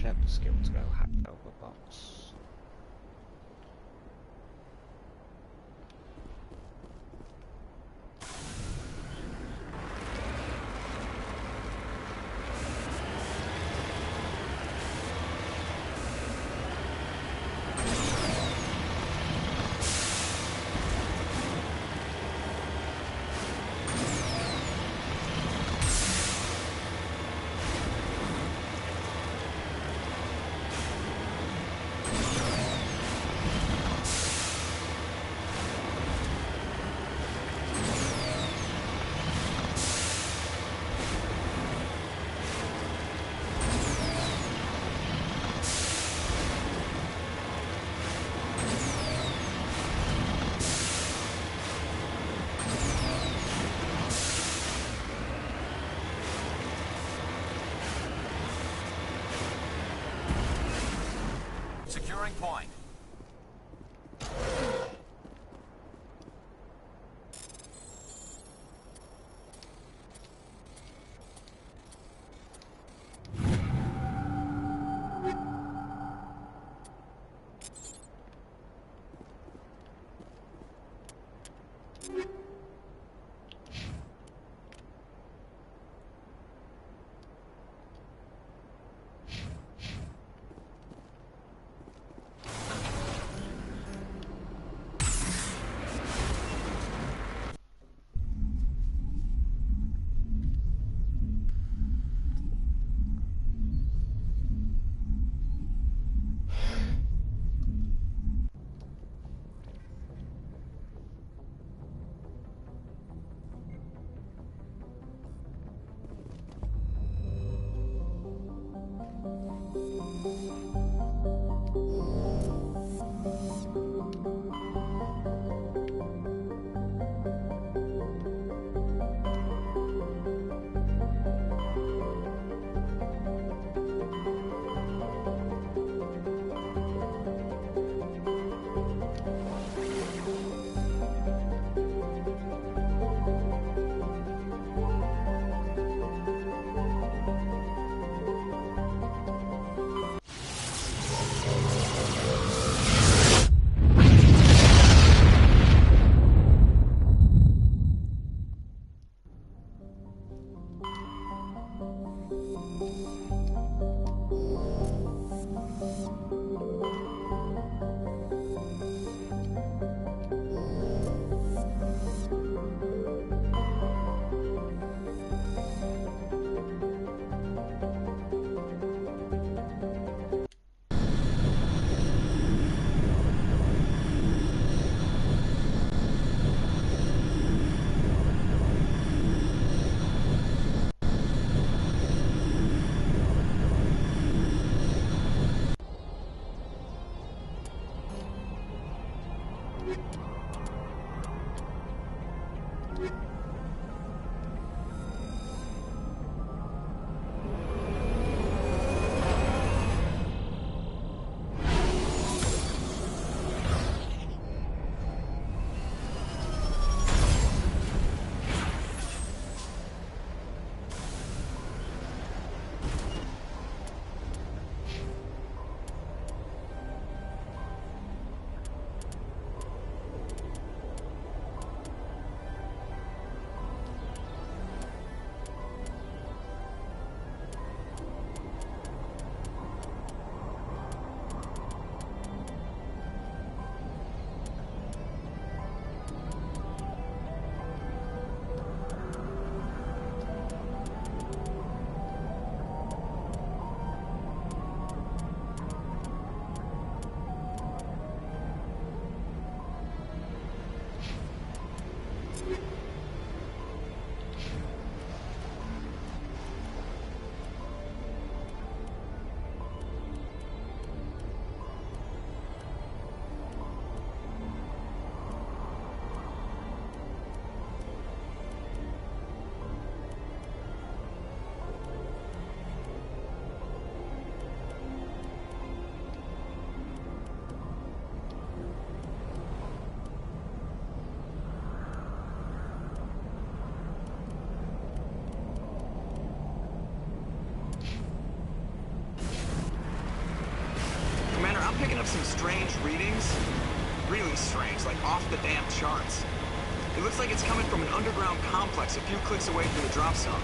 actually have the skill to go hack over bots. Securing point. I'm picking up some strange readings. Really strange, like off the damn charts. It looks like it's coming from an underground complex a few clicks away from the drop zone.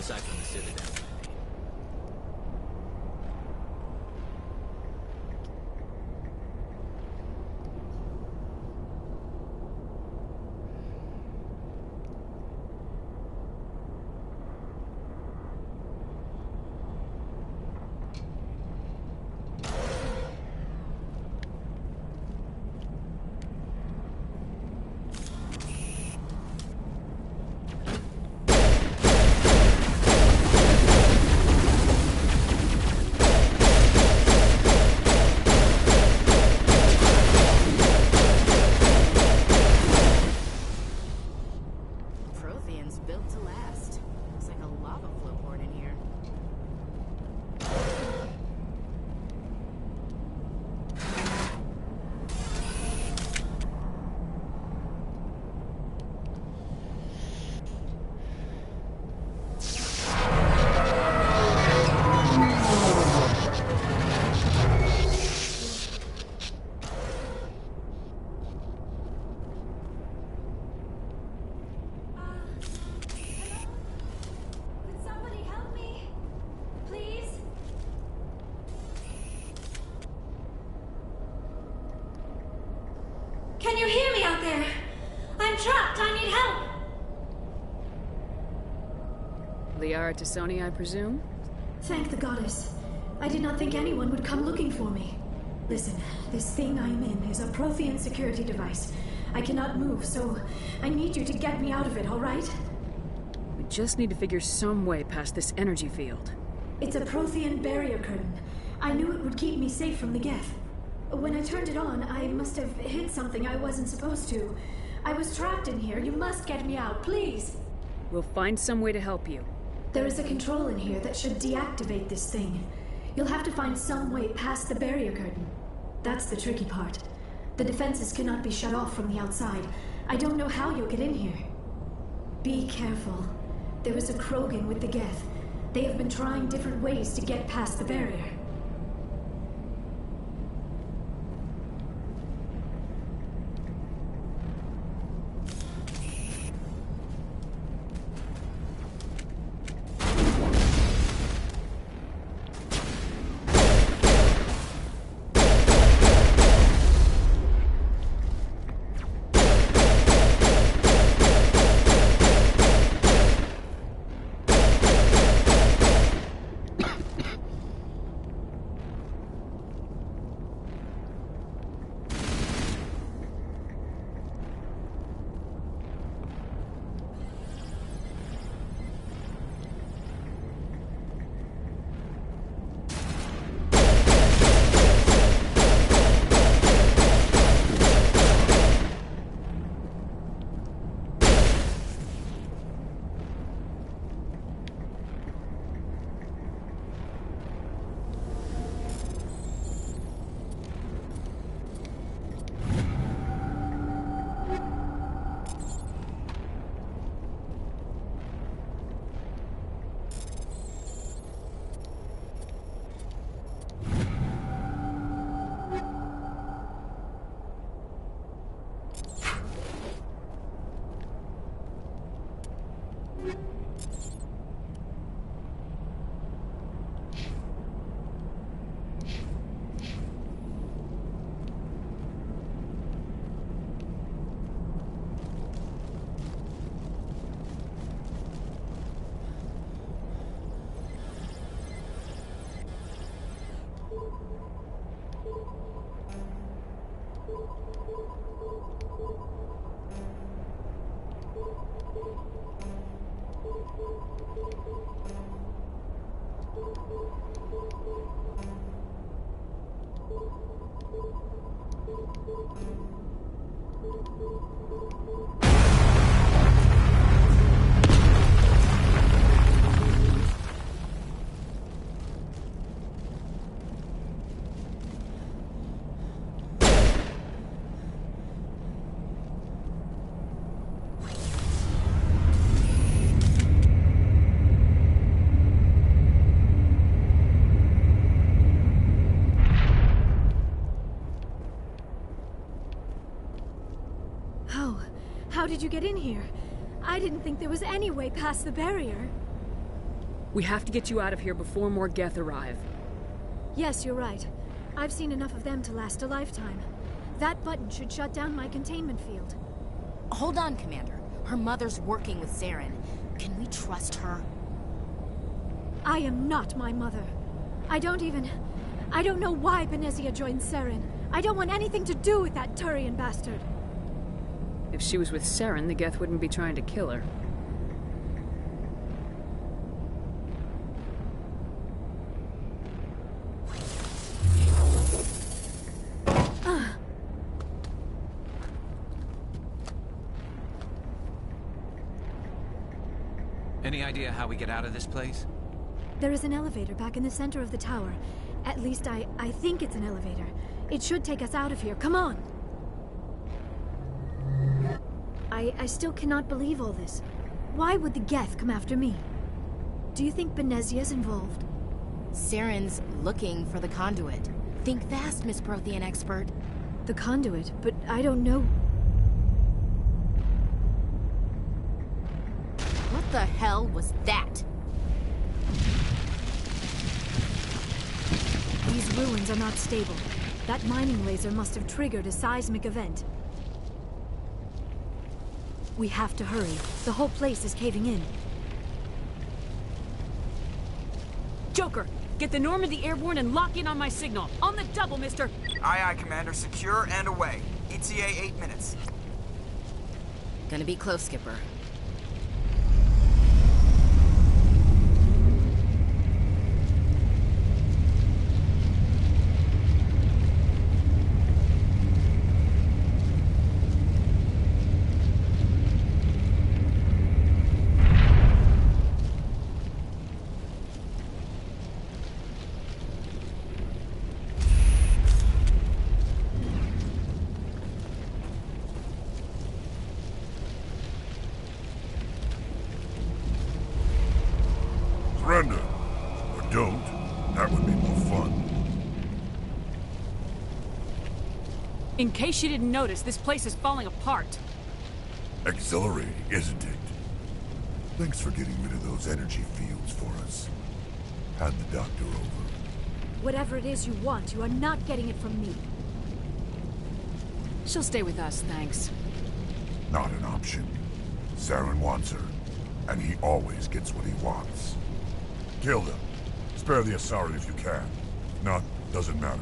aside from the Citadel. Prothean's built to last. Looks like a lava flow poured in here. Can you hear me out there? I'm trapped. I need help. Liara T'Soni, I presume? Thank the goddess. I did not think anyone would come looking for me. Listen, this thing I'm in is a Prothean security device. I cannot move, so I need you to get me out of it, all right? We just need to figure some way past this energy field. It's a Prothean barrier curtain. I knew it would keep me safe from the Geth. When I turned it on, I must have hit something I wasn't supposed to. I was trapped in here. You must get me out, please. We'll find some way to help you. There is a control in here that should deactivate this thing. You'll have to find some way past the barrier curtain. That's the tricky part. The defenses cannot be shut off from the outside. I don't know how you'll get in here. Be careful. There is a Krogan with the Geth. They have been trying different ways to get past the barrier. How did you get in here? I didn't think there was any way past the barrier. We have to get you out of here before more Geth arrive. Yes, you're right. I've seen enough of them to last a lifetime. That button should shut down my containment field. Hold on, Commander. Her mother's working with Saren. Can we trust her? I am not my mother. I don't know why Benezia joined Saren. I don't want anything to do with that Turian bastard. If she was with Saren, the Geth wouldn't be trying to kill her. Any idea how we get out of this place? There is an elevator back in the center of the tower. At least I think it's an elevator. It should take us out of here. Come on! I still cannot believe all this. Why would the Geth come after me? Do you think Benezia's involved? Saren's looking for the conduit. Think fast, Miss Prothean expert. The conduit? But I don't know. What the hell was that? These ruins are not stable. That mining laser must have triggered a seismic event. We have to hurry. The whole place is caving in. Joker, get the Normandy airborne and lock in on my signal. On the double, mister! Aye, aye, Commander. Secure and away. ETA 8 minutes. Gonna be close, Skipper. Surrender. Or don't. That would be more fun. In case you didn't notice, this place is falling apart. Exhilarating, isn't it? Thanks for getting rid of those energy fields for us. Hand the doctor over. Whatever it is you want, you are not getting it from me. She'll stay with us, thanks. Not an option. Saren wants her, and he always gets what he wants. Kill them. Spare the Asari if you can. If not, doesn't matter.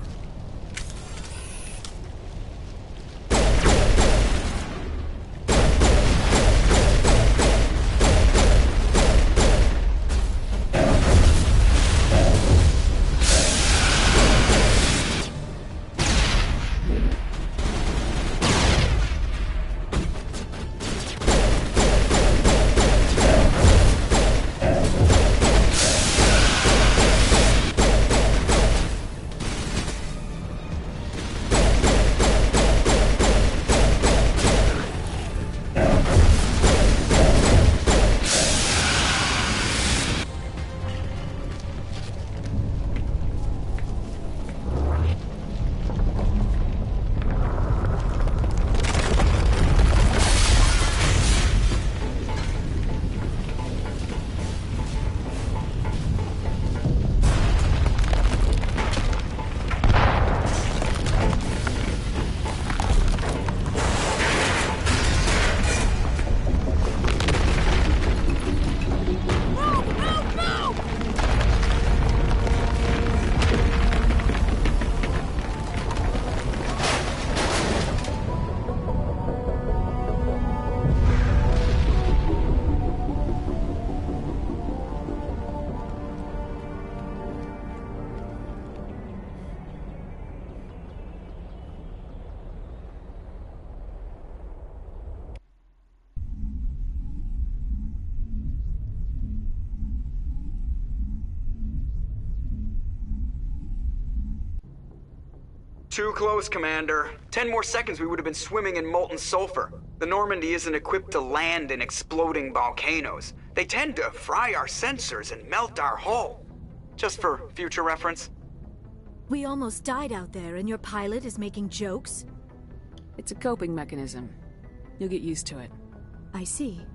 Too close, Commander. 10 more seconds we would have been swimming in molten sulfur. The Normandy isn't equipped to land in exploding volcanoes. They tend to fry our sensors and melt our hull. Just for future reference. We almost died out there, and your pilot is making jokes? It's a coping mechanism. You'll get used to it. I see.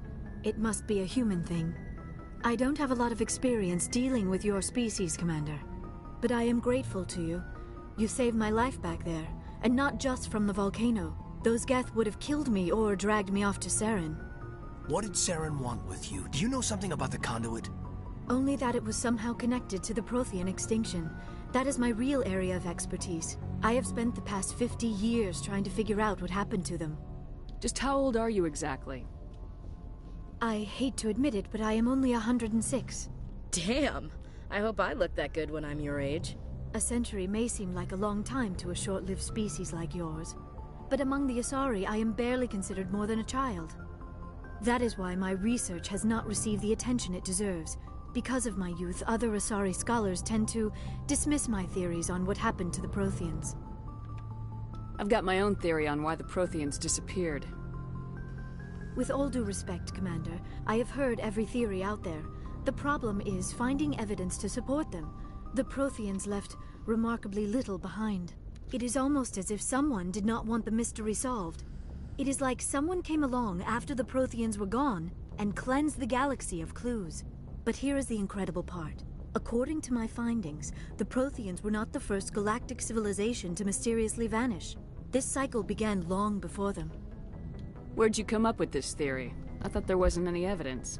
It must be a human thing. I don't have a lot of experience dealing with your species, Commander. But I am grateful to you. You saved my life back there, and not just from the volcano. Those Geth would have killed me or dragged me off to Saren. What did Saren want with you? Do you know something about the conduit? Only that it was somehow connected to the Prothean extinction. That is my real area of expertise. I have spent the past 50 years trying to figure out what happened to them. Just how old are you exactly? I hate to admit it, but I am only 106. Damn! I hope I look that good when I'm your age. A century may seem like a long time to a short-lived species like yours. But among the Asari, I am barely considered more than a child. That is why my research has not received the attention it deserves. Because of my youth, other Asari scholars tend to dismiss my theories on what happened to the Protheans. I've got my own theory on why the Protheans disappeared. With all due respect, Commander, I have heard every theory out there. The problem is finding evidence to support them. The Protheans left remarkably little behind. It is almost as if someone did not want the mystery solved. It is like someone came along after the Protheans were gone and cleansed the galaxy of clues. But here is the incredible part. According to my findings, the Protheans were not the first galactic civilization to mysteriously vanish. This cycle began long before them. Where'd you come up with this theory? I thought there wasn't any evidence.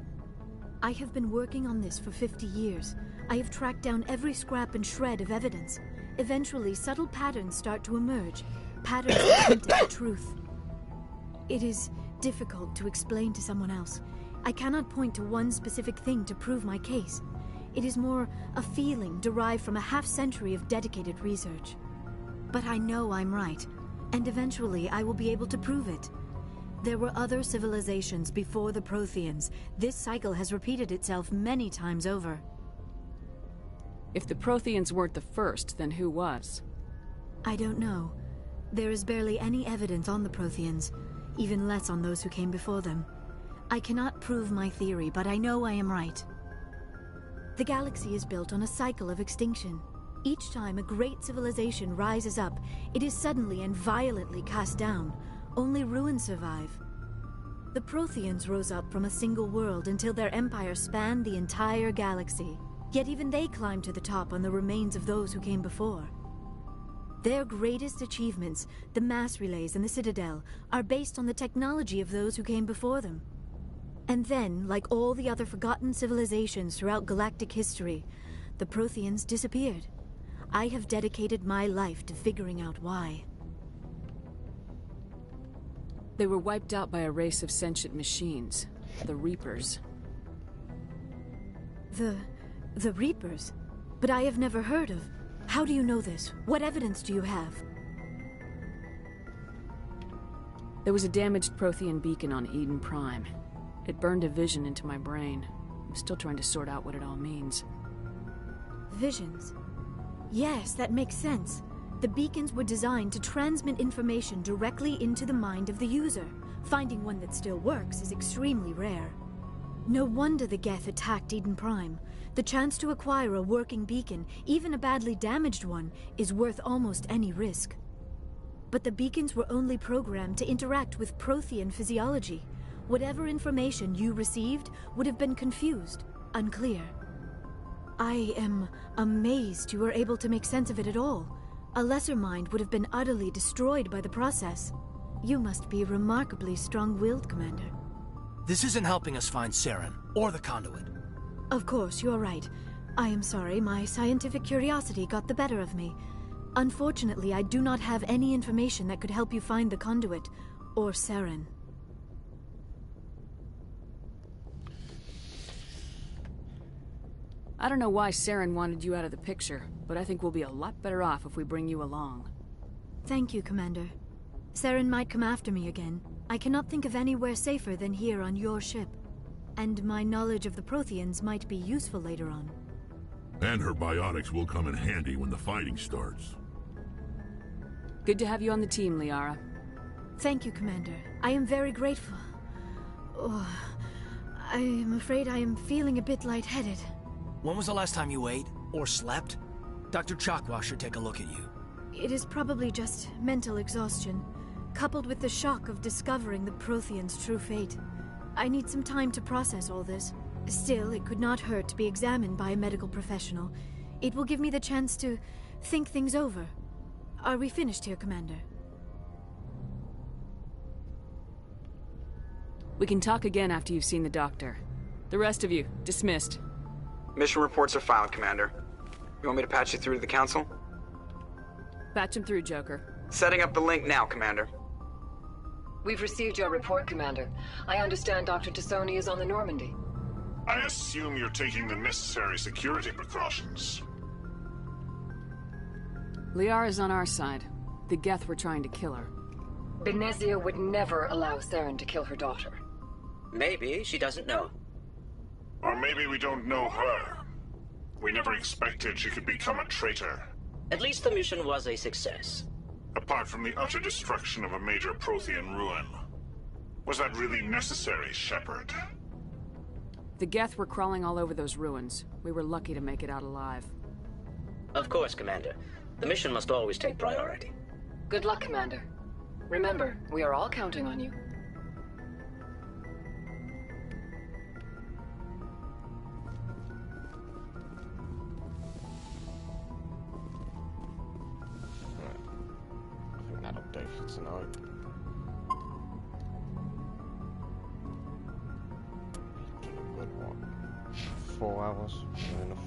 I have been working on this for 50 years. I have tracked down every scrap and shred of evidence. Eventually, subtle patterns start to emerge. Patterns that hint at the truth. It is difficult to explain to someone else. I cannot point to one specific thing to prove my case. It is more a feeling derived from a half-century of dedicated research. But I know I'm right, and eventually I will be able to prove it. There were other civilizations before the Protheans. This cycle has repeated itself many times over. If the Protheans weren't the first, then who was? I don't know. There is barely any evidence on the Protheans, even less on those who came before them. I cannot prove my theory, but I know I am right. The galaxy is built on a cycle of extinction. Each time a great civilization rises up, it is suddenly and violently cast down. Only ruins survive. The Protheans rose up from a single world until their empire spanned the entire galaxy. Yet even they climbed to the top on the remains of those who came before. Their greatest achievements, the mass relays and the Citadel, are based on the technology of those who came before them. And then, like all the other forgotten civilizations throughout galactic history, the Protheans disappeared. I have dedicated my life to figuring out why. They were wiped out by a race of sentient machines, the Reapers. The Reapers? But I have never heard of. How do you know this? What evidence do you have? There was a damaged Prothean beacon on Eden Prime. It burned a vision into my brain. I'm still trying to sort out what it all means. Visions? Yes, that makes sense. The beacons were designed to transmit information directly into the mind of the user. Finding one that still works is extremely rare. No wonder the Geth attacked Eden Prime. The chance to acquire a working beacon, even a badly damaged one, is worth almost any risk. But the beacons were only programmed to interact with Prothean physiology. Whatever information you received would have been confused, unclear. I am amazed you were able to make sense of it at all. A lesser mind would have been utterly destroyed by the process. You must be remarkably strong-willed, Commander. This isn't helping us find Saren, or the conduit. Of course, you're right. I am sorry, my scientific curiosity got the better of me. Unfortunately, I do not have any information that could help you find the conduit, or Saren. I don't know why Saren wanted you out of the picture, but I think we'll be a lot better off if we bring you along. Thank you, Commander. Saren might come after me again. I cannot think of anywhere safer than here on your ship. And my knowledge of the Protheans might be useful later on. And her biotics will come in handy when the fighting starts. Good to have you on the team, Liara. Thank you, Commander. I am very grateful. Oh, I am afraid I am feeling a bit lightheaded. When was the last time you ate, or slept? Dr. Chakwa should take a look at you. It is probably just mental exhaustion, coupled with the shock of discovering the Protheans' true fate. I need some time to process all this. Still, it could not hurt to be examined by a medical professional. It will give me the chance to think things over. Are we finished here, Commander? We can talk again after you've seen the doctor. The rest of you, dismissed. Mission reports are filed, Commander. You want me to patch you through to the Council? Patch him through, Joker. Setting up the link now, Commander. We've received your report, Commander. I understand Dr. Tassoni is on the Normandy. I assume you're taking the necessary security precautions. Liara's on our side. The Geth were trying to kill her. Benezia would never allow Saren to kill her daughter. Maybe she doesn't know. Or maybe we don't know her. We never expected she could become a traitor. At least the mission was a success. Apart from the utter destruction of a major Prothean ruin. Was that really necessary, Shepard? The Geth were crawling all over those ruins. We were lucky to make it out alive. Of course, Commander. The mission must always take priority. Good luck, Commander. Remember, we are all counting on you. I think that'll do for tonight. Good, what? 4 hours? Enough.